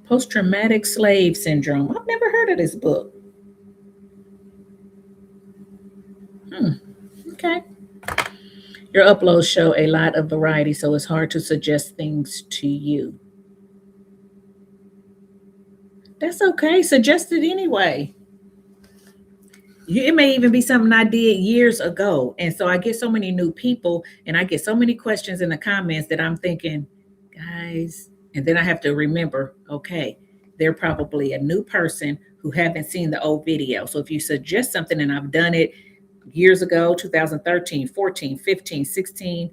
Speaker 1: Post-traumatic slave syndrome. I've never heard of this book. Okay. Your uploads show a lot of variety, so it's hard to suggest things to you. That's okay. Suggest it anyway. It may even be something I did years ago. And so I get so many new people and I get so many questions in the comments that I'm thinking, guys, and then I have to remember, okay, they're probably a new person who haven't seen the old video. So if you suggest something and I've done it years ago, 2013, 14, 15, 16,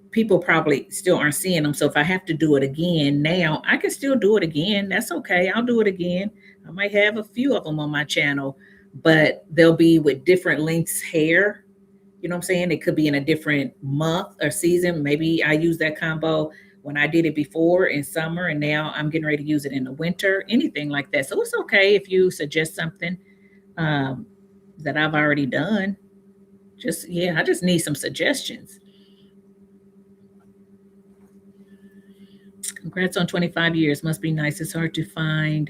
Speaker 1: people probably still aren't seeing them. So if I have to do it again now, I can still do it again. That's okay. I'll do it again. I might have a few of them on my channel, but they'll be with different lengths hair. You know what I'm saying? It could be in a different month or season. Maybe I use that combo when I did it before in summer, and now I'm getting ready to use it in the winter, anything like that. So it's okay if you suggest something that I've already done. I just need some suggestions. Congrats on 25 years. Must be nice. It's hard to find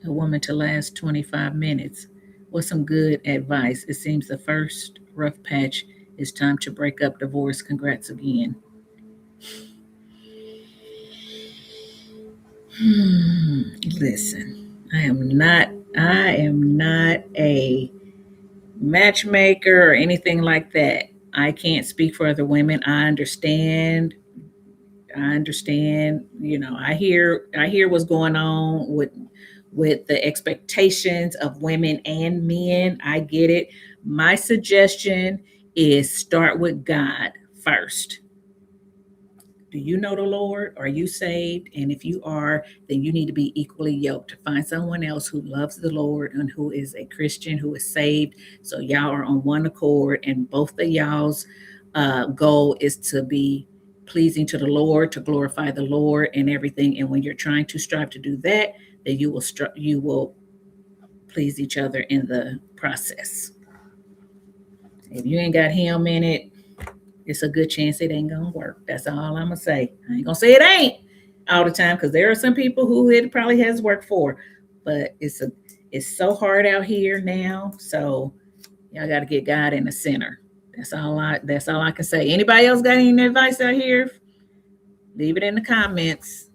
Speaker 1: a woman to last 25 minutes. What's some good advice? It seems the first rough patch is time to break up, divorce. Congrats again. Listen, I am not a matchmaker or anything like that. I can't speak for other women. I understand, I hear what's going on with the expectations of women and men. I get it. My suggestion is start with God first. Do you know the Lord? Are you saved? And if you are, then you need to be equally yoked. Find someone else who loves the Lord and who is a Christian, who is saved. So y'all are on one accord, and both of y'all's goal is to be pleasing to the Lord, to glorify the Lord and everything. And when you're trying to strive to do that, then you will please each other in the process. If you ain't got him in it, it's a good chance it ain't gonna work. That's all I'm gonna say. I ain't gonna say it ain't all the time, because there are some people who it probably has worked for, but it's so hard out here now. So y'all got to get God in the center. That's all I can say. Anybody else got any advice out here? Leave it in the comments.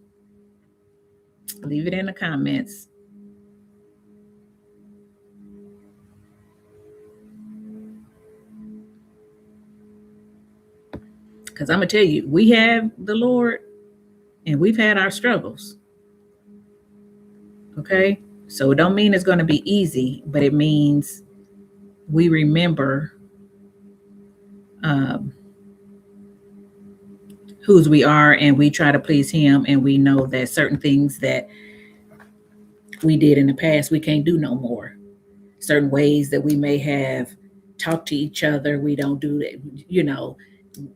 Speaker 1: Leave it in the comments. Because I'm gonna tell you, we have the Lord and we've had our struggles. Okay, so it don't mean it's going to be easy, but it means we remember whose we are, and we try to please him, and we know that certain things that we did in the past we can't do no more. Certain ways that we may have talked to each other, we don't do that.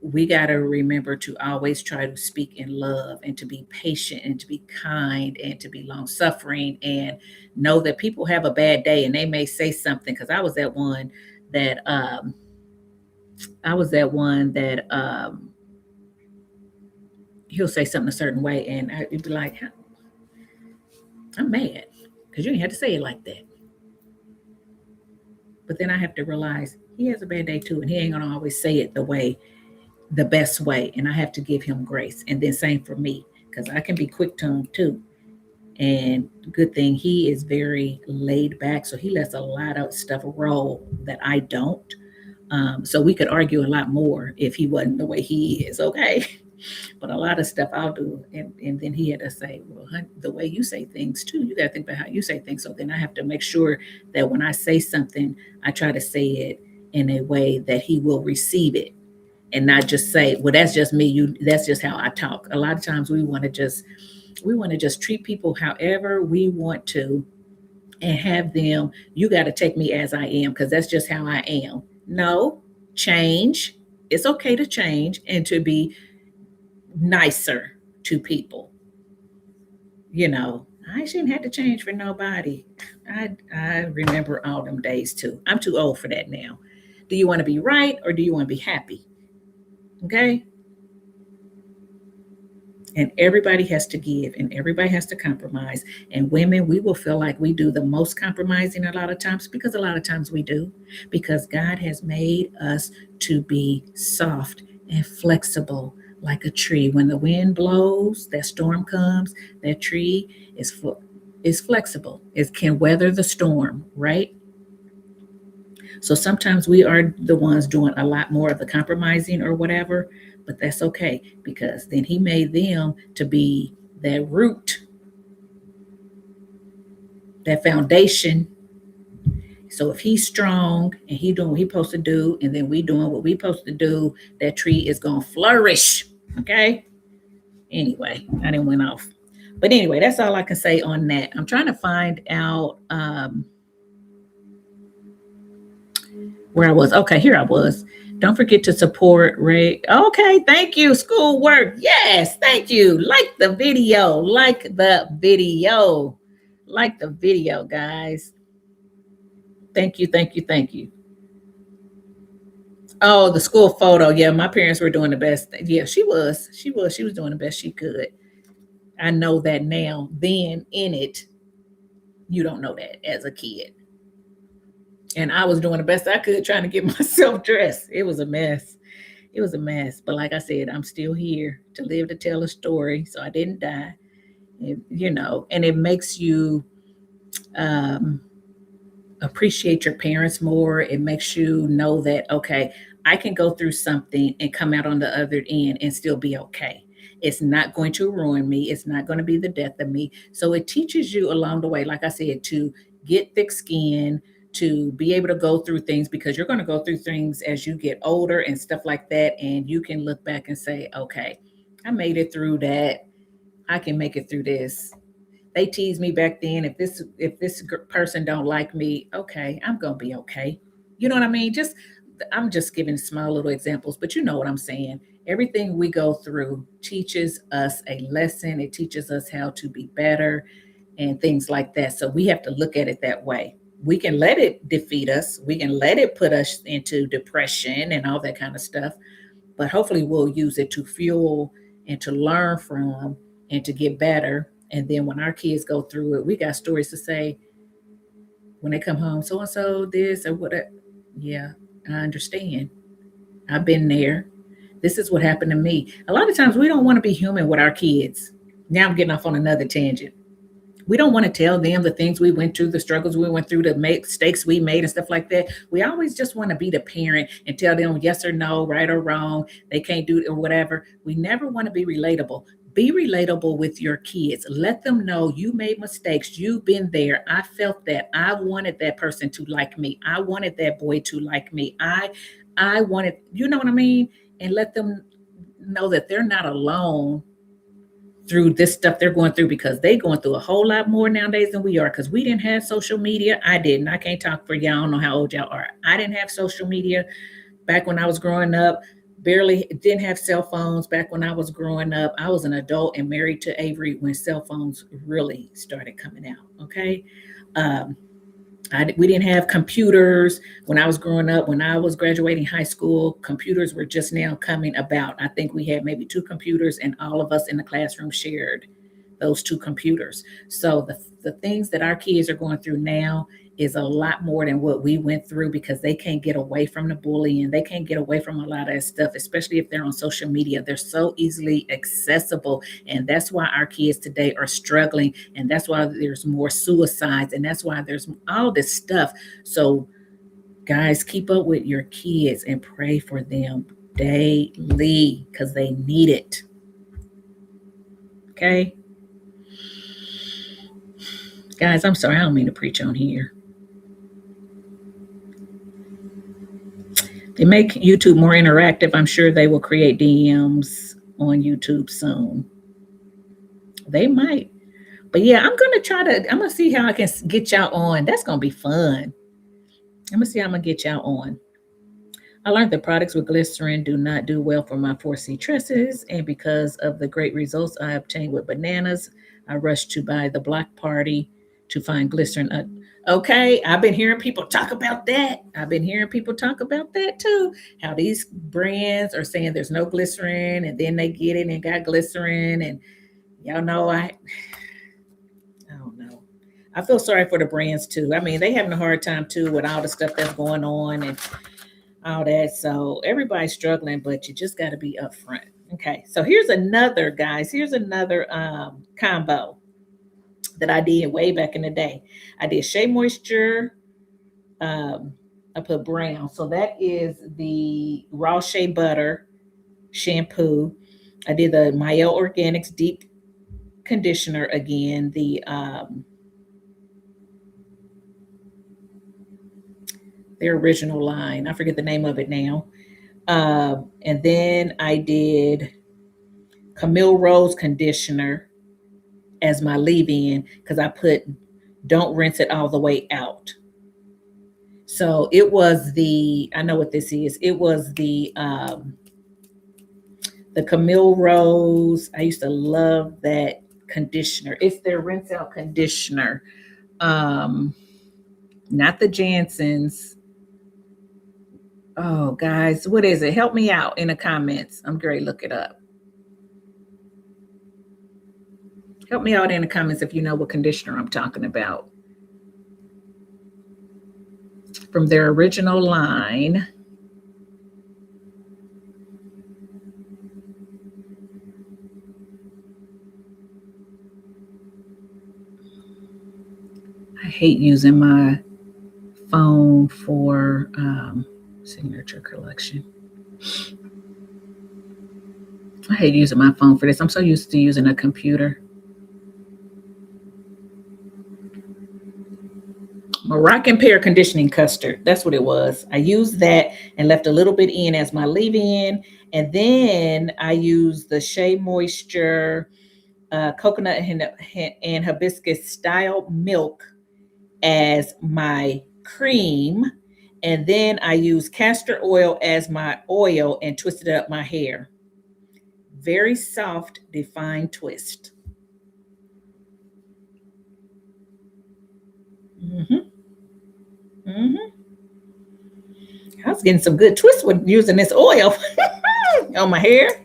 Speaker 1: We got to remember to always try to speak in love and to be patient and to be kind and to be long suffering, and know that people have a bad day and they may say something. Because I was that one that he'll say something a certain way, and I'd be like, I'm mad because you didn't have to say it like that. But then I have to realize he has a bad day too, and he ain't gonna always say it the best way, and I have to give him grace. And then same for me, because I can be quick-tongued too. And good thing he is very laid back, so he lets a lot of stuff roll that I don't. So we could argue a lot more if he wasn't the way he is, okay? But a lot of stuff I'll do, and then he had to say, well, honey, the way you say things too, you got to think about how you say things. So then I have to make sure that when I say something, I try to say it in a way that he will receive it, and not just say, well, that's just me. That's just how I talk. A lot of times we want to just treat people however we want to, and have them, you got to take me as I am because that's just how I am. No, change. It's okay to change and to be nicer to people. I shouldn't have to change for nobody. I remember all them days too. I'm too old for that now. Do you want to be right or do you want to be happy? Okay. And everybody has to give and everybody has to compromise. And women, we will feel like we do the most compromising a lot of times, because a lot of times we do, because God has made us to be soft and flexible like a tree. When the wind blows, that storm comes, that tree is flexible. It can weather the storm, right? So sometimes we are the ones doing a lot more of the compromising or whatever, but that's okay, because then he made them to be that root, that foundation. So if he's strong and he doing what he's supposed to do, and then we doing what we supposed to do, that tree is gonna flourish. Okay. Anyway, I didn't went off. But anyway, that's all I can say on that. I'm trying to find out where I was. Okay, here I was. Don't forget to support Ray. Okay, thank you. Schoolwork. Yes, thank you. Like the video. Like the video. Like the video, guys. Thank you, thank you, thank you. Oh, the school photo. Yeah, my parents were doing the best. Yeah, she was. She was. She was doing the best she could. I know that now. Then in it, you don't know that as a kid. And I was doing the best I could trying to get myself dressed. It was a mess. It was a mess. But like I said, I'm still here to live to tell a story. So I didn't die. And it makes you um, appreciate your parents more. It makes you know that, okay, I can go through something and come out on the other end and still be okay. It's not going to ruin me. It's not going to be the death of me. So it teaches you along the way, like I said, to get thick skin, to be able to go through things, because you're going to go through things as you get older and stuff like that. And you can look back and say, okay, I made it through that. I can make it through this. They teased me back then. If this person don't like me, okay, I'm gonna be okay. You know what I mean? I'm just giving small little examples, but you know what I'm saying. Everything we go through teaches us a lesson. It teaches us how to be better and things like that. So we have to look at it that way. We can let it defeat us. We can let it put us into depression and all that kind of stuff. But hopefully we'll use it to fuel and to learn from and to get better. And then when our kids go through it, we got stories to say when they come home. So and so this or whatever. Yeah, I understand. I've been there. This is what happened to me. A lot of times we don't want to be human with our kids. Now I'm getting off on another tangent. We don't want to tell them the things we went through, the struggles we went through, the mistakes we made and stuff like that. We always just want to be the parent and tell them yes or no, right or wrong. They can't do it or whatever. We never want to be relatable. Be relatable with your kids. Let them know you made mistakes. You've been there. I felt that. I wanted that person to like me. I wanted that boy to like me. I wanted, you know what I mean? And let them know that they're not alone through this stuff they're going through, because they going through a whole lot more nowadays than we are, because we didn't have social media. I didn't. I can't talk for y'all. I don't know how old y'all are. I didn't have social media back when I was growing up. Barely didn't have cell phones back when I was growing up. I was an adult and married to Avery when cell phones really started coming out. Okay. Um, we didn't have computers when I was growing up. When I was graduating high school, computers were just now coming about. I think we had maybe two computers, and all of us in the classroom shared those two computers. So the things that our kids are going through now is a lot more than what we went through, because they can't get away from the bullying. They can't get away from a lot of that stuff, especially if they're on social media. They're so easily accessible. And that's why our kids today are struggling. And that's why there's more suicides. And that's why there's all this stuff. So guys, keep up with your kids and pray for them daily, because they need it. Okay. Guys, I'm sorry. I don't mean to preach on here. They make YouTube more interactive. I'm sure they will create DMs on YouTube soon. They might. But yeah, I'm going to see how I can get y'all on. That's going to be fun. I'm going to see how I'm going to get y'all on. I learned that products with glycerin do not do well for my 4C tresses. And because of the great results I obtained with bananas, I rushed to buy the Block Party to find glycerin. Okay, I've been hearing people talk about that. I've been hearing people talk about that too. How these brands are saying there's no glycerin, and then they get it and got glycerin, and y'all know I don't know. I feel sorry for the brands too. I mean, they having a hard time too with all the stuff that's going on and all that. So everybody's struggling, but you just got to be upfront. Okay, so here's another, guys. Here's another combo that I did way back in the day. I did Shea Moisture. Um, I put brown. So that is the raw shea butter shampoo. I did the Mael Organics deep conditioner again. Their original line. I forget the name of it now. And then I did Camille Rose conditioner as my leave-in because I put don't rinse it all the way out. So it was I know what this is. It was the Camille Rose. I used to love that conditioner. It's their rinse out conditioner. Um, Not the Janssen's. Oh, guys, what is it? Help me out in the comments. I'm great. Look it up. Help me out in the comments if you know what conditioner I'm talking about. From their original line. I hate using my phone for signature collection. I hate using my phone for this. I'm so used to using a computer. Moroccan pear conditioning custard. That's what it was. I used that and left a little bit in as my leave-in. And then I used the Shea Moisture coconut and hibiscus style milk as my cream. And then I used castor oil as my oil and twisted up my hair. Very soft, defined twist. Mm-hmm. Mm-hmm. I was getting some good twists with using this oil on my hair.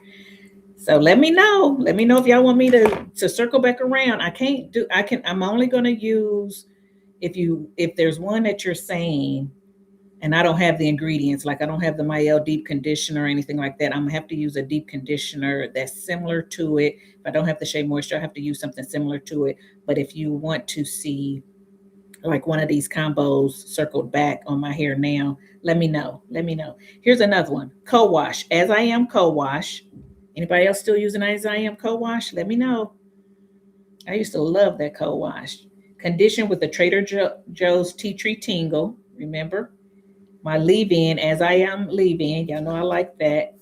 Speaker 1: So let me know. Let me know if y'all want me to circle back around. I'm only gonna use if there's one that you're saying and I don't have the ingredients, like I don't have the Mael deep conditioner or anything like that, I'm gonna have to use a deep conditioner that's similar to it. If I don't have the Shea Moisture, I have to use something similar to it. But if you want to see like one of these combos circled back on my hair now, let me know. Let me know. Here's another one. Co-wash. As I Am co-wash. Anybody else still using As I Am co-wash? Let me know. I used to love that co-wash. Condition with the Trader Joe's Tea Tree Tingle. Remember? My leave-in, As I Am leave-in. Y'all know I like that.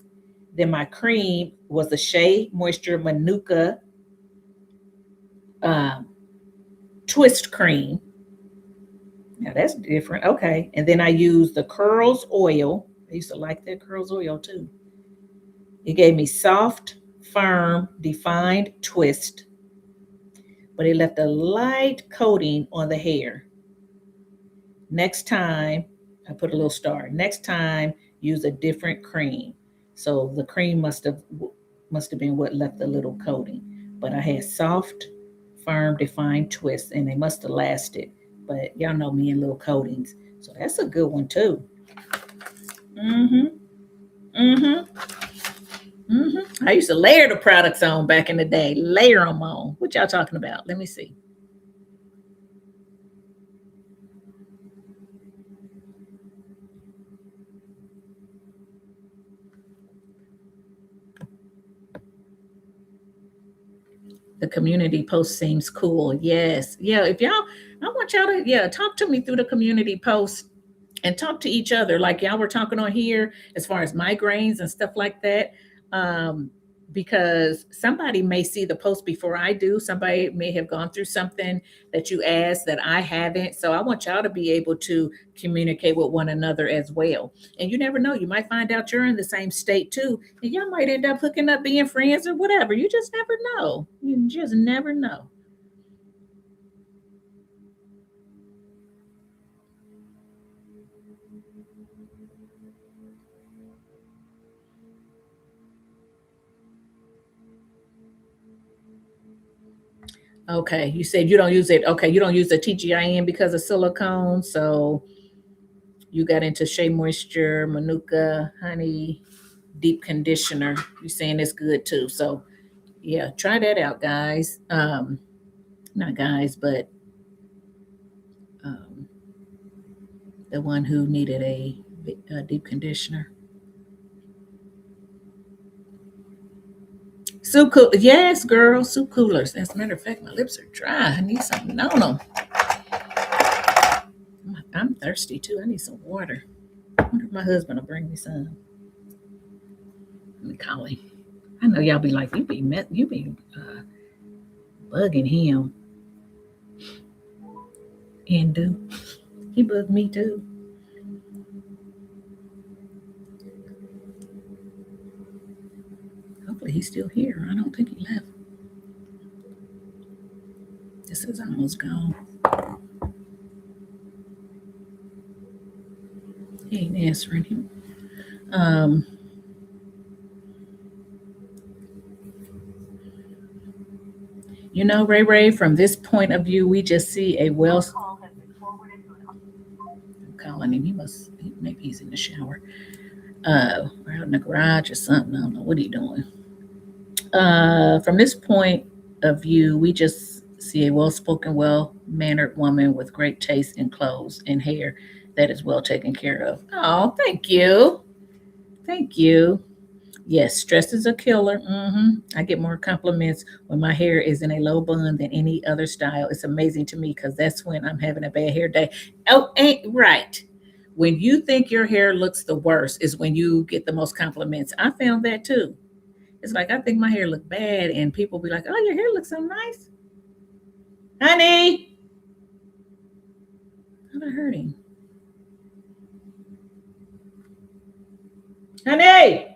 Speaker 1: Then my cream was the Shea Moisture Manuka twist cream. Now that's different. Okay. And then I used the Curls oil. I used to like that Curls oil too. It gave me soft, firm, defined twist, but it left a light coating on the hair. Next time, I put a little star. Next time, use a different cream. So the cream must have been what left the little coating. But I had soft, firm, defined twists, and they must have lasted. But y'all know me and little coatings. So that's a good one too. Mm-hmm. Mm-hmm. Mm-hmm. I used to layer the products on back in the day. Layer them on. What y'all talking about? Let me see. The community post seems cool. Yes. Yeah. If y'all, I want y'all to, talk to me through the community post and talk to each other like y'all were talking on here as far as migraines and stuff like that. Because somebody may see the post before I do. Somebody may have gone through something that you asked that I haven't. So I want y'all to be able to communicate with one another as well. And you never know, you might find out you're in the same state too. And y'all might end up hooking up, being friends or whatever. You just never know. You just never know. Okay, you said you don't use it. Okay, you don't use the TGIN because of silicone. So you got into Shea Moisture, Manuka, Honey, Deep Conditioner. You're saying it's good too. So yeah, try that out, guys. Not guys, but um, the one who needed a deep conditioner. Soup cool, yes, girl. Soup coolers. As a matter of fact, my lips are dry. I need something on them. I'm thirsty too. I need some water. I wonder if my husband will bring me some. Let me call him. I know y'all be like, you be bugging him. And do he bugged me too? Hopefully he's still here. I don't think he left. This is almost gone. He ain't answering him. Um, you know, Ray Ray, from this point of view, we just see a well. I'm calling him. Maybe he's in the shower. Or out in the garage or something. I don't know what he's doing. From this point of view, we just see a well spoken, well mannered woman with great taste in clothes and hair that is well taken care of. Oh, thank you. Thank you. Yes, stress is a killer. I get more compliments when my hair is in a low bun than any other style. It's amazing to me because that's when I'm having a bad hair day. Oh, ain't right. When you think your hair looks the worst is when you get the most compliments. I found that too. It's like I think my hair look bad, and people be like, "Oh, your hair looks so nice, honey." I'm not hurting, honey.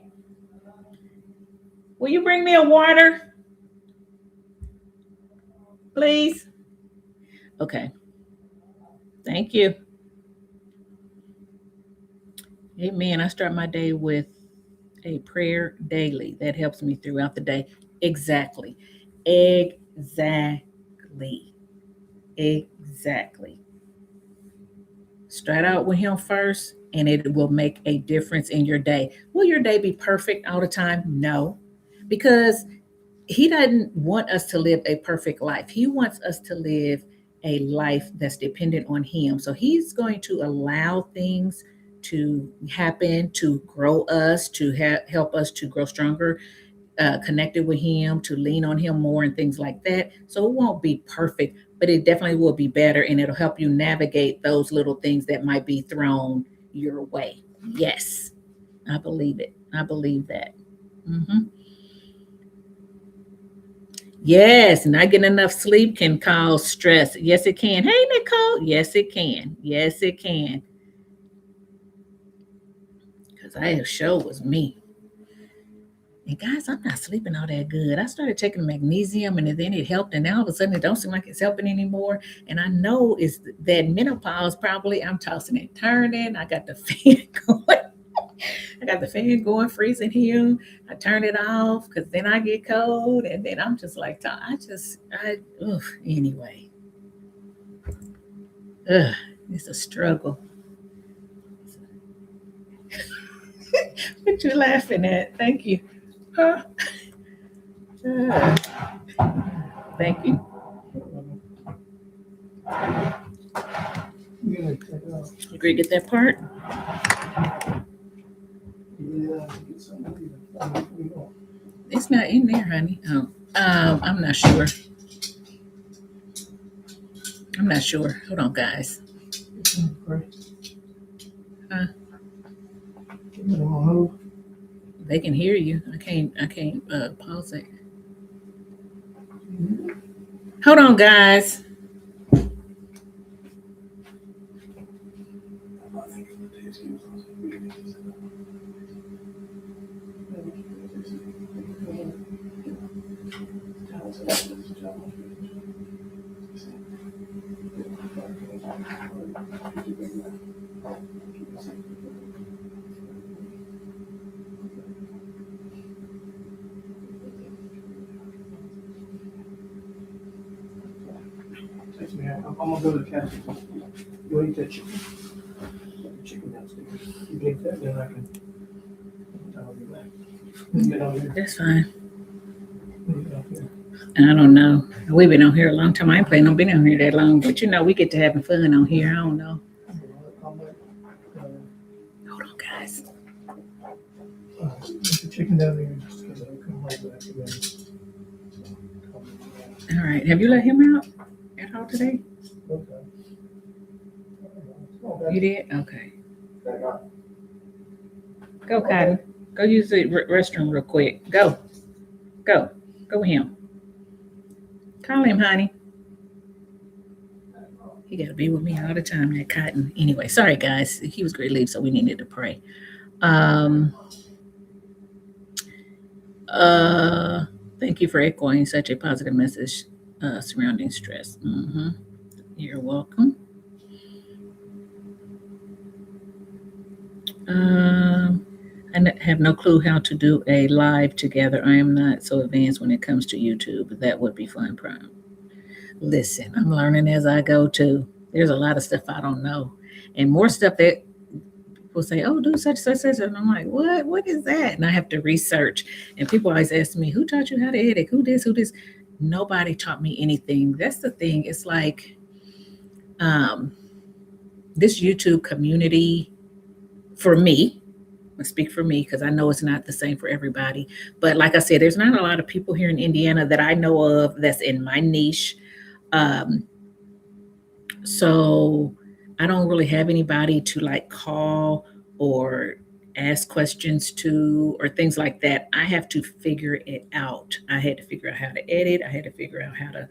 Speaker 1: Will you bring me a water, please? Okay, thank you. Amen. I start my day with a prayer daily. That helps me throughout the day. Exactly. Exactly. Exactly. Start out with him first, and it will make a difference in your day. Will your day be perfect all the time? No, because he doesn't want us to live a perfect life. He wants us to live a life that's dependent on him. So he's going to allow things to happen to grow us, to help us to grow stronger, connected with him, to lean on him more and things like that. So it won't be perfect, but it definitely will be better, and it'll help you navigate those little things that might be thrown your way. Yes, I believe it. I believe that. hmm Yes, not getting enough sleep can cause stress. Yes, it can. Hey, Nicole. Yes, it can. Yes, it can. Because I show was me. And guys, I'm not sleeping all that good. I started taking magnesium and then it helped. And now all of a sudden it don't seem like it's helping anymore. And I know it's that menopause probably. I'm tossing and turning. I got the fan going. I got the fan going, freezing here. I turn it off because then I get cold. And then I'm just like, anyway. Ugh, it's a struggle. What you laughing at? Thank you. Huh? Thank you. You agree to get that part? It's not in there, honey. Oh, I'm not sure. I'm not sure. Hold on, guys. Huh? They can hear you. I can't. Pause it. Hold on, guys.
Speaker 2: Text me. I'm gonna go to the cafe. You eat that chicken. Chicken downstairs. You get that, then I can. I'll be back. Get on here.
Speaker 1: That's fine.
Speaker 2: Get on here.
Speaker 1: I don't know. We've been on here a long time. I ain't planning on being on here that long, but we get to having fun on here. I don't know.
Speaker 2: Hold
Speaker 1: on, guys.
Speaker 2: Get the chicken down there just because I'll come right back again.
Speaker 1: All right. Have you let him out at all today?
Speaker 2: Okay.
Speaker 1: You did? Okay. Go, Cotton. Go use the restroom real quick. Go. Go. Go with him. Call him, honey. He got to be with me all the time, that Cotton. Anyway, sorry, guys. He was great leave, so we needed to pray. Thank you for echoing such a positive message surrounding stress. You're welcome. I have no clue how to do a live together. I am not so advanced when it comes to YouTube. That would be fun, Prime. Listen, I'm learning as I go too. There's a lot of stuff I don't know, and more stuff that people say, "Oh, do such, and I'm like, "What? What is that?" And I have to research. And people always ask me, "Who taught you how to edit? Who this? Who this?" Nobody taught me anything. That's the thing. It's like this YouTube community for me. I speak for me because I know it's not the same for everybody. But like I said, there's not a lot of people here in Indiana that I know of that's in my niche. So I don't really have anybody to like call or ask questions to or things like that. I have to figure it out. I had to figure out how to edit. I had to figure out how to,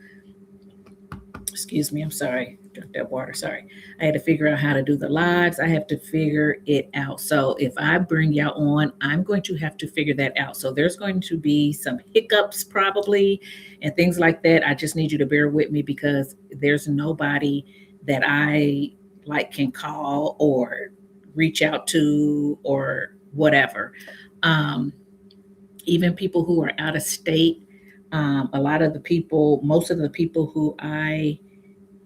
Speaker 1: excuse me, I'm sorry, drink that water, sorry. I had to figure out how to do the lives. I have to figure it out. So if I bring y'all on, I'm going to have to figure that out. So there's going to be some hiccups probably and things like that. I just need you to bear with me because there's nobody that I like can call or reach out to or whatever. Even people who are out of state, a lot of the people, most of the people who I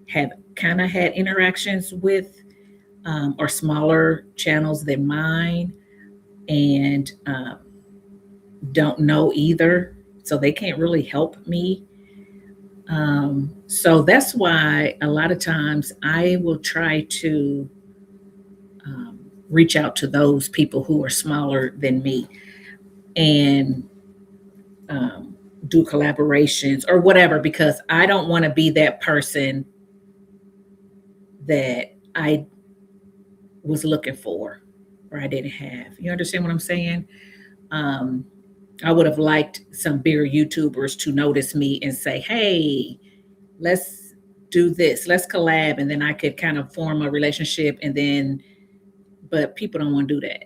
Speaker 1: have kind of had interactions with are smaller channels than mine and don't know either. So they can't really help me. So that's why a lot of times I will try to reach out to those people who are smaller than me and do collaborations or whatever, because I don't want to be that person that I was looking for or I didn't have. You understand what I'm saying? I would have liked some bigger YouTubers to notice me and say, hey, let's do this, let's collab. And then I could kind of form a relationship but people don't want to do that.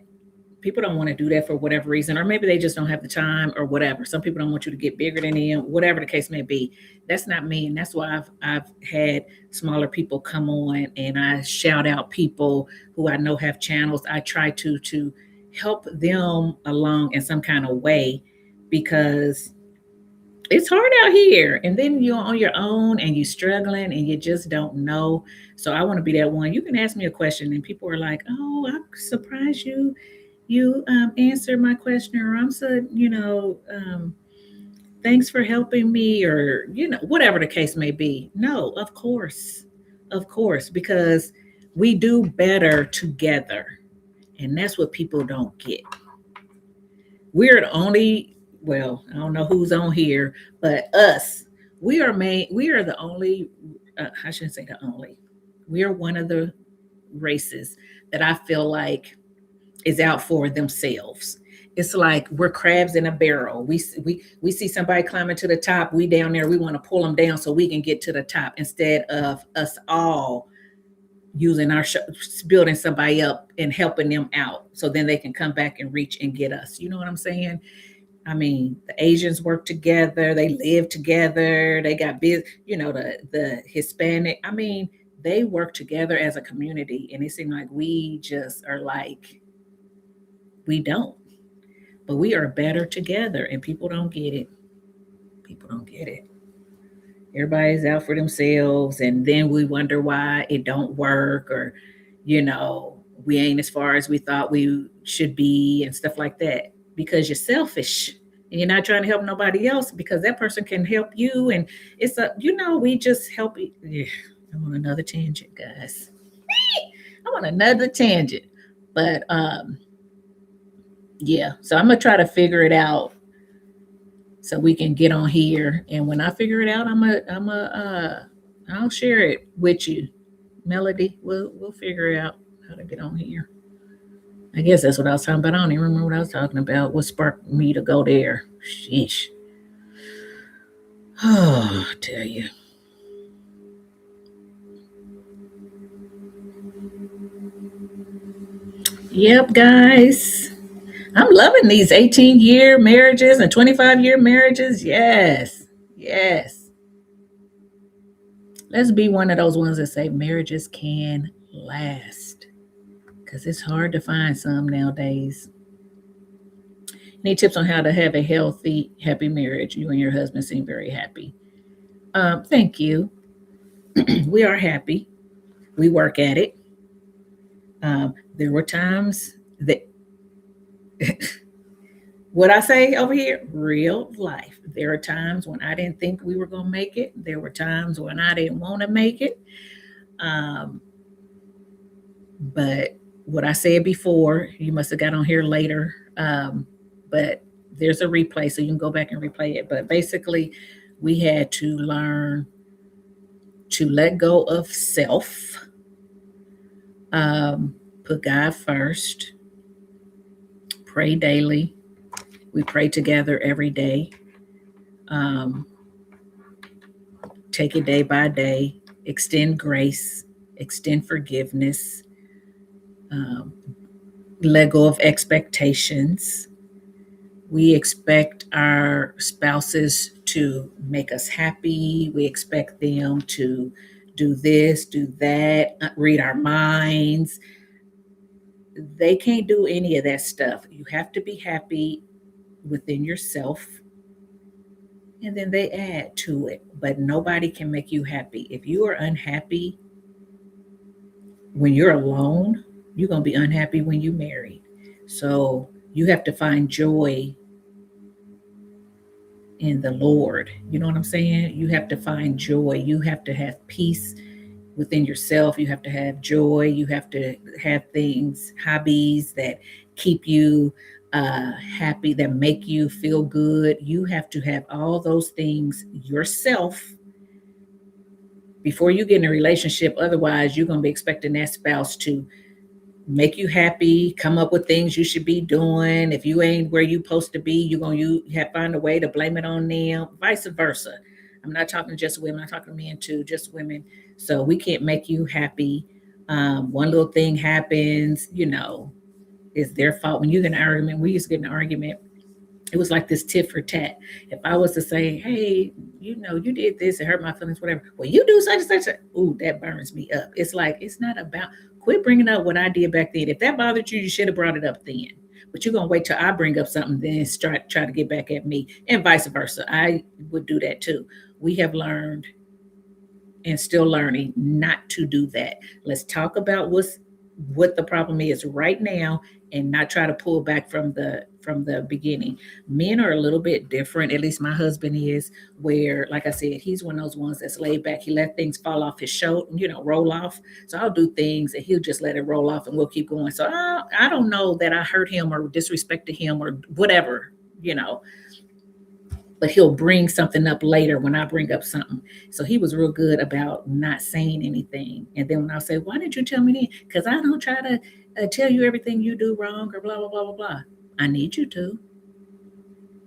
Speaker 1: People don't want to do that for whatever reason, or maybe they just don't have the time or whatever. Some people don't want you to get bigger than them, whatever the case may be. That's not me. And that's why I've had smaller people come on and I shout out people who I know have channels. I try to help them along in some kind of way because it's hard out here. And then you're on your own and you're struggling and you just don't know. So I want to be that one. You can ask me a question and people are like, oh, I'm surprised you answered my question, or I'm so, thanks for helping me, or, whatever the case may be. No, of course, because we do better together. And that's what people don't get. We're the only, well, I don't know who's on here, but us, we are the only, I shouldn't say the only, we are one of the races that I feel like is out for themselves. It's like we're crabs in a barrel. We see somebody climbing to the top. We down there. We want to pull them down so we can get to the top instead of us all using building somebody up and helping them out so then they can come back and reach and get us. You know what I'm saying? I mean, the Asians work together. They live together. They got the Hispanic. I mean, they work together as a community, and it seems like we just are like, we don't, but we are better together, and people don't get it. People don't get it. Everybody's out for themselves, and then we wonder why it don't work, or we ain't as far as we thought we should be, and stuff like that. Because you're selfish and you're not trying to help nobody else, because that person can help you, and we just help. Yeah, I'm on another tangent, guys. I'm on another tangent, but yeah. So I'm gonna try to figure it out so we can get on here. And when I figure it out, I'll share it with you. Melody, we'll figure out how to get on here. I guess that's what I was talking about. I don't even remember what I was talking about. What sparked me to go there? Sheesh. Oh, I tell you. Yep, guys. I'm loving these 18-year marriages and 25-year marriages. Yes. Yes. Let's be one of those ones that say marriages can last. Because it's hard to find some nowadays. Any tips on how to have a healthy, happy marriage? You and your husband seem very happy. Thank you. We are happy. We work at it. There were times that, what I say over here, real life. There are times when I didn't think we were going to make it. There were times when I didn't want to make it. Um, but what I said before, you must have got on here later. But there's a replay, so you can go back and replay it. But basically, we had to learn to let go of self, put God first, pray daily. We pray together every day. Um, take it day by day, extend grace, extend forgiveness, um, let go of expectations. We expect our spouses to make us happy. We expect them to do this, do that, read our minds. They can't do any of that stuff. You have to be happy within yourself, and then they add to it. But nobody can make you happy. If you are unhappy when you're alone, you're going to be unhappy when you're married. So you have to find joy in the Lord. You know what I'm saying? You have to find joy. You have to have peace within yourself. You have to have joy. You have to have things, hobbies that keep you happy, that make you feel good. You have to have all those things yourself before you get in a relationship. Otherwise, you're going to be expecting that spouse to make you happy, come up with things you should be doing. If you ain't where you supposed to be, you have to find a way to blame it on them, vice versa. I'm not talking just women, I'm talking to men too, just women. So we can't make you happy. One little thing happens, it's their fault. When you get an argument, we used to get an argument, it was like this tit for tat. If I was to say, hey, you did this, it hurt my feelings, whatever. Well, you do such and such. Ooh, that burns me up. It's like, it's not about, quit bringing up what I did back then. If that bothered you, you should have brought it up then. But you're going to wait till I bring up something, then try to get back at me, and vice versa. I would do that too. We have learned and still learning not to do that. Let's talk about what the problem is right now, and not try to pull back from the beginning. Men are a little bit different, at least my husband is, where, like I said, he's one of those ones that's laid back. He let things fall off his shoulder, roll off. So I'll do things and he'll just let it roll off and we'll keep going. So I don't know that I hurt him or disrespected him or whatever, but he'll bring something up later when I bring up something. So he was real good about not saying anything. And then when I say, why didn't you tell me that? Because I don't try to tell you everything you do wrong or blah, blah, blah, blah, blah. I need you to.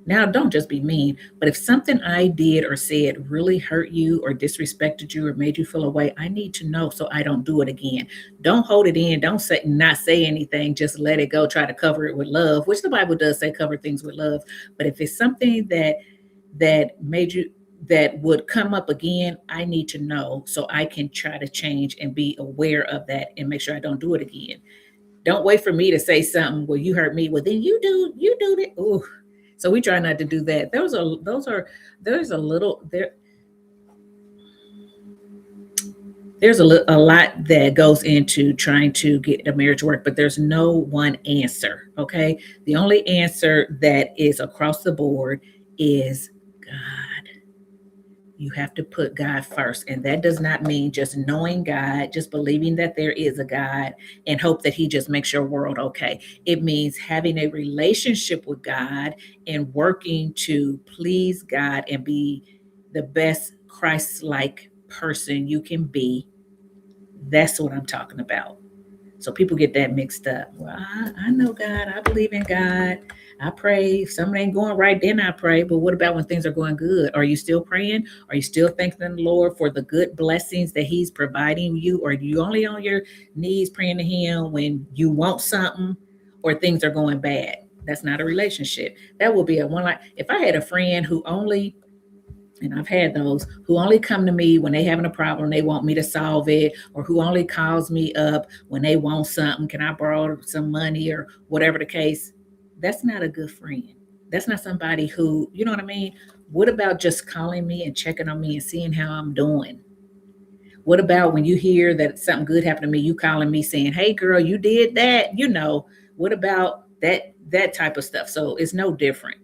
Speaker 1: Now, don't just be mean, but if something I did or said really hurt you or disrespected you or made you feel away, I need to know so I don't do it again. Don't hold it in. Don't not say anything. Just let it go. Try to cover it with love, which the Bible does say cover things with love. But if it's something that made you, that would come up again, I need to know so I can try to change and be aware of that and make sure I don't do it again. Don't wait for me to say something, well, you hurt me. Well, then you do that. Ooh. So we try not to do that. There's a little there. there's a lot that goes into trying to get a marriage to work, but there's no one answer. Okay. The only answer that is across the board is God. You have to put God first. And that does not mean just knowing God, just believing that there is a God and hope that he just makes your world okay. It means having a relationship with God and working to please God and be the best Christ-like person you can be. That's what I'm talking about. So people get that mixed up. Well, I know God. I believe in God. I pray. If something ain't going right, then I pray. But what about when things are going good? Are you still praying? Are you still thanking the Lord for the good blessings that he's providing you? Or are you only on your knees praying to him when you want something or things are going bad? That's not a relationship. That will be a one. Like if I had a friend who only, and I've had those who only come to me when they having a problem, they want me to solve it, or who only calls me up when they want something. Can I borrow some money or whatever the case? That's not a good friend. That's not somebody who, you know what I mean? What about just calling me and checking on me and seeing how I'm doing? What about when you hear that something good happened to me, you calling me saying, "Hey girl, you did that," what about that type of stuff? So it's no different.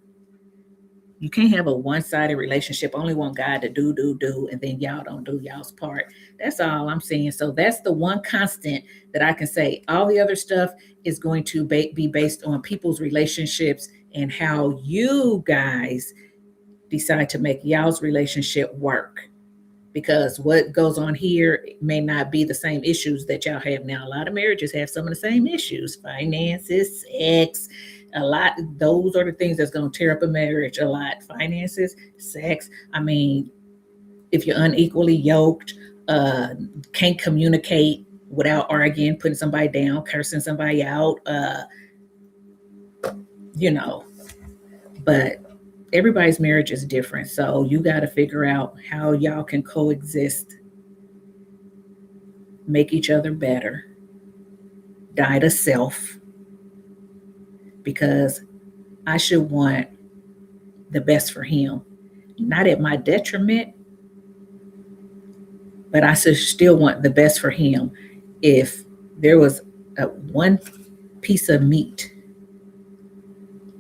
Speaker 1: You can't have a one-sided relationship. Only want God to do, and then y'all don't do y'all's part. That's all I'm saying. So that's the one constant that I can say. All the other stuff is going to be based on people's relationships and how you guys decide to make y'all's relationship work. Because what goes on here may not be the same issues that y'all have now. A lot of marriages have some of the same issues: finances, sex. A lot, those are the things that's going to tear up a marriage a lot. Finances, sex. I mean, if you're unequally yoked, uh, can't communicate without arguing, putting somebody down, cursing somebody out, you know, but everybody's marriage is different. So you got to figure out how y'all can coexist, make each other better, die to self, because I should want the best for him, not at my detriment, but I should still want the best for him. If there was one piece of meat,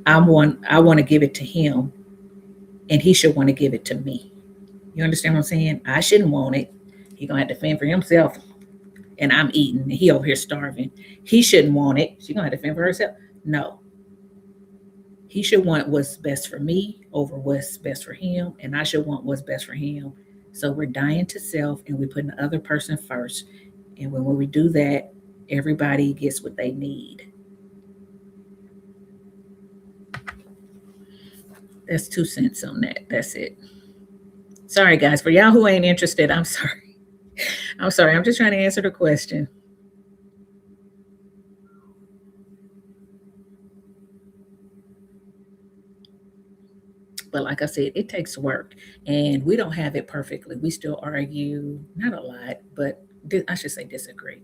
Speaker 1: I want to give it to him, and he should want to give it to me. You understand what I'm saying? I shouldn't want it. He gonna have to fend for himself, and I'm eating, and he over here starving. He shouldn't want it. She gonna have to fend for herself. No, he should want what's best for me over what's best for him, and I should want what's best for him. So we're dying to self, and we're putting the other person first. And when we do that, everybody gets what they need. That's 2 cents on that. That's it. Sorry, guys. For y'all who ain't interested, I'm sorry. I'm sorry. I'm just trying to answer the question. But like I said, it takes work, and we don't have it perfectly. We still argue, not a lot, but I should say disagree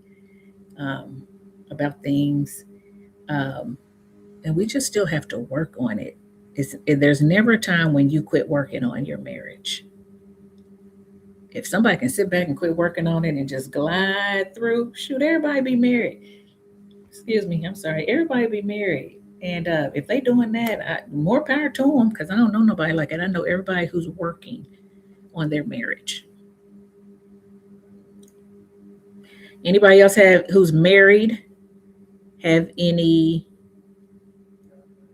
Speaker 1: um, about things, um, and we just still have to work on it. There's never a time when you quit working on your marriage. If somebody can sit back and quit working on it and just glide through, shoot, everybody be married. Excuse me, I'm sorry, everybody be married. And if they doing that, more power to them, because I don't know nobody like that. I know everybody who's working on their marriage. Anybody else have who's married have any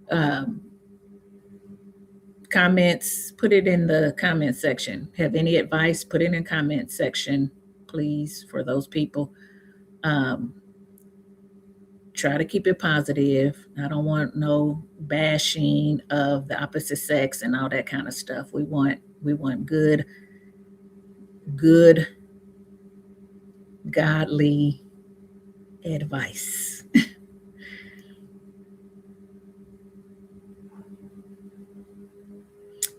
Speaker 1: um, comments? Put it in the comment section. Have any advice? Put it in the comment section, please, for those people. Um, Try to keep it positive. I don't want no bashing of the opposite sex and all that kind of stuff. We want good godly advice.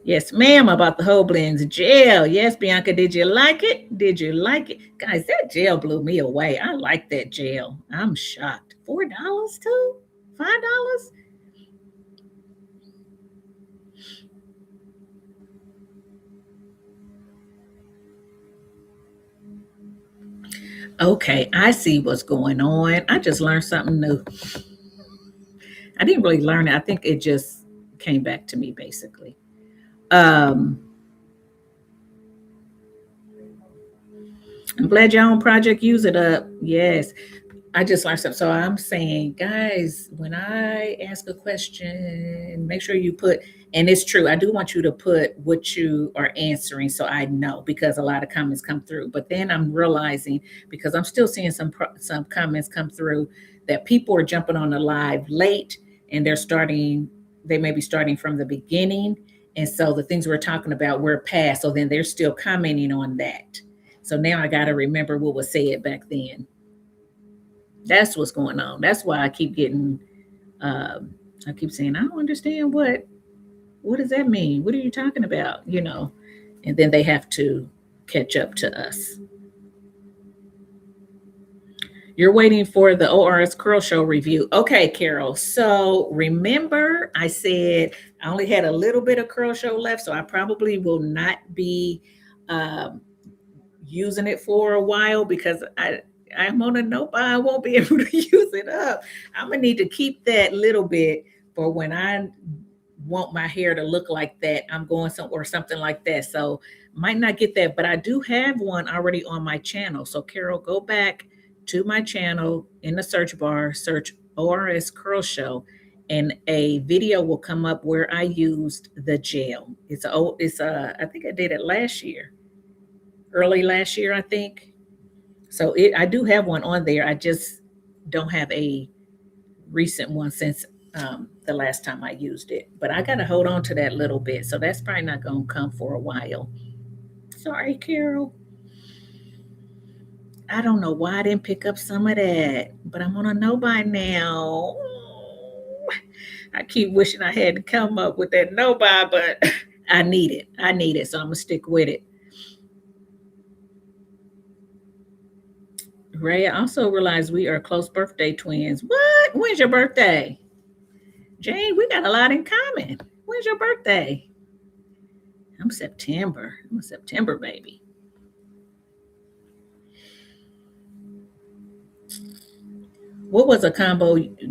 Speaker 1: Yes, ma'am, about the whole blends gel. Yes, Bianca, did you like it? Did you like it? Guys, that gel blew me away. I like that gel. I'm shocked. $4 too? $5? Okay, I see what's going on. I just learned something new. I didn't really learn it. I think it just came back to me basically. Um, I'm glad your own project use it up. Yes. I just learned something. So I'm saying, guys, when I ask a question, make sure you put, and it's true, I do want you to put what you are answering so I know because a lot of comments come through. But then I'm realizing because I'm still seeing some comments come through that people are jumping on the live late and they may be starting from the beginning. And so the things we're talking about, we're past. So then they're still commenting on that. So now I got to remember what was said back then. That's what's going on. That's why I keep getting, I keep saying, I don't understand what does that mean? What are you talking about? And then they have to catch up to us. You're waiting for the ORS Curl Show review. Okay, Carol. So remember, I said I only had a little bit of Curl Show left, so I probably will not be um, using it for a while because I'm on a note, I won't be able to use it up. I'm gonna need to keep that little bit for when I want my hair to look like that. I'm going somewhere or something like that. So might not get that, but I do have one already on my channel. So Carol, go back to my channel in the search bar, search ORS Curl Show, and a video will come up where I used the gel. I think I did it last year, early last year, I think. So I do have one on there. I just don't have a recent one since the last time I used it. But I got to hold on to that little bit. So that's probably not going to come for a while. Sorry, Carol. I don't know why I didn't pick up some of that, but I'm on a no buy now. I keep wishing I had to come up with that no buy, but I need it. I need it. So I'm going to stick with it. Ray, I also realized we are close birthday twins. What? When's your birthday? Jane, we got a lot in common. When's your birthday? I'm September. I'm a September baby. What was a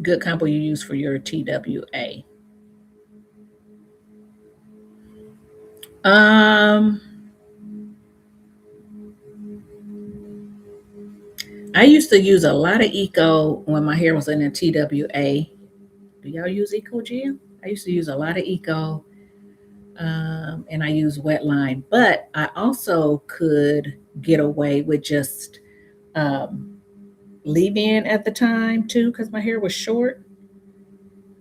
Speaker 1: good combo you used for your TWA? I used to use a lot of Eco when my hair was in a TWA. Do y'all use Eco Gel? I used to use a lot of Eco, and I use Wetline, but I also could get away with just leave-in at the time too, because my hair was short.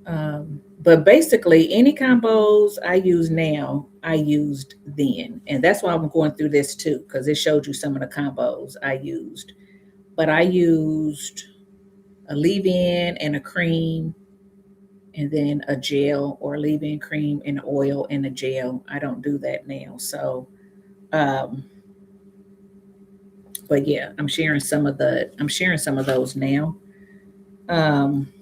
Speaker 1: But basically, any combos I use now, I used then, and that's why I'm going through this too, because it showed you some of the combos I used. But I used a leave-in and a cream, and then a gel, or a leave-in cream and oil and a gel. I don't do that now. So, but yeah, I'm sharing some of those now. Um,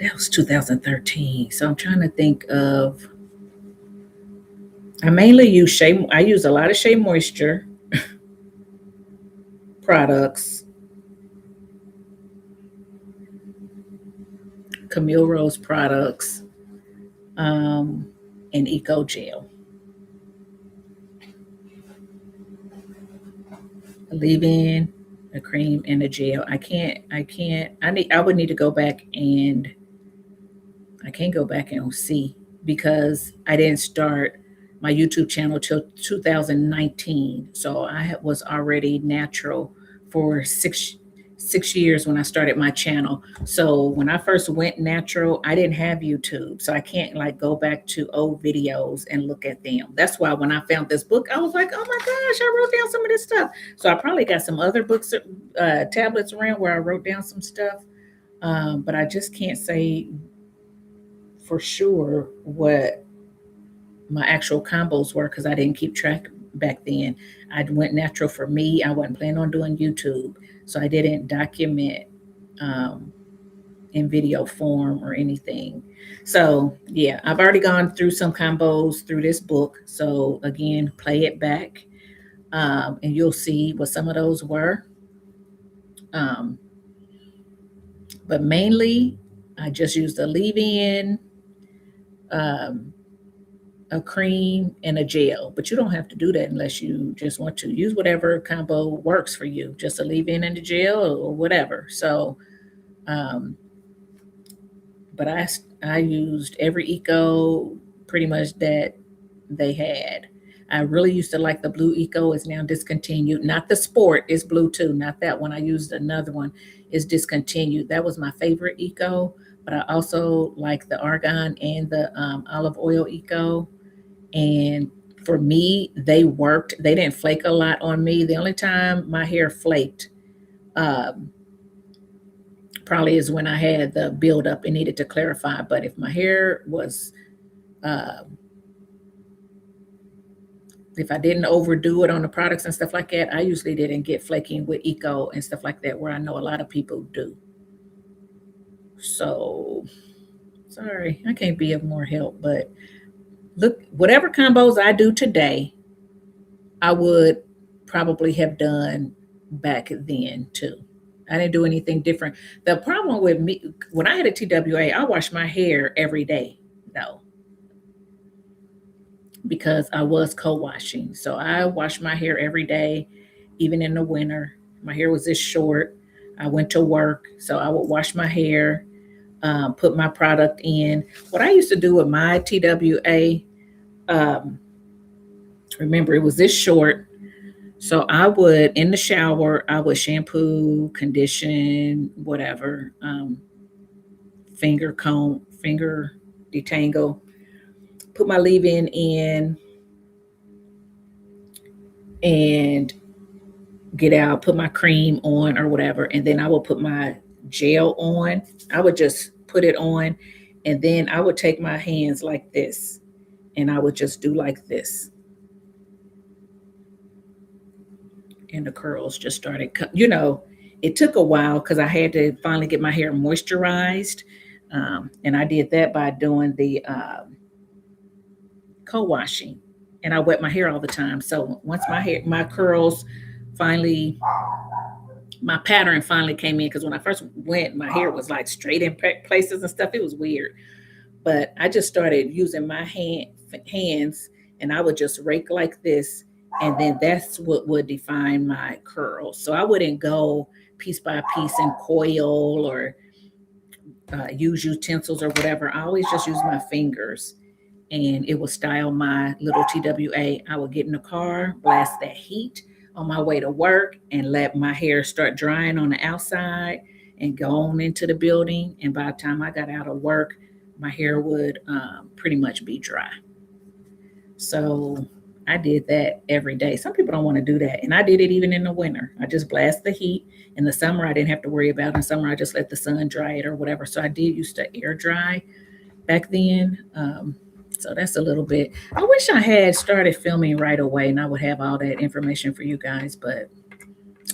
Speaker 1: that was 2013. So I'm trying to think of. I mainly use Shea. I use a lot of Shea Moisture products, Camille Rose products, and Eco Gel. A leave-in, a cream, and a gel. I would need to go back, and I can't go back and see because I didn't start my YouTube channel till 2019. So I was already natural for six years when I started my channel. So when I first went natural, I didn't have YouTube. So I can't like go back to old videos and look at them. That's why when I found this book, I was like, oh my gosh, I wrote down some of this stuff. So I probably got some other books, tablets around where I wrote down some stuff. But I just can't say for sure what my actual combos were because I didn't keep track back then. I went natural for me. I wasn't planning on doing YouTube. So I didn't document in video form or anything. So yeah, I've already gone through some combos through this book. So again, play it back, and you'll see what some of those were. Um, but mainly, I just used a leave-in, um, a cream, and a gel. But you don't have to do that unless you just want to. Use whatever combo works for you. Just a leave-in and a gel or whatever. So, um, but I used every eco pretty much that they had. I really used to like the blue eco. Is now discontinued. Not the sport, is blue too. Not that one. I used another one. Is discontinued. That was my favorite eco. But I also like the argan and the olive oil eco. And for me, they worked. They didn't flake a lot on me. The only time my hair flaked, um, probably is when I had the buildup and needed to clarify. But if my hair was, uh, if I didn't overdo it on the products and stuff like that, I usually didn't get flaking with eco and stuff like that, where I know a lot of people do. So sorry, I can't be of more help. But look, whatever combos I do today, I would probably have done back then too. I didn't do anything different. The problem with me, when I had a TWA, I washed my hair every day, though, because I was co-washing. So I washed my hair every day, even in the winter. My hair was this short. I went to work, so I would wash my hair, put my product in. What I used to do with my TWA, um, remember, it was this short. So I would, in the shower, I would shampoo, condition, whatever, finger comb, finger detangle, put my leave-in in, and get out, put my cream on or whatever, and then I would put my gel on. I would just put it on, and then I would take my hands like this, and I would just do like this. And the curls just started, it took a while because I had to finally get my hair moisturized. And I did that by doing the co-washing, and I wet my hair all the time. So once my curls finally, my pattern finally came in, because when I first went, my hair was like straight in places and stuff. It was weird. But I just started using my hands, and I would just rake like this, and then that's what would define my curls. So I wouldn't go piece by piece and coil or use utensils or whatever. I always just use my fingers, and it would style my little TWA. I would get in the car, blast that heat on my way to work, and let my hair start drying on the outside and go on into the building. And by the time I got out of work, my hair would pretty much be dry. So I did that every day. Some people don't want to do that. And I did it even in the winter. I just blast the heat. In the summer, I didn't have to worry about it. In summer, I just let the sun dry it or whatever. So I did used to air dry back then. So that's a little bit. I wish I had started filming right away and I would have all that information for you guys, but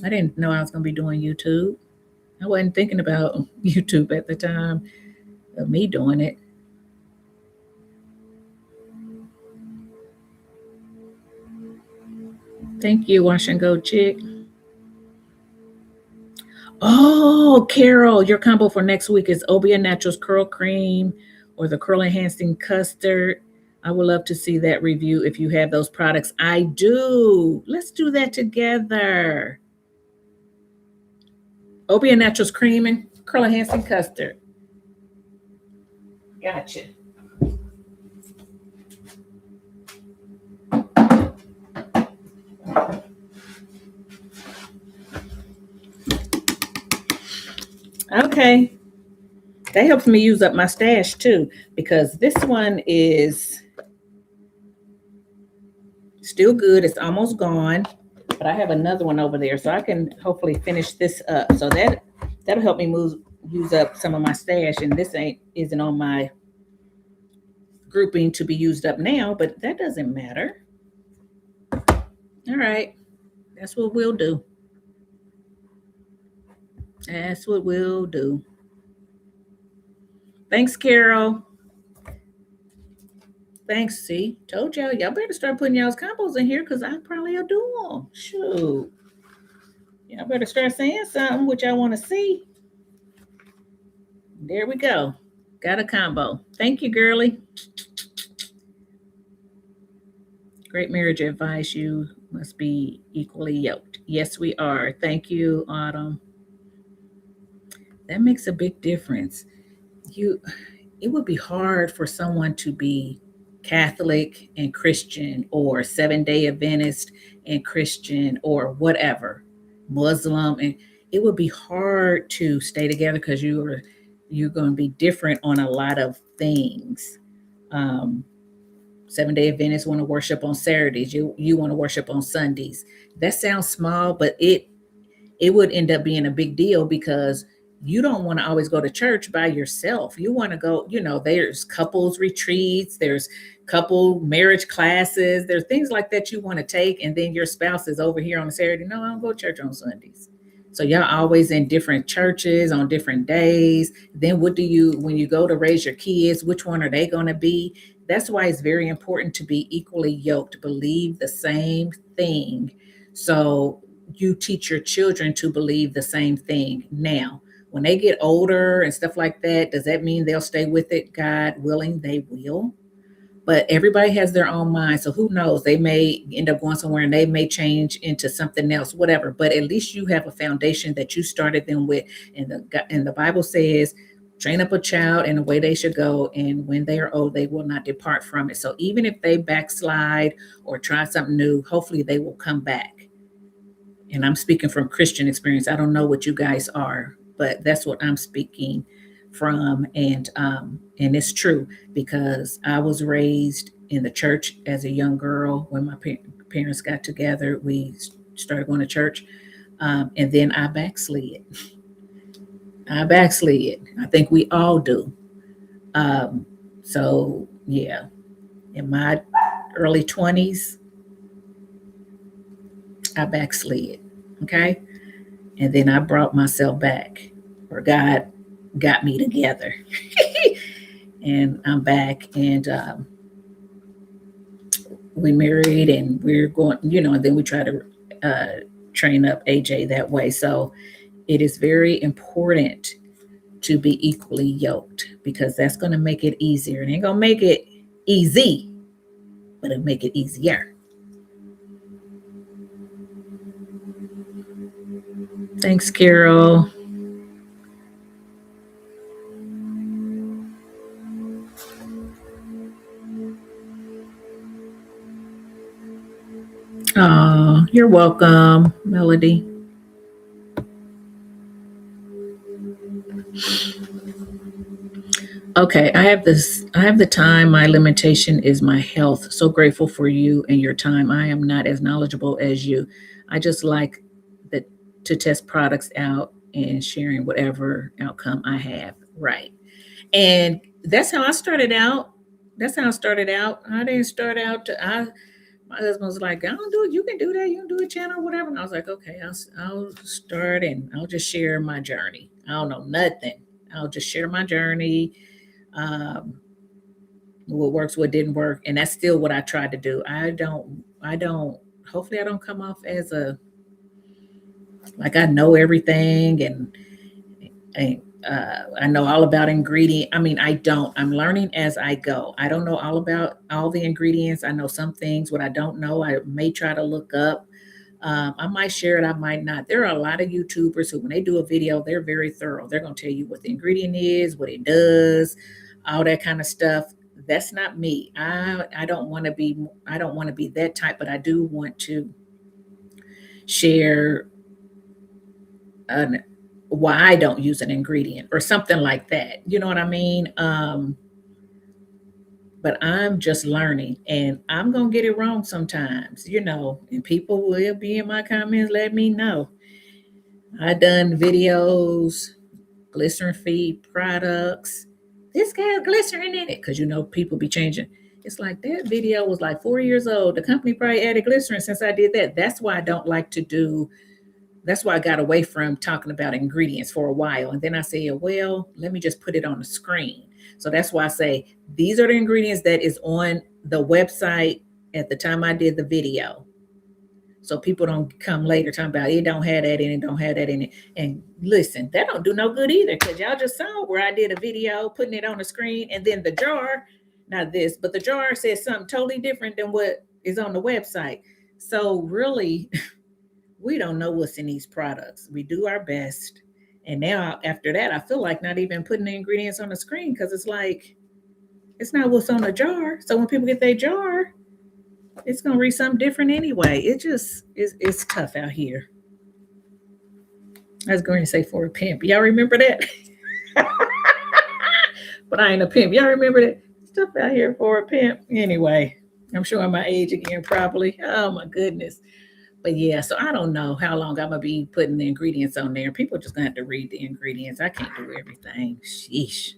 Speaker 1: I didn't know I was going to be doing YouTube. I wasn't thinking about YouTube at the time of me doing it. Thank you, Wash and Go Chick. Oh, Carol, your combo for next week is Obia Naturals Curl Cream or the Curl Enhancing Custard. I would love to see that review if you have those products. I do. Let's do that together. Obia Naturals Cream and Curl Enhancing Custard. Gotcha. Okay. That helps me use up my stash too, because this one is still good. It's almost gone, but I have another one over there, so I can hopefully finish this up. So that'll help me use up some of my stash, and this isn't on my grouping to be used up now, but that doesn't matter. All right, that's what we'll do. That's what we'll do. Thanks, Carol. Thanks. See, told y'all better start putting y'all's combos in here because I probably will do them. Shoot. Y'all better start saying something which I want to see. There we go. Got a combo. Thank you, girly. Great marriage advice. You must be equally yoked. Yes, we are. Thank you, Autumn. That makes a big difference. It would be hard for someone to be Catholic and Christian or 7-day Adventist and Christian or whatever, Muslim, and it would be hard to stay together because you're going to be different on a lot of things. 7-day Adventists want to worship on Saturdays. You want to worship on Sundays. That sounds small, but it would end up being a big deal because you don't want to always go to church by yourself. You want to go, there's couples retreats, there's couple marriage classes, there's things like that you want to take. And then your spouse is over here on a Saturday. No, I don't go to church on Sundays. So y'all always in different churches on different days. Then when you go to raise your kids, which one are they going to be? That's why it's very important to be equally yoked, believe the same thing. So you teach your children to believe the same thing. Now, when they get older and stuff like that, does that mean they'll stay with it? God willing, they will. But everybody has their own mind. So who knows? They may end up going somewhere and they may change into something else, whatever. But at least you have a foundation that you started them with. And the Bible says, train up a child in the way they should go. And when they are old, they will not depart from it. So even if they backslide or try something new, hopefully they will come back. And I'm speaking from Christian experience. I don't know what you guys are, but that's what I'm speaking from. And it's true because I was raised in the church as a young girl. When my parents got together, we started going to church. And then I backslid. I think we all do. So yeah, in my early 20s, I backslid. Okay. And then I brought myself back, or God got me together. And I'm back, and we married, and we're going, and then we try to train up AJ that way. So it is very important to be equally yoked because that's going to make it easier. It ain't going to make it easy, but it'll make it easier. Thanks, Carol. Oh, you're welcome, Melody. Okay, I have the time. My limitation is my health. So grateful for you and your time. I am not as knowledgeable as you. I just like to test products out and sharing whatever outcome I have. Right. And that's how I started out. I didn't start out my husband was like, I don't do it. You can do that. You can do a channel, whatever. And I was like, okay, I'll start and I'll just share my journey. I don't know nothing. I'll just share my journey. What works, what didn't work. And that's still what I tried to do. Hopefully I don't come off as like I know everything and I know all about ingredient. I mean, I don't. I'm learning as I go. I don't know all about all the ingredients. I know some things. What I don't know, I may try to look up. I might share it. I might not. There are a lot of YouTubers who, when they do a video, they're very thorough. They're going to tell you what the ingredient is, what it does, all that kind of stuff. That's not me. I don't want to be. I don't want to be that type. But I do want to share why I don't use an ingredient or something like that. You know what I mean? But I'm just learning and I'm going to get it wrong sometimes, and people will be in my comments, let me know. I done videos, glycerin-free products. This has glycerin in it because, people be changing. It's like that video was like 4 years old. The company probably added glycerin since I did that. That's why I don't like to do. That's why I got away from talking about ingredients for a while. And then I said, well, let me just put it on the screen. So that's why I say these are the ingredients that is on the website at the time I did the video. So people don't come later talking about it don't have that in it, don't have that in it. And listen, that don't do no good either, because y'all just saw where I did a video putting it on the screen, and then the jar, not this, but the jar says something totally different than what is on the website. So really, we don't know what's in these products. We do our best. And now after that, I feel like not even putting the ingredients on the screen, because it's like, it's not what's on the jar. So when people get their jar, it's gonna read something different anyway. It just is, it's tough out here. I was going to say for a pimp. Y'all remember that? But I ain't a pimp. Y'all remember that? Stuff out here for a pimp. Anyway, I'm showing my age again, probably. Oh my goodness. But yeah, so I don't know how long I'm gonna be putting the ingredients on there. People are just gonna have to read the ingredients. I can't do everything. Sheesh.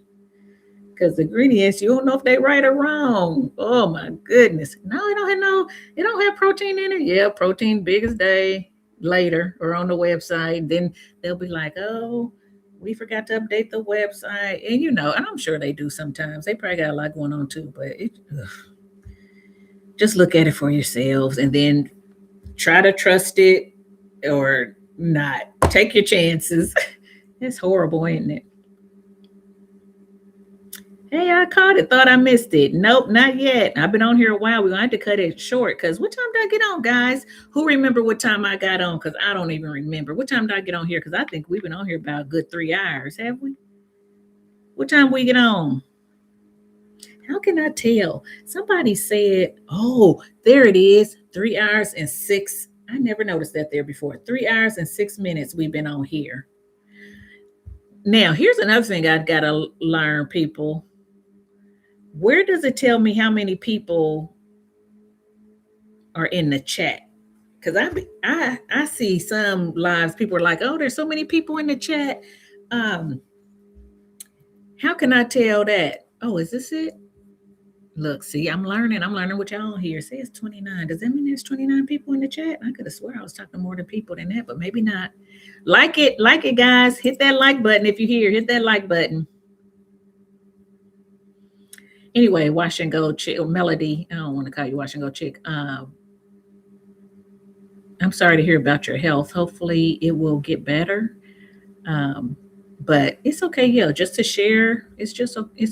Speaker 1: Because the ingredients, you don't know if they right or wrong. Oh my goodness. No, it don't have protein in it. Yeah, protein biggest day later or on the website. Then they'll be like, oh, we forgot to update the website. And and I'm sure they do sometimes. They probably got a lot going on too, but just look at it for yourselves and then try to trust it or not. Take your chances. It's horrible, ain't it? Hey, I caught it. Thought I missed it. Nope, not yet. I've been on here a while. We're going to have to cut it short because what time did I get on, guys? Who remember what time I got on? Because I don't even remember. What time did I get on here? Because I think we've been on here about a good 3 hours, have we? What time we get on? How can I tell? Somebody said, oh, there it is. 3 hours and 6. I never noticed that there before. 3 hours and 6 minutes we've been on here. Now, here's another thing I've got to learn, people. Where does it tell me how many people are in the chat? Because I see some lives, people are like, oh, there's so many people in the chat. How can I tell that? Oh, is this it? Look, see, I'm learning what y'all here. It says 29. Does that mean there's 29 people in the chat? I could have sworn I was talking to more than people than that, but maybe not. Like it, guys. Hit that like button if you're here. Hit that like button. Anyway, Wash and Go Chick, or Melody. I don't want to call you Wash and Go Chick. I'm sorry to hear about your health. Hopefully it will get better. But it's okay, yeah, just to share. It's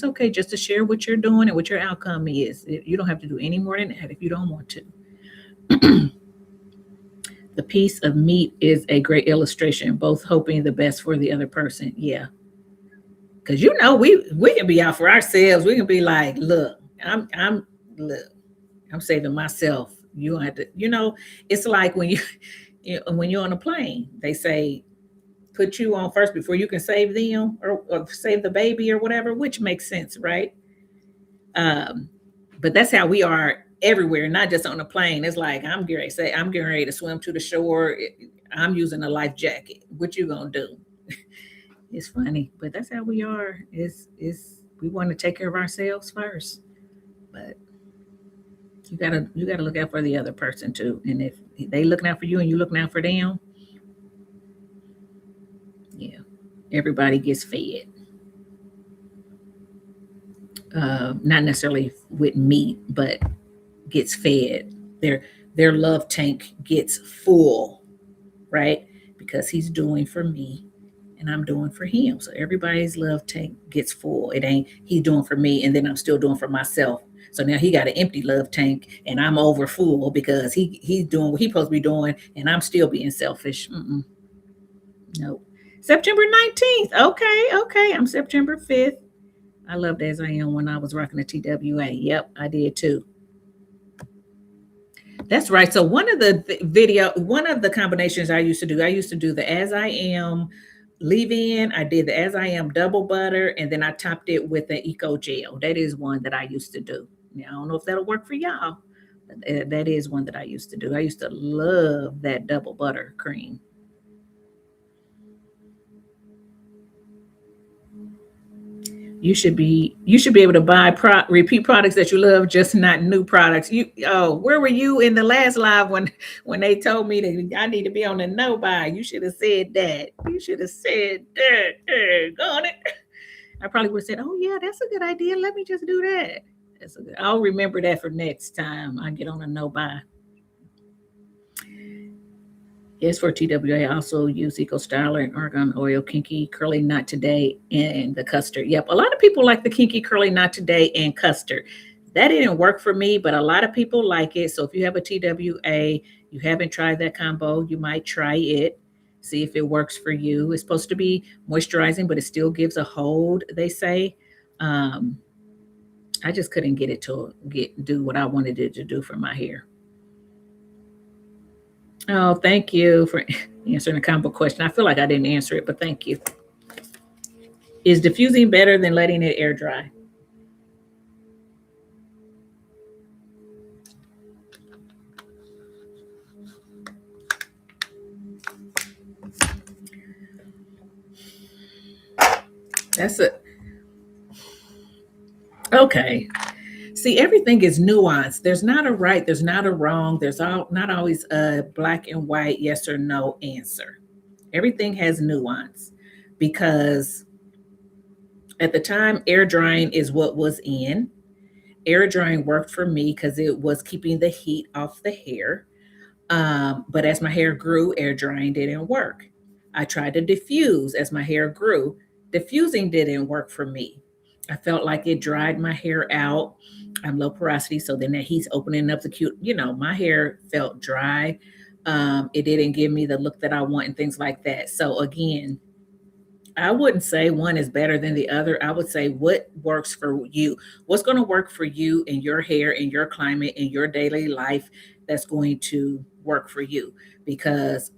Speaker 1: okay just to share what you're doing and what your outcome is. You don't have to do any more than that if you don't want to. The piece of meat is a great illustration, both hoping the best for the other person. Yeah. Because we can be out for ourselves. We can be like, look, I'm saving myself. You don't have to, it's like when when you're on a plane, they say put you on first before you can save them or save the baby or whatever, which makes sense, right? But that's how we are everywhere, not just on a plane. It's like I'm getting ready to swim to the shore. I'm using a life jacket. What you gonna do? It's funny, but that's how we are. We want to take care of ourselves first, but you gotta look out for the other person too. And if they looking out for you and you looking out for them, yeah, everybody gets fed. Not necessarily with meat, but gets fed. Their love tank gets full, right? Because he's doing for me and I'm doing for him. So everybody's love tank gets full. It ain't he's doing for me and then I'm still doing for myself. So now he got an empty love tank and I'm over full because he's doing what he's supposed to be doing and I'm still being selfish. Nope. September 19th. Okay. I'm September 5th. I loved As I Am when I was rocking the TWA. Yep, I did too. That's right. So one of the combinations I used to do the As I Am leave-in. I did the As I Am double butter, and then I topped it with the Eco Gel. That is one that I used to do. Now, I don't know if that'll work for y'all, but that is one that I used to do. I used to love that double butter cream. You should be able to buy repeat products that you love, just not new products. Where were you in the last live when they told me that I need to be on the no buy? You should have said that. Go on it. I probably would have said, "Oh yeah, that's a good idea. Let me just do that." I'll remember that for next time I get on a no buy. Yes, for TWA, I also use Eco Styler and Argan Oil, Kinky Curly Knot Today, and the custard. Yep, a lot of people like the Kinky Curly Knot Today and custard. That didn't work for me, but a lot of people like it. So if you have a TWA, you haven't tried that combo, you might try it. See if it works for you. It's supposed to be moisturizing, but it still gives a hold, they say. Um, I just couldn't get it to do what I wanted it to do for my hair. Oh, thank you for answering the combo question. I feel like I didn't answer it, but thank you. Is diffusing better than letting it air dry? That's it. Okay. See, everything is nuanced. There's not a right, there's not a wrong, not always a black and white, yes or no answer. Everything has nuance because at the time, air drying is what was in. Air drying worked for me because it was keeping the heat off the hair. But as my hair grew, air drying didn't work. I tried to diffuse as my hair grew. Diffusing didn't work for me. I felt like it dried my hair out. I'm low porosity, so then that heat's opening up the cute, my hair felt dry. It didn't give me the look that I want and things like that. So again, I wouldn't say one is better than the other. I would say what works for you. What's going to work for you in your hair, in your climate, in your daily life that's going to work for you. Because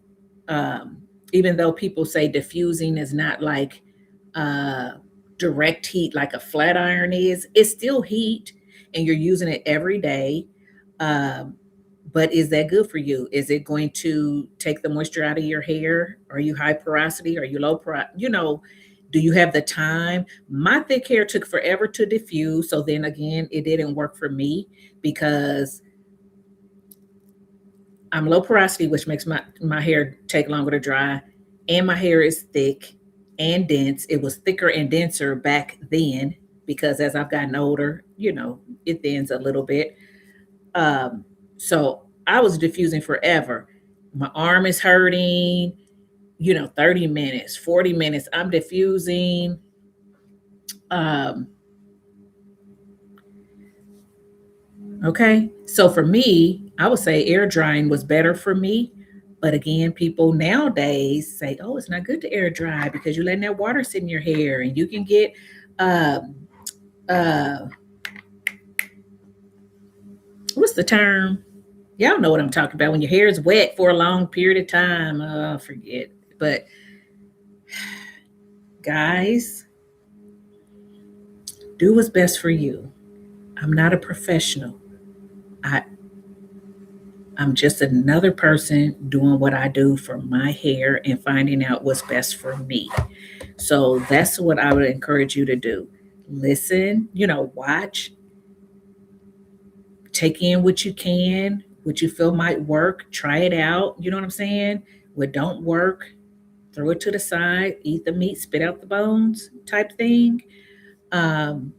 Speaker 1: um, even though people say diffusing is not like uh, direct heat like a flat iron is, it's still heat and you're using it every day. Um, but is that good for you? Is it going to take the moisture out of your hair? Are you high porosity? Are you low porosity? Do you have the time? My thick hair took forever to diffuse. So then again, it didn't work for me because I'm low porosity, which makes my hair take longer to dry. And my hair is thick and dense. It was thicker and denser back then because as I've gotten older, it thins a little bit. So I was diffusing forever. My arm is hurting, 30 minutes, 40 minutes. I'm diffusing. Um, okay. So for me, I would say air drying was better for me. But again, people nowadays say, oh, it's not good to air dry because you're letting that water sit in your hair and you can get um, uh, what's the term? Y'all know what I'm talking about. When your hair is wet for a long period of time, forget. But guys, do what's best for you. I'm not a professional. I I'm just another person doing what I do for my hair and finding out what's best for me. So that's what I would encourage you to do. Listen, watch, take in what you can, what you feel might work, try it out. You know what I'm saying? What don't work, throw it to the side, eat the meat, spit out the bones type thing, um,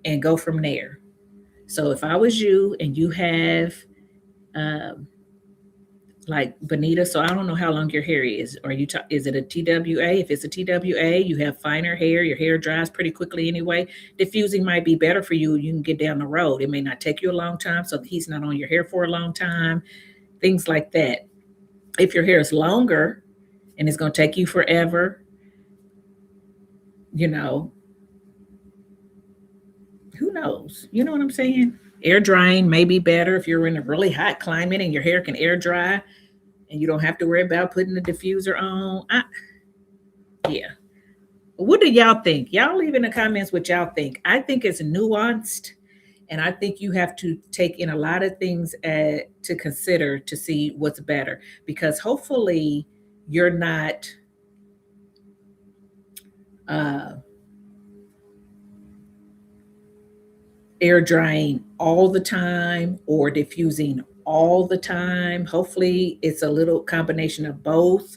Speaker 1: and go from there. So if I was you and you have um, like Bonita, so I don't know how long your hair is. Is it a TWA? If it's a TWA, you have finer hair. Your hair dries pretty quickly anyway. Diffusing might be better for you. You can get down the road. It may not take you a long time, so the heat's not on your hair for a long time. Things like that. If your hair is longer and it's going to take you forever, you know, who knows? You know what I'm saying? Air drying may be better if you're in a really hot climate and your hair can air dry and you don't have to worry about putting the diffuser on. Yeah. What do y'all think? Y'all leave in the comments what y'all think. I think it's nuanced, and I think you have to take in a lot of things to consider to see what's better, because hopefully you're not uh, air drying all the time or diffusing all the time. Hopefully it's a little combination of both.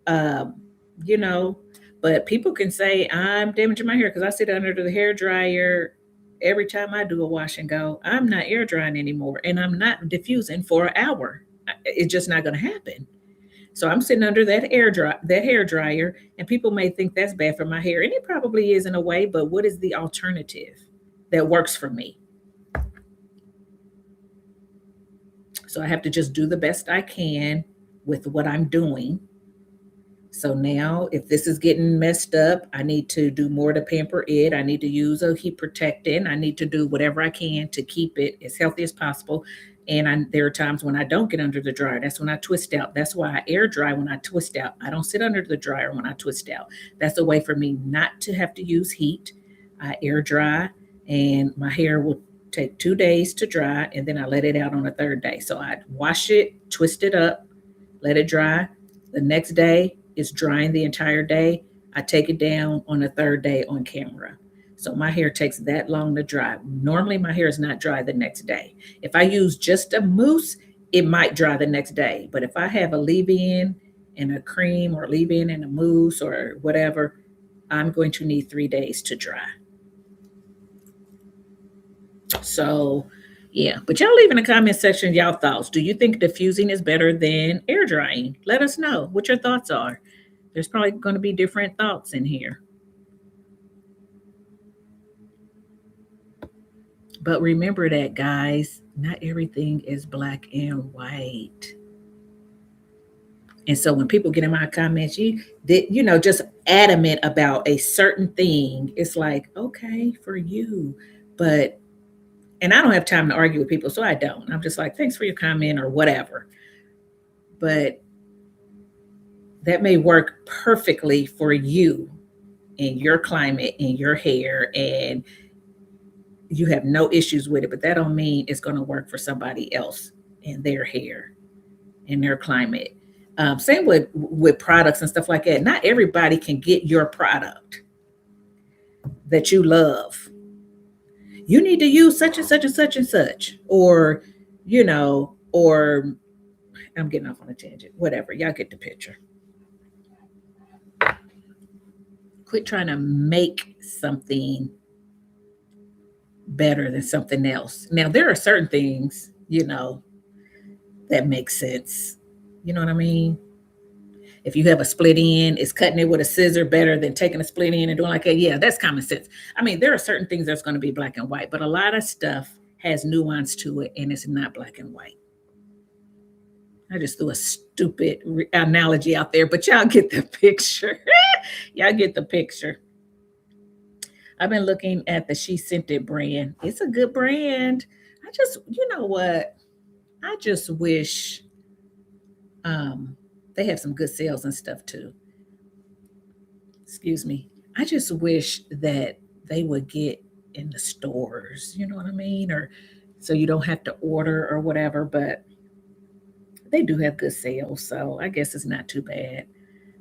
Speaker 1: Um, you know, But people can say I'm damaging my hair because I sit under the hair dryer every time I do a wash and go. I'm not air drying anymore, and I'm not diffusing for an hour. It's just not going to happen. So I'm sitting under that hair dryer, and people may think that's bad for my hair, and it probably is in a way. But what is the alternative that works for me? So I have to just do the best I can with what I'm doing. So now, if this is getting messed up, I need to do more to pamper it. I need to use a heat protectant. I need to do whatever I can to keep it as healthy as possible. And there are times when I don't get under the dryer. That's when I twist out. That's why I air dry when I twist out. I don't sit under the dryer when I twist out. That's a way for me not to have to use heat. I air dry, and my hair will take 2 days to dry, and then I let it out on the third day. So I wash it, twist it up, let it dry. The next day, it's drying the entire day. I take it down on the third day on camera. So my hair takes that long to dry. Normally, my hair is not dry the next day. If I use just a mousse, it might dry the next day. But if I have a leave-in and a cream, or leave-in and a mousse or whatever, I'm going to need 3 days to dry. So, yeah. But y'all leave in the comment section y'all thoughts. Do you think diffusing is better than air drying? Let us know what your thoughts are. There's probably going to be different thoughts in here. But remember that, guys, not everything is black and white. And so when people get in my comments, just adamant about a certain thing, it's like, okay, for you. And I don't have time to argue with people, so I don't. I'm just like, thanks for your comment or whatever. But that may work perfectly for you in your climate, in your hair, and you have no issues with it, but that don't mean it's going to work for somebody else in their hair, in their climate. Same with products and stuff like that. Not everybody can get your product that you love. You need to use such and such and such and such, or I'm getting off on a tangent. Whatever, y'all get the picture. Quit trying to make something better than something else. Now, there are certain things, that make sense. You know what I mean? If you have a split end, is cutting it with a scissor better than taking a split end and doing like that? Yeah, that's common sense. I mean, there are certain things that's going to be black and white, but a lot of stuff has nuance to it, and it's not black and white. I just threw a stupid analogy out there, but y'all get the picture. Y'all get the picture. I've been looking at the She Scented brand. It's a good brand. You know what? I just wish they have some good sales and stuff too. Excuse me. I just wish that they would get in the stores, you know what I mean? Or so you don't have to order or whatever, but they do have good sales. So I guess it's not too bad.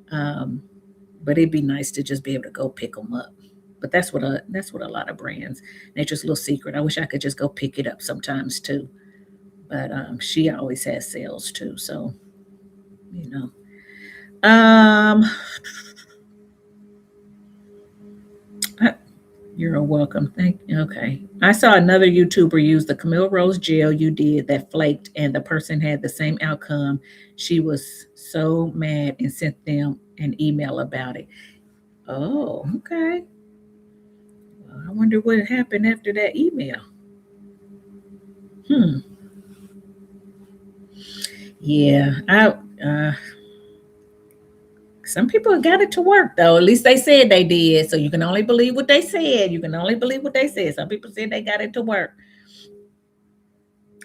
Speaker 1: But it'd be nice to just be able to go pick them up. But that's what a lot of brands. Nature's Little Secret. I wish I could just go pick it up sometimes too. But she always has sales too. So, you're welcome. Thank you. Okay. I saw another YouTuber use the Camille Rose gel you did that flaked, and the person had the same outcome. She was so mad and sent them an email about it. Oh, okay. Well, I wonder what happened after that email. Yeah, some people got it to work though. At least they said they did. So you can only believe what they said. Some people said they got it to work.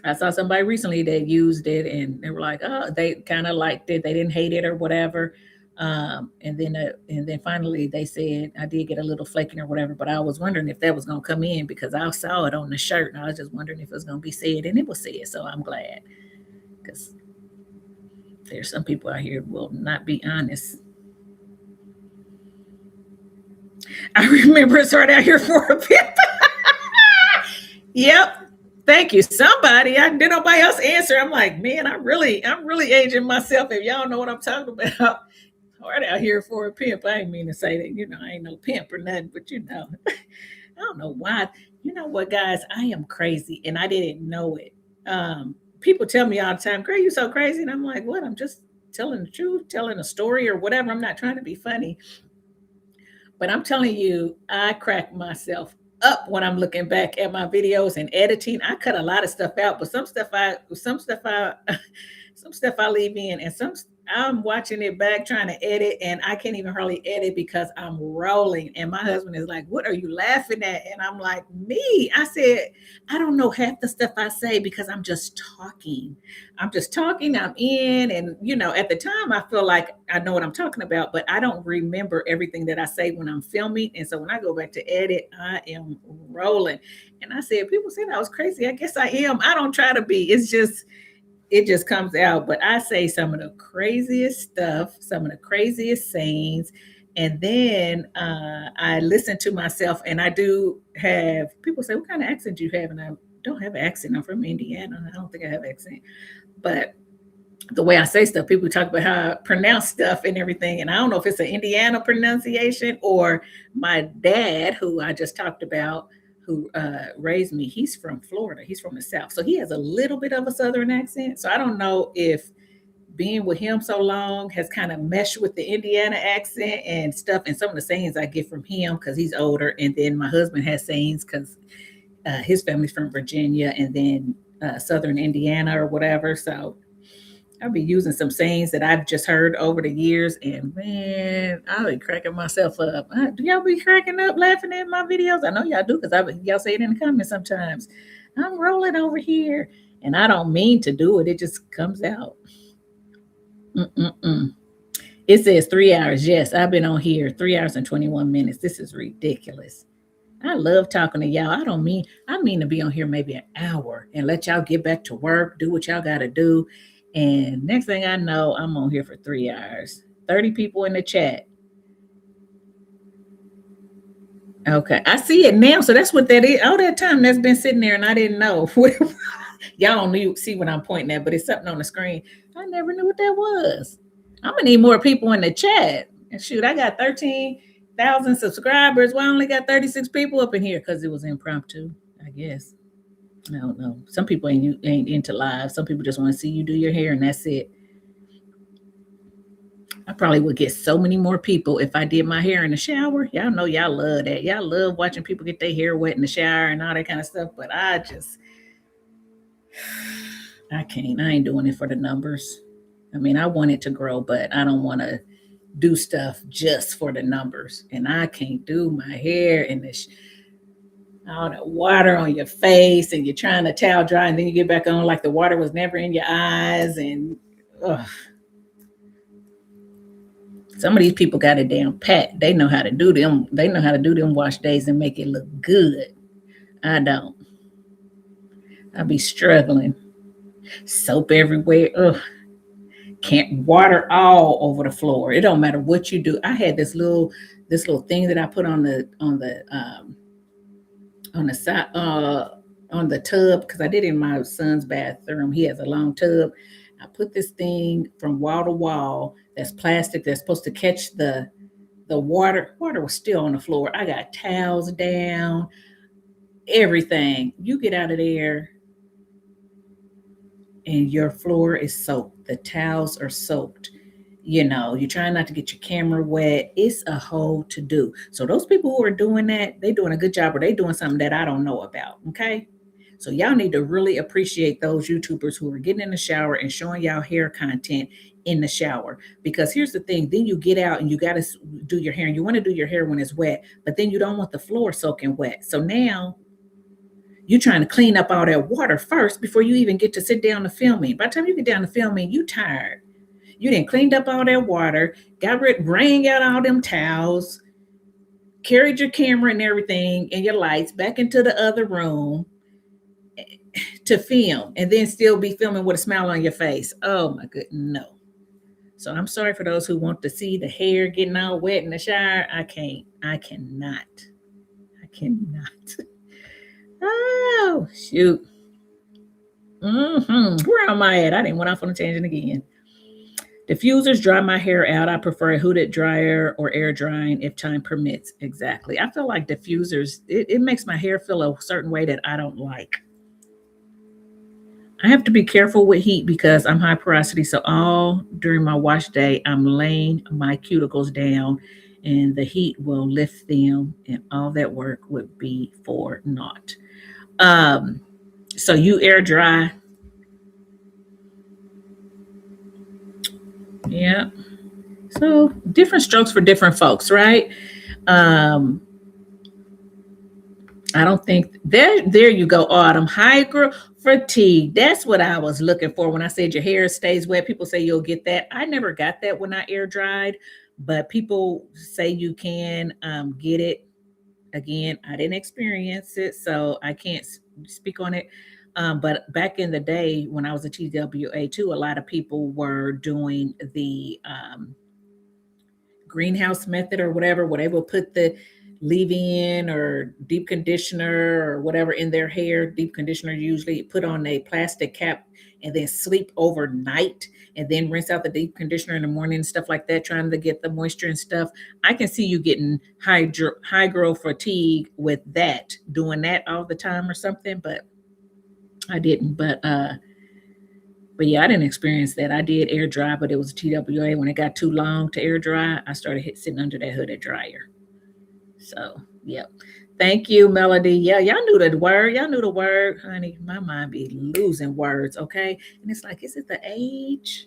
Speaker 1: I saw somebody recently that used it, and they were like, "Oh, they kind of liked it. They didn't hate it or whatever." And then finally they said, "I did get a little flaking or whatever," but I was wondering if that was going to come in because I saw it on the shirt, and I was just wondering if it was going to be said, and it was said. So I'm glad, because there's some people out here who will not be honest. I remember it's right out here for a bit. Yep. Thank you. Somebody. Did nobody else answer. I'm like, man, I'm really aging myself if y'all know what I'm talking about. hard out here for a pimp. I ain't mean to say that, I ain't no pimp or nothing, but I don't know why. You know what, guys? I am crazy and I didn't know it. People tell me all the time, girl, you so crazy. And I'm like, what? I'm just telling the truth, telling a story or whatever. I'm not trying to be funny. But I'm telling you, I crack myself up when I'm looking back at my videos and editing. I cut a lot of stuff out, but some stuff I leave in, and some I'm watching it back trying to edit, and I can't even hardly edit because I'm rolling. And my husband is like, "What are you laughing at?" And I'm like, "Me." I said, "I don't know half the stuff I say because I'm just talking. I'm just talking. I'm in, and at the time, I feel like I know what I'm talking about, but I don't remember everything that I say when I'm filming. And so when I go back to edit, I am rolling." And I said, "People say I was crazy. I guess I am. I don't try to be. It just comes out." But I say some of the craziest stuff, some of the craziest sayings. And then I listen to myself, and I do have people say, "What kind of accent do you have?" And I don't have an accent. I'm from Indiana. I don't think I have an accent. But the way I say stuff, people talk about how I pronounce stuff and everything. And I don't know if it's an Indiana pronunciation or my dad, who I just talked about, who raised me, he's from Florida. He's from the South. So he has a little bit of a Southern accent. So I don't know if being with him so long has kind of meshed with the Indiana accent and stuff. And some of the sayings I get from him because he's older. And then my husband has sayings because his family's from Virginia and then Southern Indiana or whatever. So I'll be using some sayings that I've just heard over the years, and man, I'll be cracking myself up. Do y'all be cracking up laughing at my videos? I know y'all do because y'all say it in the comments sometimes. I'm rolling over here, and I don't mean to do it. It just comes out. Mm-mm-mm. It says 3 hours. Yes, I've been on here 3 hours and 21 minutes. This is ridiculous. I love talking to y'all. I mean to be on here maybe an hour and let y'all get back to work, do what y'all got to do. And next thing I know, I'm on here for 3 hours. 30 people in the chat. Okay, I see it now. So that's what that is. All that time that's been sitting there and I didn't know. Y'all don't see what I'm pointing at, but it's something on the screen. I never knew what that was. I'm going to need more people in the chat. And shoot, I got 13,000 subscribers. Why I only got 36 people up in here? Because it was impromptu, I guess. I don't know. Some people ain't into live. Some people just want to see you do your hair and that's it. I probably would get so many more people if I did my hair in the shower. Y'all know y'all love that. Y'all love watching people get their hair wet in the shower and all that kind of stuff. But I can't. I ain't doing it for the numbers. I mean, I want it to grow, but I don't want to do stuff just for the numbers. And I can't do my hair in all the water on your face and you're trying to towel dry and then you get back on like the water was never in your eyes. And ugh. Some of these people got it down pat. They know how to do them. They know how to do them wash days and make it look good. I don't. I be struggling. Soap everywhere. Ugh. Can't water all over the floor. It don't matter what you do. I had this little thing that I put on the side on the tub because I did it in my son's bathroom. He has a long tub. I put this thing from wall to wall that's plastic that's supposed to catch the water. Water was still on the floor. I got towels down, everything. You get out of there and your floor is soaked. The towels are soaked. You're trying not to get your camera wet. It's a whole to do. So those people who are doing that, they're doing a good job or they're doing something that I don't know about. Okay. So y'all need to really appreciate those YouTubers who are getting in the shower and showing y'all hair content in the shower. Because here's the thing, then you get out and you got to do your hair and you want to do your hair when it's wet, but then you don't want the floor soaking wet. So now you're trying to clean up all that water first before you even get to sit down to filming. By the time you get down to filming, you tired. You done cleaned up all that water, wrung out all them towels, carried your camera and everything and your lights back into the other room to film and then still be filming with a smile on your face. Oh my goodness, no. So I'm sorry for those who want to see the hair getting all wet in the shower. I cannot. Oh, shoot. Where am I at? I didn't went off on a tangent again. Diffusers dry my hair out. I prefer a hooded dryer or air drying if time permits. Exactly. I feel like diffusers, it makes my hair feel a certain way that I don't like. I have to be careful with heat because I'm high porosity. So all during my wash day, I'm laying my cuticles down and the heat will lift them and all that work would be for naught. Um, so you air dry. Yeah. So different strokes for different folks, right? Um, I don't think there you go, Autumn. Hyper fatigue. That's what I was looking for when I said your hair stays wet. People say you'll get that. I never got that when I air dried, but people say you can get it. Again, I didn't experience it, so I can't speak on it. But back in the day when I was a TWA too, a lot of people were doing the greenhouse method or whatever, where they will put the leave-in or deep conditioner or whatever in their hair. Deep conditioner usually put on a plastic cap and then sleep overnight and then rinse out the deep conditioner in the morning and stuff like that, trying to get the moisture and stuff. I can see you getting hydro fatigue with that, doing that all the time or something, but I didn't. But yeah, I didn't experience that. I did air dry, but it was a TWA. When it got too long to air dry, I started sitting under that hooded dryer. So, yeah. Thank you, Melody. Yeah, y'all knew the word. Y'all knew the word, honey. My mind be losing words, okay? And it's like, is it the age?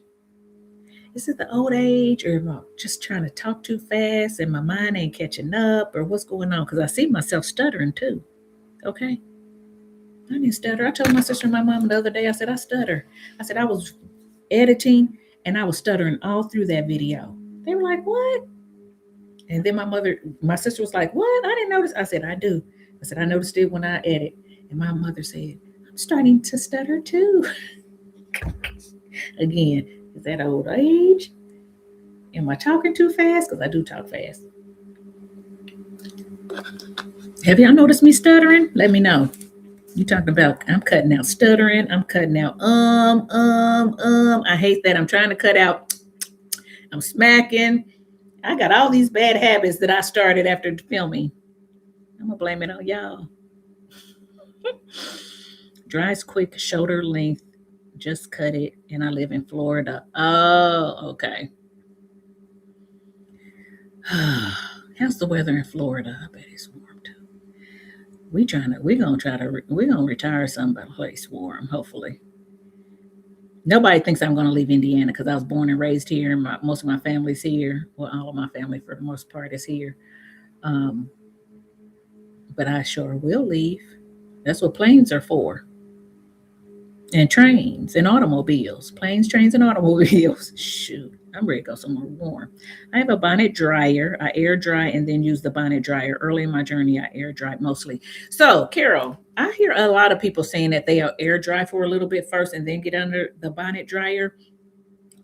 Speaker 1: Is it the old age? Or am I just trying to talk too fast and my mind ain't catching up? Or what's going on? Because I see myself stuttering too, okay? I didn't stutter. I told my sister and my mom the other day, I said, I stutter. I said, I was editing and I was stuttering all through that video. They were like, what? And then my sister was like, what? I didn't notice. I said, I do. I said, I noticed it when I edit. And my mother said, I'm starting to stutter too. Again, is that old age? Am I talking too fast? Because I do talk fast. Have y'all noticed me stuttering? Let me know. You talking about I'm cutting out stuttering. I'm cutting out I hate that. I'm trying to cut out. I'm smacking. I got all these bad habits that I started after filming. I'm gonna blame it on y'all. Dries quick, shoulder length. Just cut it, and I live in Florida. Oh, okay. How's the weather in Florida? I bet it's warm too. We're gonna retire someplace warm, hopefully. Nobody thinks I'm going to leave Indiana because I was born and raised here. And most of my family's here. Well, all of my family, for the most part, is here. Um, but I sure will leave. That's what planes are for. And trains and automobiles. Planes, trains, and automobiles. Shoot, I'm ready to go somewhere warm. I have a bonnet dryer. I air dry and then use the bonnet dryer. Early in my journey, I air dry mostly. So, Carol, I hear a lot of people saying that they air dry for a little bit first and then get under the bonnet dryer.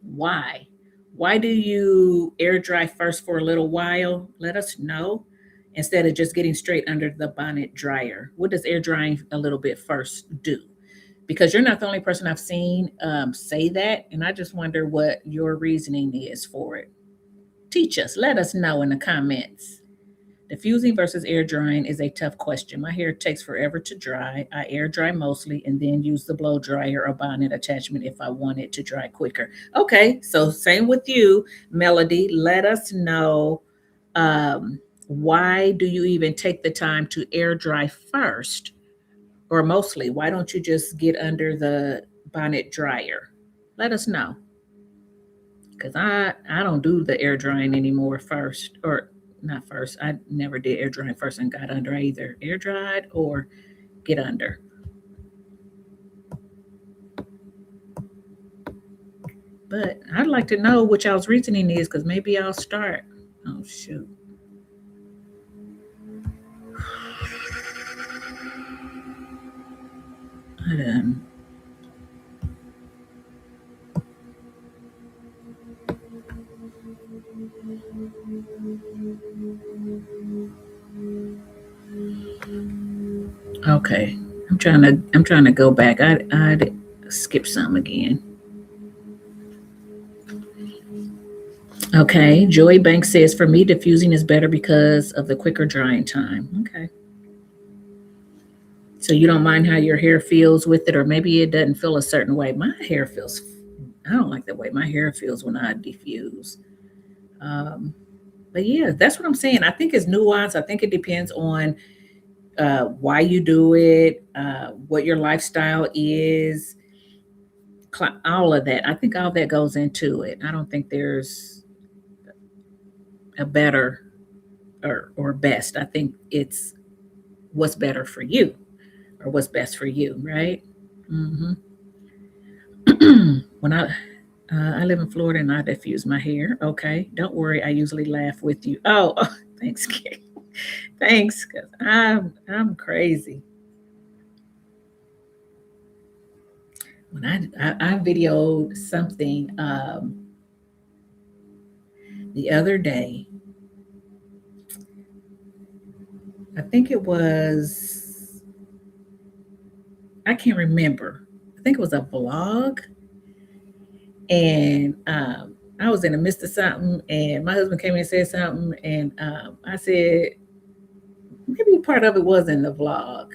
Speaker 1: Why? Why do you air dry first for a little while? Let us know instead of just getting straight under the bonnet dryer. What does air drying a little bit first do? Because you're not the only person I've seen say that. And I just wonder what your reasoning is for it. Teach us, let us know in the comments. Diffusing versus air drying is a tough question. My hair takes forever to dry. I air dry mostly and then use the blow dryer or bonnet attachment if I want it to dry quicker. Okay, so same with you, Melody. Let us know why do you even take the time to air dry first or mostly? Why don't you just get under the bonnet dryer? Let us know. Because I don't do the air drying anymore first, or not first. I never did air drying first and got under either. Air dried or get under. But I'd like to know what y'all's reasoning is because maybe I'll start. Oh, shoot. I done. Okay. I'm trying to go back. I skipped some again. Okay. Joy Banks says, for me, diffusing is better because of the quicker drying time. Okay. So you don't mind how your hair feels with it, or maybe it doesn't feel a certain way. My hair feels, I don't like the way my hair feels when I diffuse. Um, but yeah, that's what I'm saying. I think it's nuanced. I think it depends on why you do it, what your lifestyle is, all of that. I think all that goes into it. I don't think there's a better or best. I think it's what's better for you or what's best for you, right? Hmm. When I live in Florida and I diffuse my hair. Okay, don't worry. I usually laugh with you. Oh, thanks, Kate. Thanks, cause I'm crazy. When I videoed something the other day, I think it was, I can't remember. I think it was a vlog, and I was in the midst of something, and my husband came in and said something, and I said maybe part of it was in the vlog.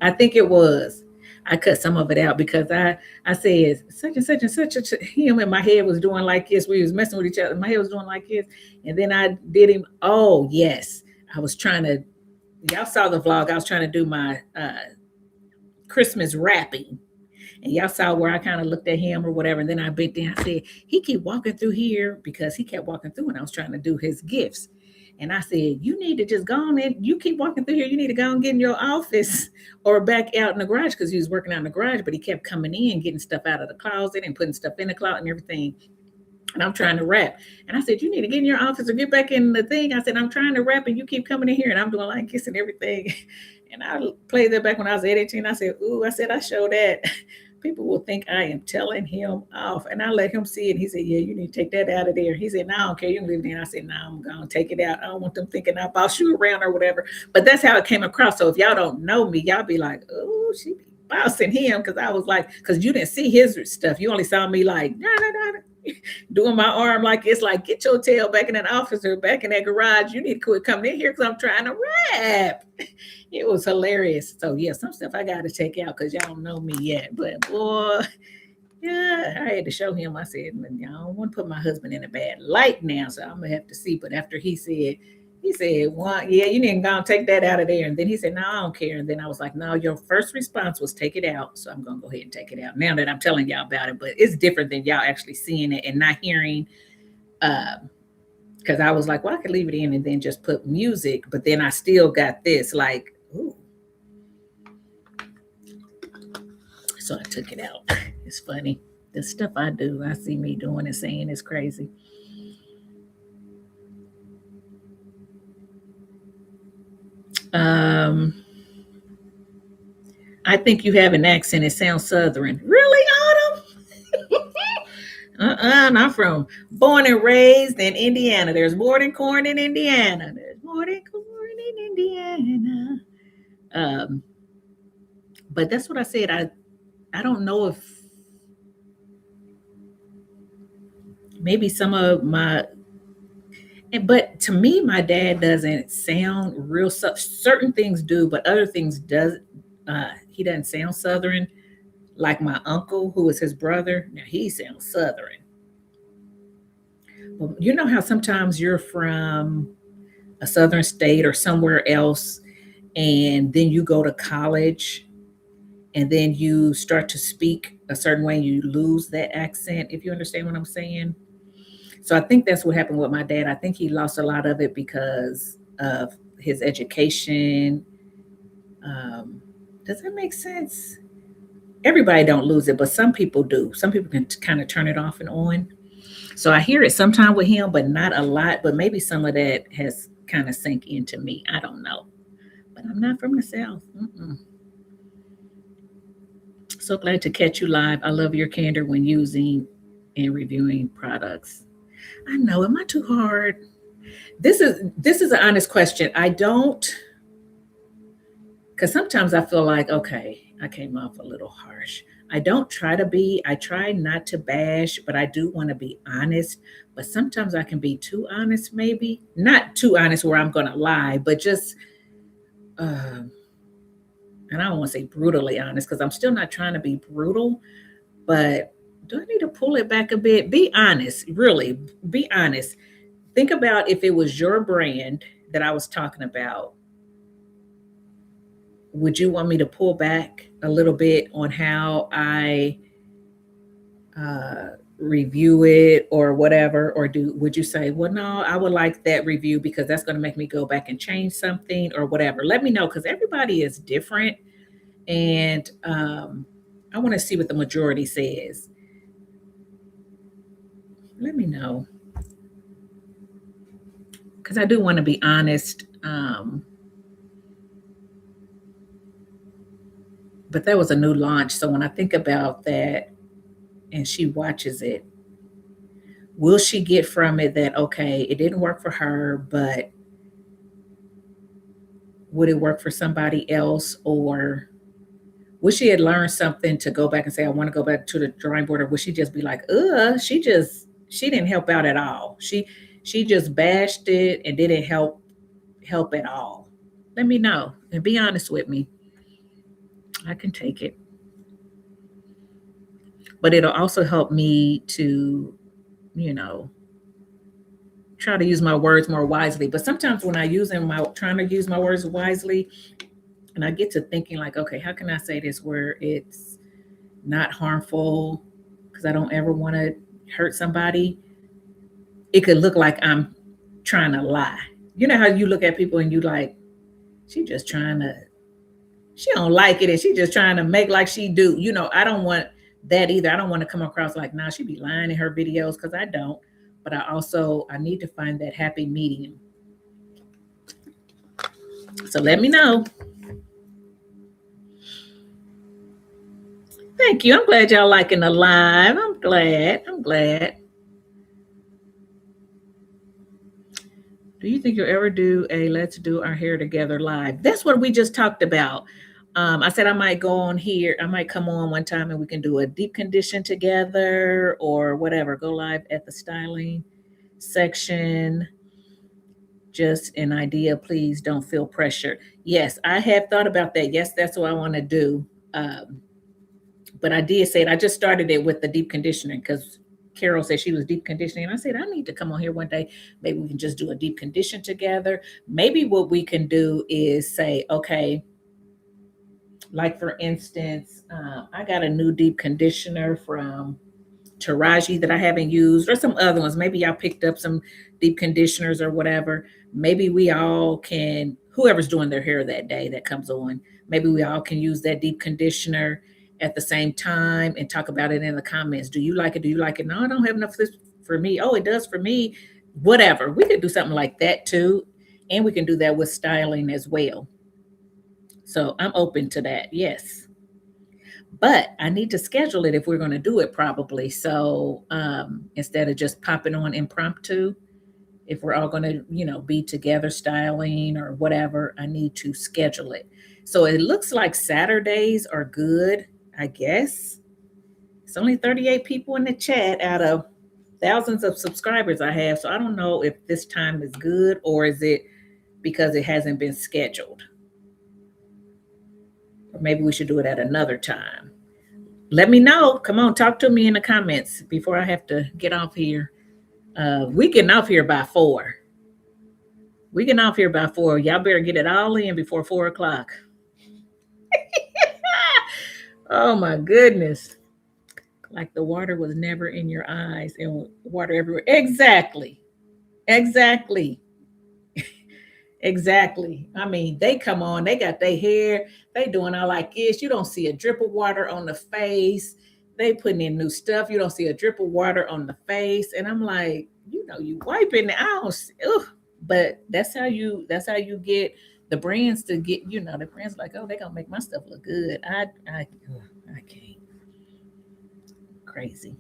Speaker 1: I think it was. I cut some of it out because I said such and such and such and him, and my head was doing like this. We was messing with each other. My head was doing like this, and then I did him. Oh yes, I was trying to. Y'all saw the vlog. I was trying to do my Christmas wrapping, and y'all saw where I kind of looked at him or whatever. And then I bent down. I said he keep walking through here because he kept walking through, and I was trying to do his gifts. And I said, you need to just go on in. You keep walking through here. You need to go and get in your office or back out in the garage because he was working out in the garage, but he kept coming in, getting stuff out of the closet and putting stuff in the closet and everything. And I'm trying to wrap. And I said, you need to get in your office or get back in the thing. I said, I'm trying to wrap and you keep coming in here and I'm doing like kissing everything. And I played that back when I was editing. I said, ooh, I said, I show that. People will think I am telling him off. And I let him see it. He said, yeah, you need to take that out of there. He said, no, I don't care. You can leave it in. I said, no, I'm going to take it out. I don't want them thinking I boss you around or whatever. But that's how it came across. So if y'all don't know me, y'all be like, oh, she be bossing him. Because I was like, because you didn't see his stuff. You only saw me like, nah, nah, nah, doing my arm like it's like, get your tail back in that office or back in that garage. You need to quit coming in here because I'm trying to rap. It was hilarious. So yeah, some stuff I got to take out because y'all don't know me yet. But boy, yeah, I had to show him. I said, y'all don't want to put my husband in a bad light now, so I'm gonna have to see. But after he said, well, yeah, you need to go and take that out of there. And then he said, no, I don't care. And then I was like, no, your first response was take it out. So I'm going to go ahead and take it out now that I'm telling y'all about it. But it's different than y'all actually seeing it and not hearing. Because I was like, well, I could leave it in and then just put music. But then I still got this like, ooh. So I took it out. It's funny. The stuff I do, I see me doing and saying is crazy. Um, I think you have an accent. It sounds southern. Really, Autumn? Not from born and raised in Indiana. There's more than corn in Indiana. There's more than corn in Indiana. Um, but that's what I said. I don't know if maybe some of my, but to me, my dad doesn't sound real. Certain things do, but other things does. He doesn't sound southern like my uncle, who is his brother. Now he sounds southern. Well, you know how sometimes you're from a southern state or somewhere else, and then you go to college, and then you start to speak a certain way, and you lose that accent. If you understand what I'm saying. So I think that's what happened with my dad. I think he lost a lot of it because of his education. Does that make sense? Everybody don't lose it, but some people do. Some people can kind of turn it off and on. So I hear it sometime with him, but not a lot. But maybe some of that has kind of sank into me. I don't know. But I'm not from the South. Mm-mm. So glad to catch you live. I love your candor when using and reviewing products. I know. Am I too hard? This is an honest question. I don't, because sometimes I feel like, okay, I came off a little harsh. I try not to bash, but I do want to be honest. But sometimes I can be too honest, maybe. Not too honest where I'm going to lie, but just, um, and I don't want to say brutally honest because I'm still not trying to be brutal, but do I need to pull it back a bit? Be honest, really, be honest. Think about if it was your brand that I was talking about, would you want me to pull back a little bit on how I review it or whatever, or do would you say, well, no, I would like that review because that's going to make me go back and change something or whatever? Let me know because everybody is different, and I want to see what the majority says. Let me know because I do want to be honest. But that was a new launch, so when I think about that, and she watches it, will she get from it that okay, it didn't work for her, but would it work for somebody else? Or would she had learned something to go back and say, I want to go back to the drawing board? Or would she just be like, she didn't help out at all. She just bashed it and didn't help at all. Let me know and be honest with me. I can take it. But it'll also help me to, you know, try to use my words more wisely. But sometimes when I trying to use my words wisely, and I get to thinking like, okay, how can I say this where it's not harmful? Because I don't ever want to hurt somebody. It could look like I'm trying to lie. You know how you look at people and you like, she just trying to, she don't like it, and she just trying to make like she do. I don't want that either. I don't want to come across like, nah, she be lying in her videos because I don't. But I need to find that happy medium. So let me know. Thank you. I'm glad y'all liking the live. I'm glad. I'm glad. Do you think you'll ever do a let's do our hair together live? That's what we just talked about. I said I might go on here. I might come on one time and we can do a deep condition together or whatever. Go live at the styling section. Just an idea. Please don't feel pressure. Yes, I have thought about that. Yes, that's what I want to do. But I did say it. I just started it with the deep conditioning because Carol said she was deep conditioning. And I said, I need to come on here one day. Maybe we can just do a deep condition together. Maybe what we can do is say, okay, like for instance, I got a new deep conditioner from Taraji that I haven't used, or some other ones. Maybe y'all picked up some deep conditioners or whatever. Maybe we all can, whoever's doing their hair that day that comes on, maybe we all can use that deep conditioner at the same time and talk about it in the comments. Do you like it? Do you like it? No, I don't have enough for me. Oh, it does for me. Whatever. We could do something like that too. And we can do that with styling as well. So I'm open to that. Yes. But I need to schedule it if we're going to do it probably. So instead of just popping on impromptu, if we're all going to, be together styling or whatever, I need to schedule it. So it looks like Saturdays are good, I guess. It's only 38 people in the chat out of thousands of subscribers I have. So I don't know if this time is good or is it because it hasn't been scheduled. Or maybe we should do it at another time. Let me know. Come on, talk to me in the comments before I have to get off here. We getting off here by 4. We getting off here by 4. Y'all better get it all in before 4 o'clock. Oh my goodness. Like the water was never in your eyes and water everywhere. Exactly. Exactly. Exactly. I mean, they come on, they got their hair, they doing all like this. You don't see a drip of water on the face. They putting in new stuff. You don't see a drip of water on the face. And I'm like, you wiping it out. But that's how you get the brands to get, the brands like, oh, they gonna make my stuff look good. I can't. Crazy.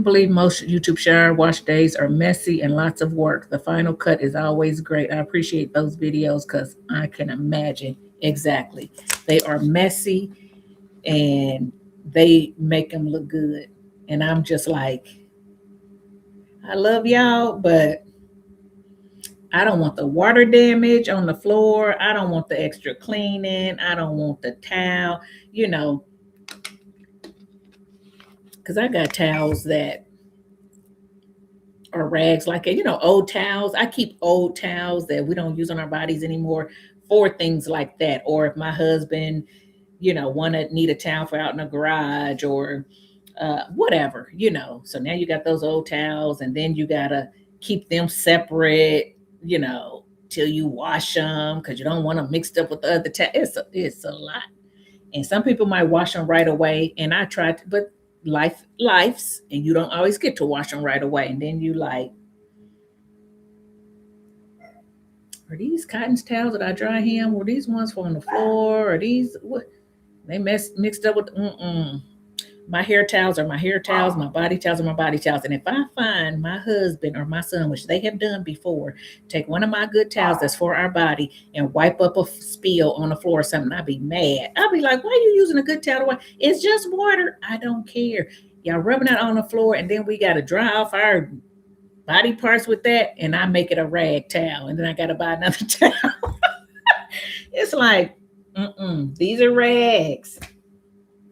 Speaker 1: believe most YouTube shower wash days are messy and lots of work. The final cut is always great. I appreciate those videos because I can imagine exactly. They are messy and they make them look good. And I'm just like, I love y'all, but I don't want the water damage on the floor. I don't want the extra cleaning. I don't want the towel, because I got towels that are rags, like, old towels. I keep old towels that we don't use on our bodies anymore for things like that. Or if my husband, need a towel for out in the garage or whatever. So now you got those old towels, and then you got to keep them separate, till you wash them because you don't want them mixed up with the other towels. It's a lot. And some people might wash them right away. And I tried to, but life's, and you don't always get to wash them right away. And then you like, are these cotton towels that I dry him? Were these ones from the floor? Or these what? They mixed up with my hair towels are my hair towels, my body towels are my body towels. And if I find my husband or my son, which they have done before, take one of my good towels that's for our body and wipe up a spill on the floor or something, I'd be mad. I'd be like, why are you using a good towel to wipe? It's just water. I don't care. Y'all rubbing it on the floor, and then we got to dry off our body parts with that, and I make it a rag towel, and then I got to buy another towel. It's like, these are rags.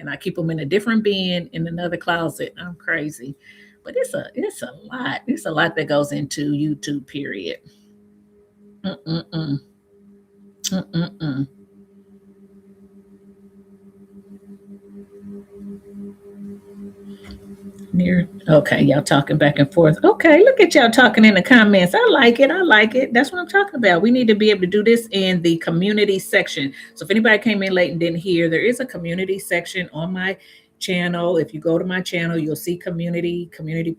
Speaker 1: And I keep them in a different bin in another closet. I'm crazy, but it's a lot. It's a lot that goes into YouTube. Period. Mm-mm-mm. Mm-mm-mm. Okay, y'all talking back and forth. Okay, look at y'all talking in the comments. I like it. I like it. That's what I'm talking about. We need to be able to do this in the community section. So if anybody came in late and didn't hear, there is a community section on my channel. If you go to my channel, you'll see community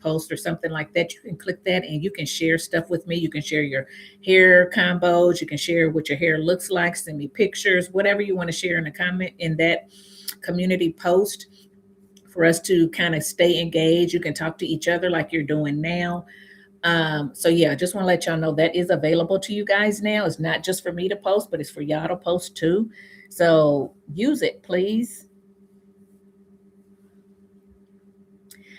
Speaker 1: post or something like that. You can click that and you can share stuff with me. You can share your hair combos. You can share what your hair looks like. Send me pictures, whatever you want to share in the comment in that community post. For us to kind of stay engaged. You can talk to each other like you're doing now. So yeah, I just want to let y'all know that is available to you guys now. It's not just for me to post, but it's for y'all to post too. So use it, please.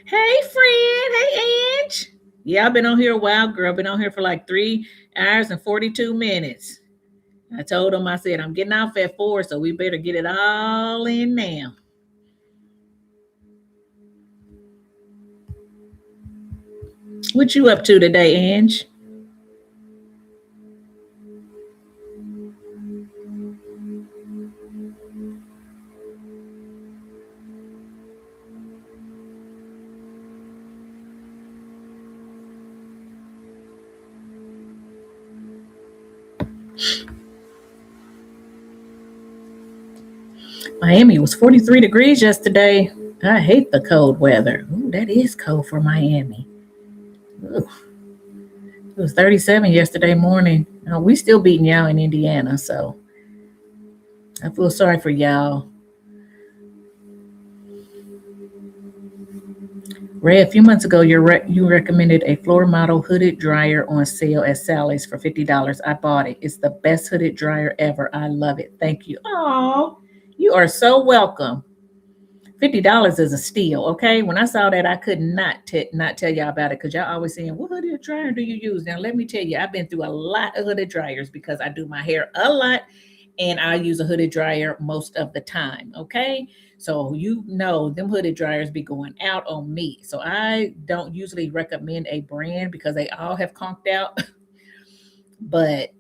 Speaker 1: Hey, friend. Hey, Ange. Yeah, I've been on here a while, girl. I've been on here for like 3 hours and 42 minutes. I told them, I said, I'm getting off at 4, so we better get it all in now. What you up to today, Ange? Miami was 43 degrees yesterday. I hate the cold weather. Ooh, that is cold for Miami. Ooh. It was 37 yesterday morning. We still beating y'all in Indiana, so I feel sorry for y'all. Ray, a few months ago, you recommended a floor model hooded dryer on sale at Sally's for $50. I bought it. It's the best hooded dryer ever. I love it. Thank you. Oh, you are so welcome. $50 is a steal, okay? When I saw that, I could not tell y'all about it because y'all always saying, what hooded dryer do you use? Now, let me tell you, I've been through a lot of hooded dryers because I do my hair a lot and I use a hooded dryer most of the time, okay? So them hooded dryers be going out on me. So I don't usually recommend a brand because they all have conked out. But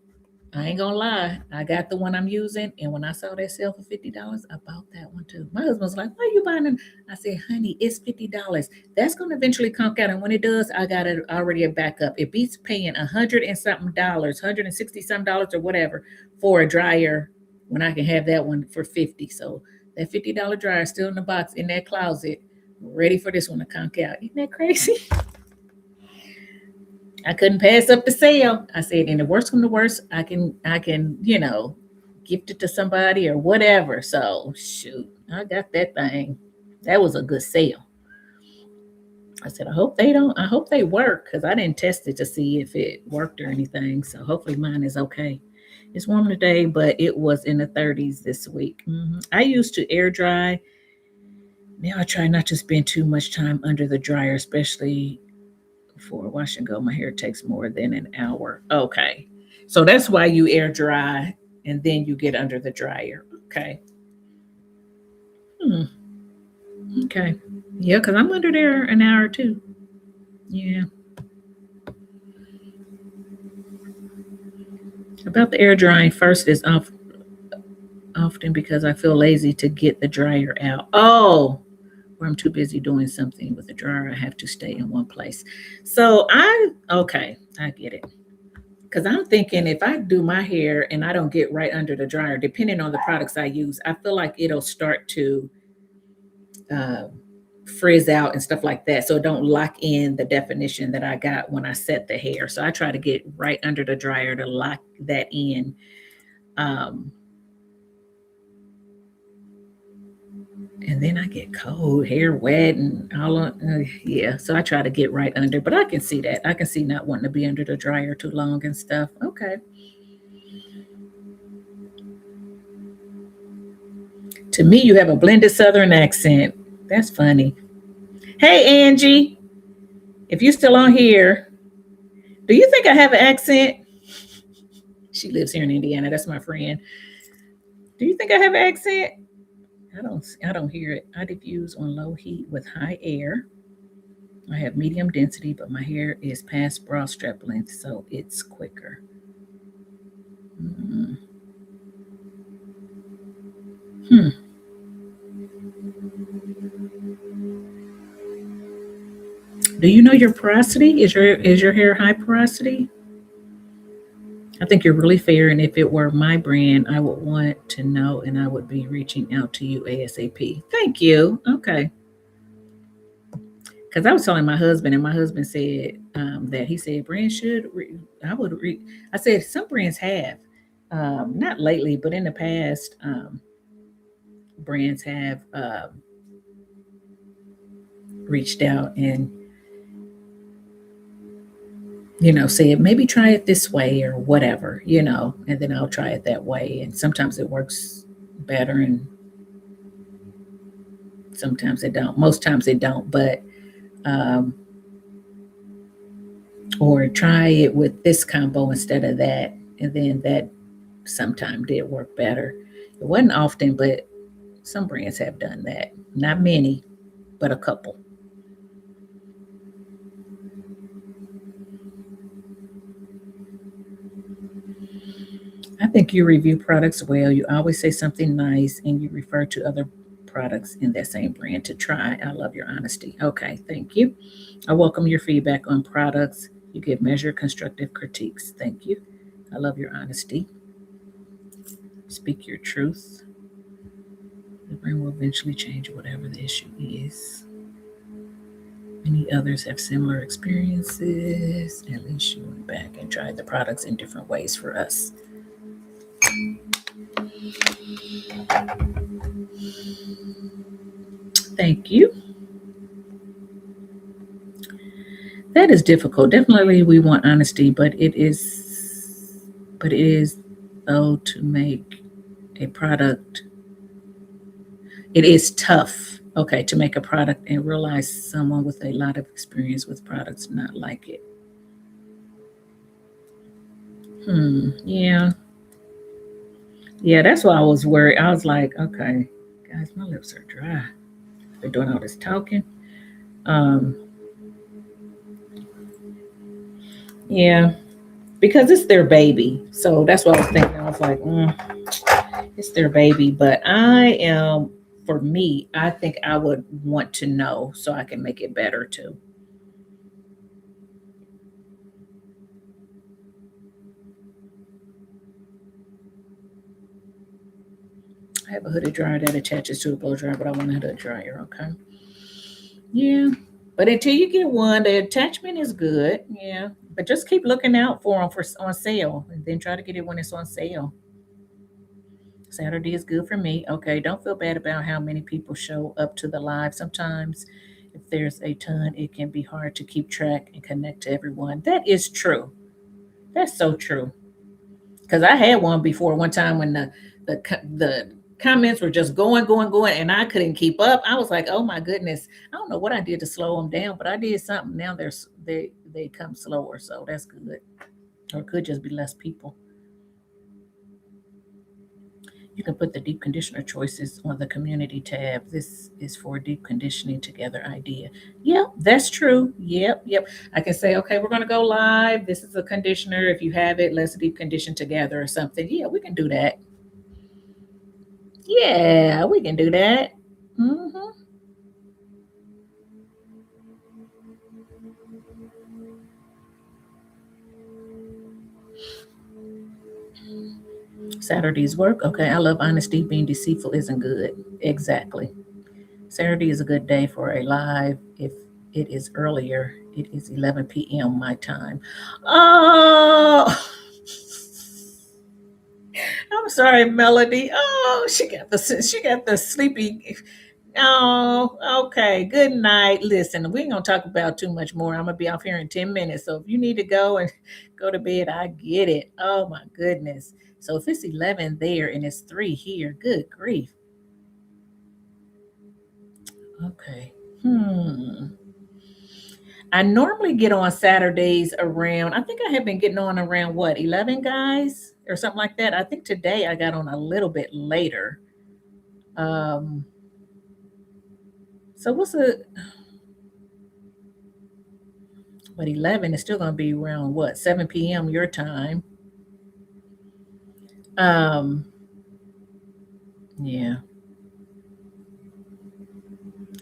Speaker 1: I ain't gonna lie, I got the one I'm using, and when I saw that sale for $50, I bought that one too. My husband was like, "Why are you buying them?" I said, "Honey, it's $50. That's gonna eventually conk out, and when it does, I got it already a backup. It beats paying $100 and something dollars, $160 some dollars or whatever for a dryer when I can have that one for $50. So that $50 dryer is still in the box in that closet, ready for this one to conk out. Isn't that crazy?" I couldn't pass up the sale. I said, in the worst come to worst, I can, gift it to somebody or whatever. So shoot, I got that thing. That was a good sale. I said, I hope they work because I didn't test it to see if it worked or anything. So hopefully mine is okay. It's warm today, but it was in the 30s this week. I used to air dry. Now I try not to spend too much time under the dryer, especially for wash and go. My hair takes more than an hour. Okay. So that's why you air dry and then you get under the dryer. Okay. Hmm. Okay. Yeah, because I'm under there an hour too. Yeah. About the air drying first is often because I feel lazy to get the dryer out. Oh, or I'm too busy doing something with the dryer. I have to stay in one place. Okay, I get it. Because I'm thinking if I do my hair and I don't get right under the dryer, depending on the products I use, I feel like it'll start to uh, frizz out and stuff like that. So it don't lock in the definition that I got when I set the hair. So I try to get right under the dryer to lock that in. Um, and then I get cold, hair wet, and all yeah. So I try to get right under, but I can see that. I can see not wanting to be under the dryer too long and stuff. Okay. To me, you have a blended Southern accent. That's funny. Hey, Angie, if you're still on here, do you think I have an accent? She lives here in Indiana. That's my friend. Do you think I have an accent? I don't hear it. I diffuse on low heat with high air. I have medium density, but my hair is past bra strap length, so it's quicker. Mm. Hmm. Do you know your porosity? Is your hair high porosity? I think you're really fair, and if it were my brand, I would want to know, and I would be reaching out to you ASAP. Thank you. Okay. Because I was telling my husband, and my husband said that he said brands should. I would. I said some brands have, not lately, but in the past, brands have reached out and said maybe try it this way or whatever, and then I'll try it that way. And sometimes it works better, and sometimes it don't. Most times it don't, but um, or try it with this combo instead of that, and then that sometime did work better. It wasn't often, but some brands have done that. Not many, but a couple. I think you review products well. You always say something nice and you refer to other products in that same brand to try. I love your honesty. Okay, thank you. I welcome your feedback on products. You give measured, constructive critiques. Thank you. I love your honesty. Speak your truth. The brand will eventually change whatever the issue is. Many others have similar experiences. At least you went back and tried the products in different ways for us. Thank you. That is difficult. Definitely, we want honesty, but it is though to make a product. It is tough. Okay, to make a product and realize someone with a lot of experience with products not like it. Yeah. Yeah, that's why I was worried. I was like, okay, guys, my lips are dry. They're doing all this talking. Um, yeah, because it's their baby. So that's what I was thinking. I was like, it's their baby. But for me, I think I would want to know so I can make it better too. I have a hooded dryer that attaches to a blow dryer, but I want a hooded dryer. Okay. Yeah. But until you get one, the attachment is good. Yeah. But just keep looking out for them for on sale, and then try to get it when it's on sale. Saturday is good for me. Okay. Don't feel bad about how many people show up to the live. Sometimes If there's a ton, it can be hard to keep track and connect to everyone. That is true. That's so true. Because I had one before one time when the comments were just going, and I couldn't keep up. I was like, oh my goodness, I don't know what I did to slow them down, but I did something. Now they come slower, so that's good. Or it could just be less people. You can put the deep conditioner choices on the community tab. This is for deep conditioning together idea. Yep, that's true. Yep. I can say, okay, we're going to go live. This is a conditioner. If you have it, let's deep condition together or something. Yeah, we can do that. Yeah, we can do that. Mm-hmm. Saturday's work. Okay, I love honesty. Being deceitful isn't good. Exactly. Saturday is a good day for a live. If it is earlier, it is 11 p.m. my time. Oh, I'm sorry, Melody. Oh, she got the sleepy. Oh, okay. Good night. Listen, we ain't gonna talk about too much more. I'm gonna be off here in 10 minutes. So if you need to go and go to bed, I get it. Oh my goodness. So if it's 11 there and it's 3 here, good grief. Okay. I normally get on Saturdays around, I think I have been getting on around what, 11 guys or something like that. I think today I got on a little bit later. Um, so what's a, but 11 is still going to be around what, 7 p.m. your time. Um, yeah.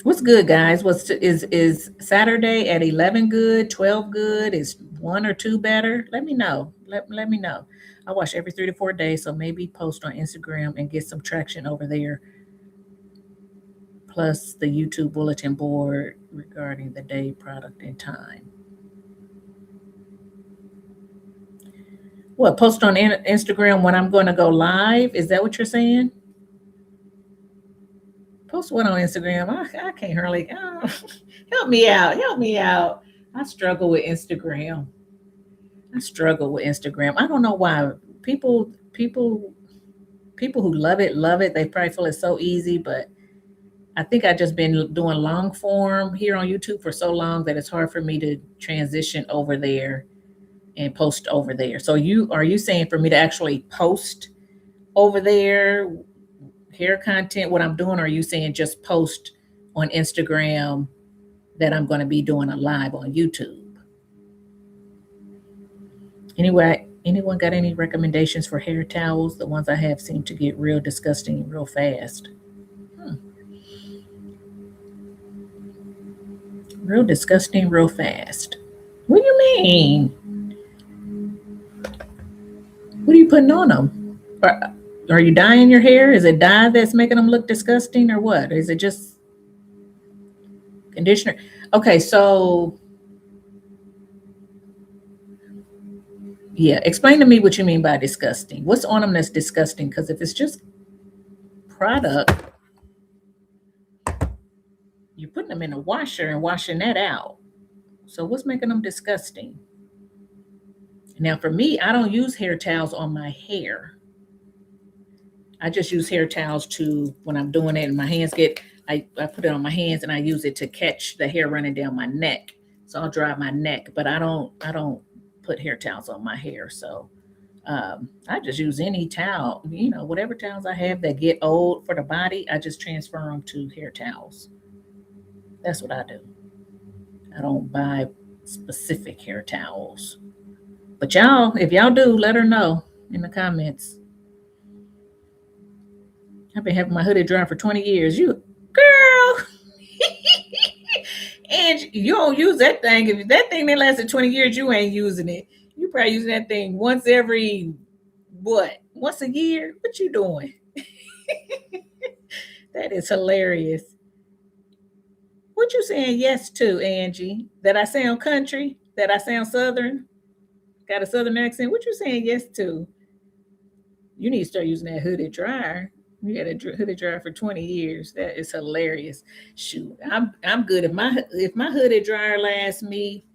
Speaker 1: What's good, guys? Is Saturday at 11 good, 12 good? Is 1 or 2 better? Let me know. Let me know. I watch every 3 to 4 days, so maybe post on Instagram and get some traction over there. Plus the YouTube bulletin board regarding the day, product, and time. What, post on Instagram when I'm going to go live? Is that what you're saying? Post what on Instagram? I can't hardly. Oh, help me out. Help me out. I struggle with Instagram. I struggle with Instagram. I don't know why. People who love it. They probably feel it's so easy, but I think I just been doing long form here on YouTube for so long that it's hard for me to transition over there and post over there. So are you saying for me to actually post over there hair content, what I'm doing, or are you saying just post on Instagram that I'm going to be doing a live on YouTube? Anyway, anyone got any recommendations for hair towels? The ones I have seem to get real disgusting real fast. Real disgusting real fast. What do you mean? What are you putting on them? Are you dyeing your hair? Is it dye that's making them look disgusting or what? Is it just conditioner? Okay, so yeah, explain to me what you mean by disgusting. What's on them that's disgusting? Because if it's just product, you're putting them in a washer and washing that out. So what's making them disgusting? Now, for me, I don't use hair towels on my hair. I just use hair towels to, when I'm doing it and my hands I put it on my hands and I use it to catch the hair running down my neck. So I'll dry my neck, but I don't put hair towels on my hair. So I just use any towel, whatever towels I have that get old for the body, I just transfer them to hair towels. That's what I do. I don't buy specific hair towels. But y'all, if y'all do, let her know in the comments. I've been having my hoodie dry for 20 years. You, girl. And you don't use that thing. If that thing that lasted 20 years, you ain't using it. You probably using that thing once every, what? Once a year? What you doing? That is hilarious. What you saying yes to, Angie? That I sound country? That I sound southern? Got a southern accent? What you saying yes to? You need to start using that hooded dryer. You had a hooded dryer for 20 years. That is hilarious. Shoot, I'm good. If my hooded dryer lasts me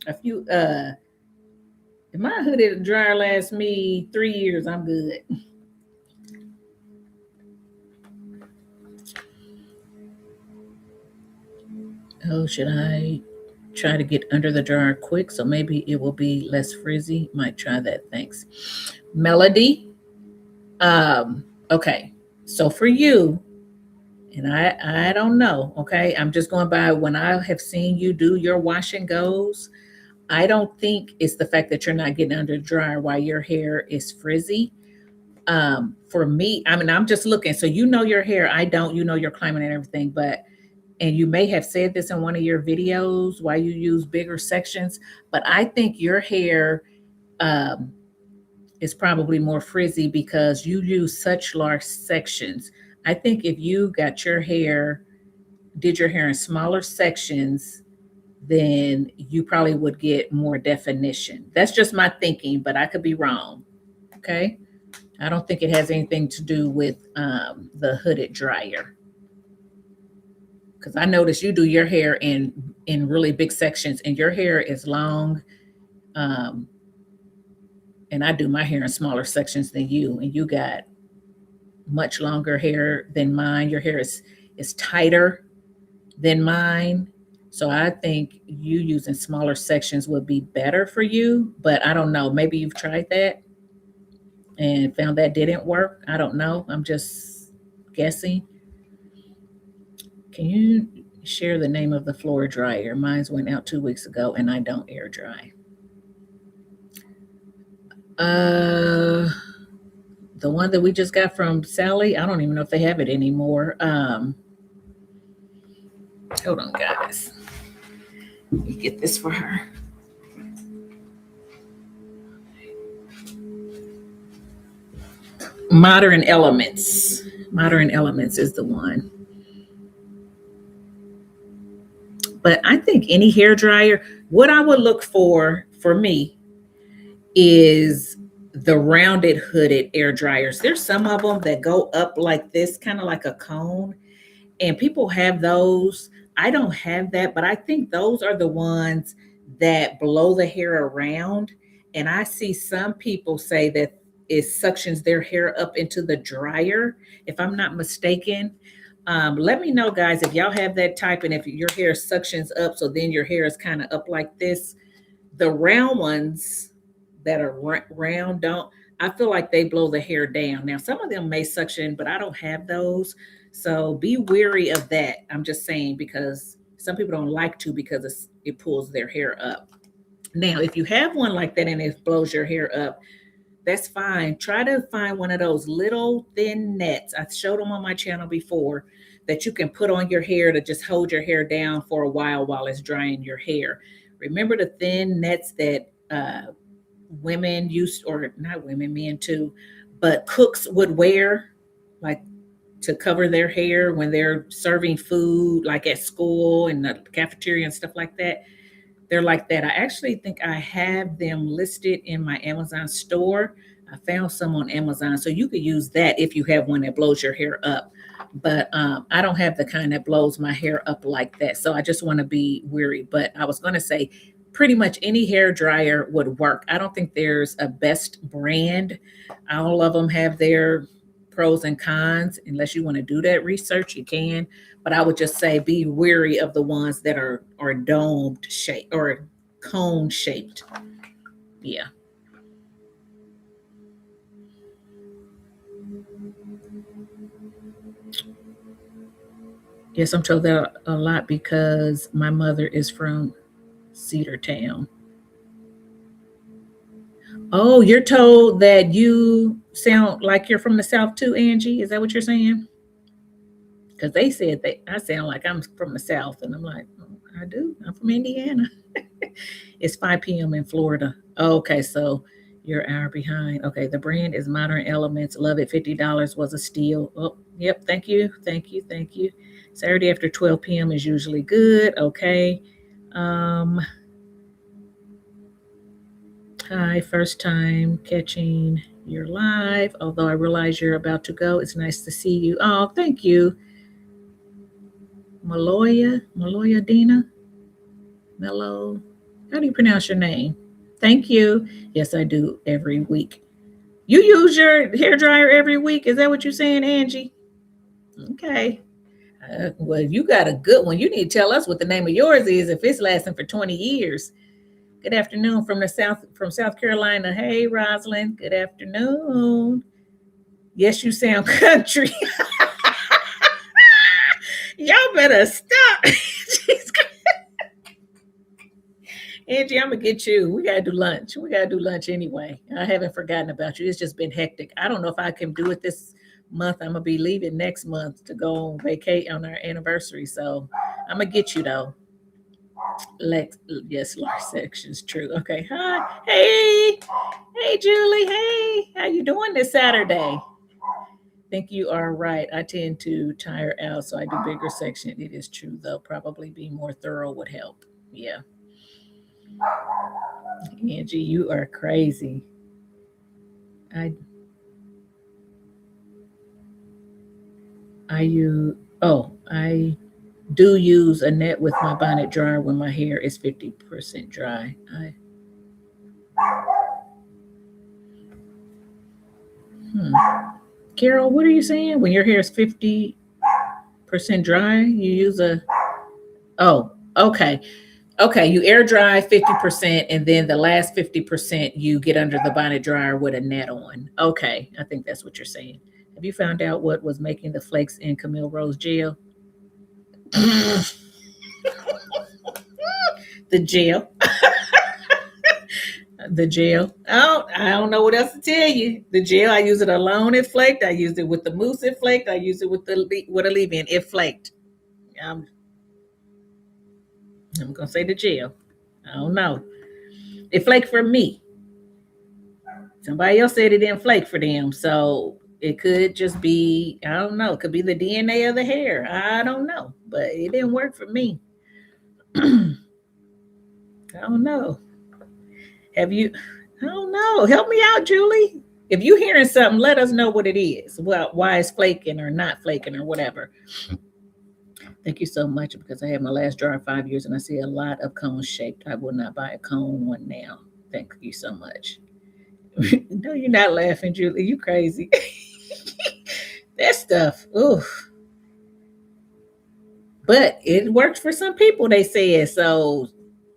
Speaker 1: a few if my hooded dryer lasts me 3 years, I'm good. Oh, should I try to get under the dryer quick so maybe it will be less frizzy? Might try that. Thanks. Melody. Okay. So for you, and I don't know, okay? I'm just going by when I have seen you do your wash and goes. I don't think it's the fact that you're not getting under the dryer while your hair is frizzy. For me, I mean, I'm just looking. So you know your hair. I don't. You know your climate and everything, but and you may have said this in one of your videos why you use bigger sections, but I think your hair um, is probably more frizzy because you use such large sections. I think if you got your hair, did your hair in smaller sections, then you probably would get more definition. That's just my thinking, but I could be wrong. Okay. I don't think it has anything to do with the hooded dryer. Because I notice you do your hair in really big sections, and your hair is long, um, and I do my hair in smaller sections than you, and you got much longer hair than mine. Your hair is tighter than mine. So I think you using smaller sections would be better for you, but I don't know. Maybe you've tried that and found that didn't work. I don't know. I'm just guessing. Can you share the name of the floor dryer? Mine's went out 2 weeks ago and I don't air dry. Uh the one that we just got from Sally, I don't even know if they have it anymore. Hold on, guys. Let me get this for her. Modern Elements. Modern Elements is the one. But I think any hair dryer, what I would look for me is the rounded hooded air dryers. There's some of them that go up like this, kind of like a cone, and people have those. I don't have that, but I think those are the ones that blow the hair around. And I see some people say that it suctions their hair up into the dryer, if I'm not mistaken. Let me know, guys, if y'all have that type and if your hair suctions up, so then your hair is kind of up like this. The round ones that are round don't. I feel like they blow the hair down. Now, some of them may suction, but I don't have those. So be wary of that. I'm just saying because some people don't like to because it pulls their hair up. Now, if you have one like that and it blows your hair up, that's fine. Try to find one of those little thin nets. I showed them on my channel before that you can put on your hair to just hold your hair down for a while it's drying your hair. Remember the thin nets that women used, or not women, men too, but cooks would wear, like to cover their hair when they're serving food, like at school and the cafeteria and stuff like that. They're like that. I actually think I have them listed in my Amazon store. I found some on Amazon. So you could use that if you have one that blows your hair up. But I don't have the kind that blows my hair up like that. So I just want to be wary. But I was going to say pretty much any hair dryer would work. I don't think there's a best brand. All of them have their pros and cons. Unless you want to do that research, you can. But I would just say be wary of the ones that are domed shaped or cone shaped. Yeah. Yes, I'm told that a lot because my mother is from Cedartown. Oh, you're told that you sound like you're from the South too, Angie? Is that what you're saying? Because they said that I sound like I'm from the South, and I'm like, oh, I do. I'm from Indiana. It's 5 p.m. in Florida. Okay, so you're an hour behind. Okay, the brand is Modern Elements. Love it. $50 was a steal. Oh, yep. Thank you. Thank you. Thank you. Saturday after 12 p.m. is usually good. Okay. Hi, first time catching You're live, although I realize you're about to go. It's nice to see you. Oh, thank you. Maloya Dina, Mello. How do you pronounce your name? Thank you. Yes, I do every week. You use your hair dryer every week? Is that what you're saying, Angie? Okay. Well, if you got a good one, you need to tell us what the name of yours is if it's lasting for 20 years. Good afternoon from South Carolina. Hey, Rosalind. Good afternoon. Yes, you sound country. Y'all better stop. Angie, I'm gonna get you. We gotta do lunch. We gotta do lunch anyway. I haven't forgotten about you. It's just been hectic. I don't know if I can do it this month. I'm gonna be leaving next month to go on vacate on our anniversary. So I'm gonna get you though. Lex, yes, large section's true. Okay. Hi. Hey, Julie. Hey, how you doing this Saturday? Think you are right. I tend to tire out, so I do bigger section. It is true though. Probably be more thorough would help. Yeah. Angie, you are crazy. I I do use a net with my bonnet dryer when my hair is 50% dry. Hmm. Carol, what are you saying? When your hair is 50% dry, you use a oh, okay. Okay, you air dry 50% and then the last 50% you get under the bonnet dryer with a net on. Okay, I think that's what you're saying. Have you found out what was making the flakes in Camille Rose gel? The gel. The gel. Oh, I don't know what else to tell you. The gel, I use it alone, it flaked. I used it with the mousse, it flaked. I used it with a leave-in, it flaked. Um, I'm gonna say the gel. I don't know. It flaked for me. Somebody else said it didn't flake for them. So it could just be, I don't know, it could be the DNA of the hair. I don't know. But it didn't work for me. I don't know. Have you I don't know. Help me out, Julie. If you hearing something, let us know what it is. Well, why it's flaking or not flaking or whatever. Thank you so much because I had my last jar 5 years and I see a lot of cones shaped. I will not buy a cone one now. Thank you so much. No, you're not laughing, Julie. You crazy. That stuff. Oof. But it worked for some people, they said. So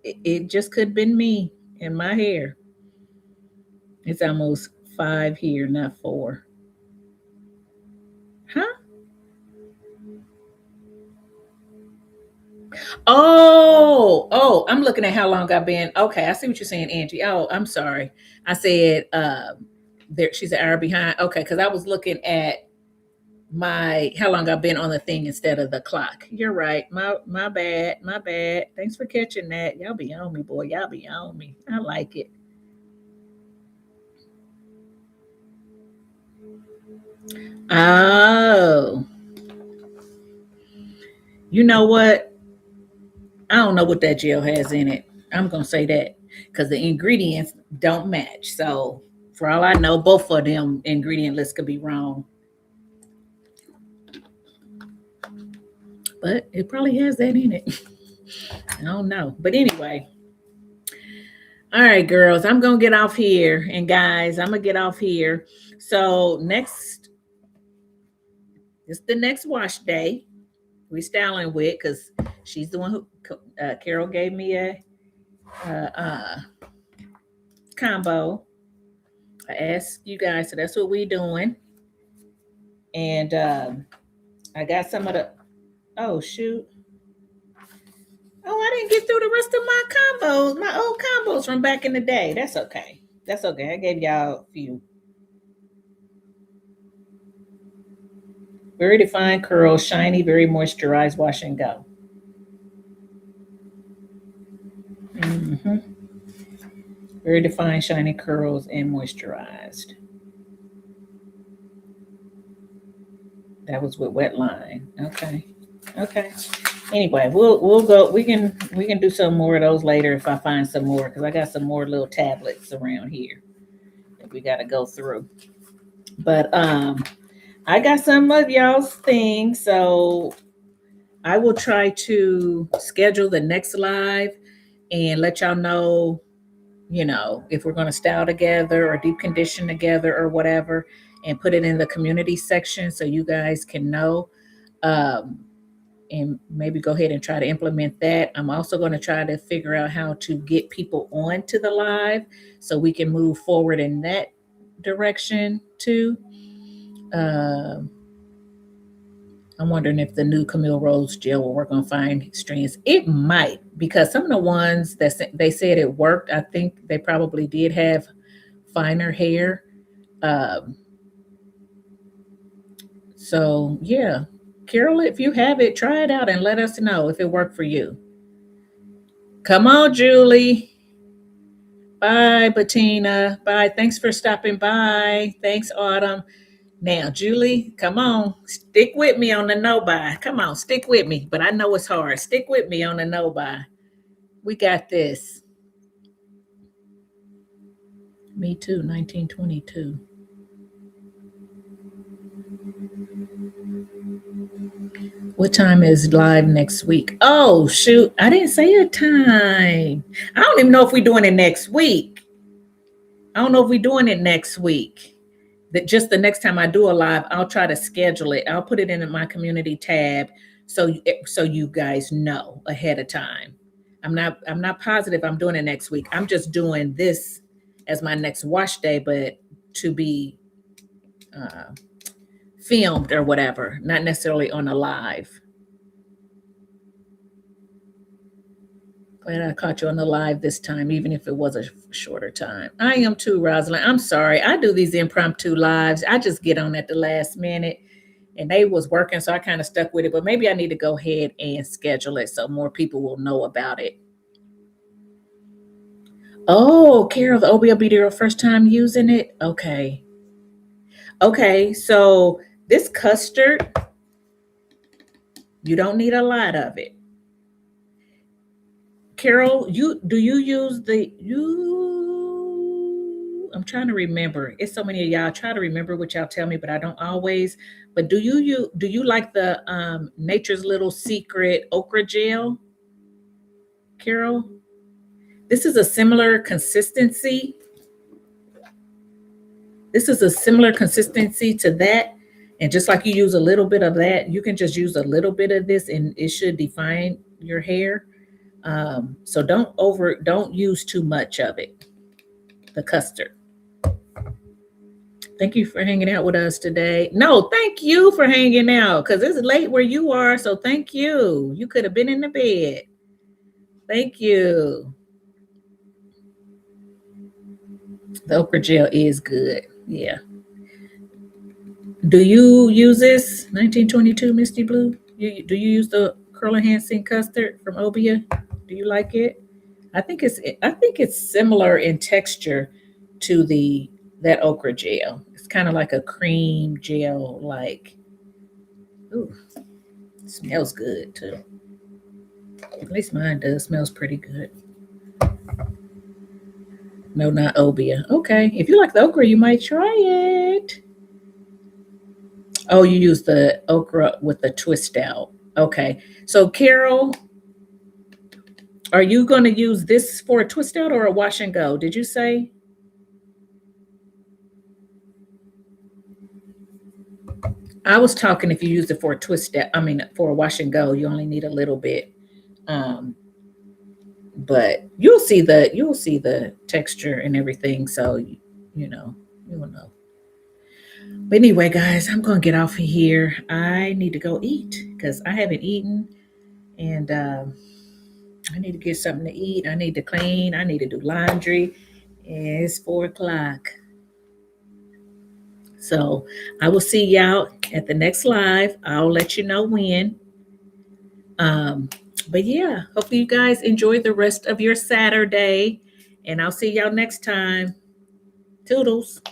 Speaker 1: it just could have been me and my hair. It's almost 5 here, not 4. Huh? I'm looking at how long I've been. Okay, I see what you're saying, Angie. Oh, I'm sorry. I said there she's an hour behind. Okay, because I was looking at my how long I've been on the thing instead of the clock. You're right. My bad. My bad. Thanks for catching that. Y'all be on me, boy. Y'all be on me. I like it. Oh, you know what? I don't know what that gel has in it. I'm gonna say that because the ingredients don't match. So for all I know, both of them ingredient lists could be wrong. But it probably has that in it. I don't know. But anyway, all right, girls, I'm gonna get off here, and guys, I'm gonna get off here. So next, it's the next wash day. We styling with because she's the one who Carol gave me a uh, uh, combo. I asked you guys, so that's what we doing. And I got some of the. Oh shoot! Oh, I didn't get through the rest of my combos, my old combos from back in the day. That's okay. That's okay. I gave y'all a few. Very defined curls, shiny, very moisturized, wash and go. Hmm. Very defined, shiny curls and moisturized. That was with wet line. Okay. Okay. Anyway, we'll go. We can do some more of those later if I find some more because I got some more little tablets around here. we got to go through. But I got some of y'all's things, so I will try to schedule the next live and let y'all know, if we're going to style together or deep condition together or whatever, and put it in the community section so you guys can know. Um, and maybe go ahead and try to implement that. I'm also going to try to figure out how to get people onto the live so we can move forward in that direction too. I'm wondering if the new Camille Rose gel will work on fine strands. It might, because some of the ones that they said it worked, I think they probably did have finer hair. So yeah, Carol, if you have it, try it out and let us know if it worked for you. Come on, Julie. Bye, Bettina. Bye. Thanks for stopping by. Thanks, Autumn. Now, Julie, come on. Stick with me on the no buy. Come on, stick with me. But I know it's hard. Stick with me on the no buy. We got this. Me too, 1922. What time is live next week? Oh, shoot. I didn't say a time. I don't even know if we're doing it next week. That just the next time I do a live, I'll try to schedule it. I'll put it in my community tab so you guys know ahead of time. I'm not positive I'm doing it next week. I'm just doing this as my next wash day, but to be filmed or whatever, not necessarily on a live. Glad I caught you on the live this time, even if it was a shorter time. I am too, Rosalind. I'm sorry. I do these impromptu lives. I just get on at the last minute, and they was working, so I kind of stuck with it. But maybe I need to go ahead and schedule it so more people will know about it. Oh, Carol, the OB will be your first time using it? Okay. Okay, so this custard, you don't need a lot of it. Carol, do you use I'm trying to remember. It's so many of y'all. I try to remember what y'all tell me, but I don't always. But do you like the Nature's Little Secret okra gel, Carol? This is a similar consistency. This is a similar consistency to that. And just like you use a little bit of that, you can just use a little bit of this and it should define your hair. So don't use too much of it. The custard. Thank you for hanging out with us today. No, thank you for hanging out because it's late where you are. So thank you. You could have been in the bed. Thank you. The okra gel is good. Yeah. Do you use this 1922 Misty Blue? Do you use the curl enhancing custard from Obia? Do you like it? I think it's similar in texture to that okra gel. It's kind of like a cream gel, like. Ooh, it smells good too. At least mine does. Smells pretty good. No, not Obia. Okay, if you like the okra, you might try it. Oh, you use the okra with the twist out. Okay, so Carol, are you going to use this for a twist out or a wash and go? Did you say? I was talking if you used it for a twist out. I mean, for a wash and go, you only need a little bit. But you'll see the texture and everything. So you will know. But anyway, guys, I'm going to get off of here. I need to go eat because I haven't eaten, and I need to get something to eat. I need to clean. I need to do laundry. It's 4:00. So I will see y'all at the next live. I'll let you know when. But yeah, hopefully you guys enjoy the rest of your Saturday. And I'll see y'all next time. Toodles.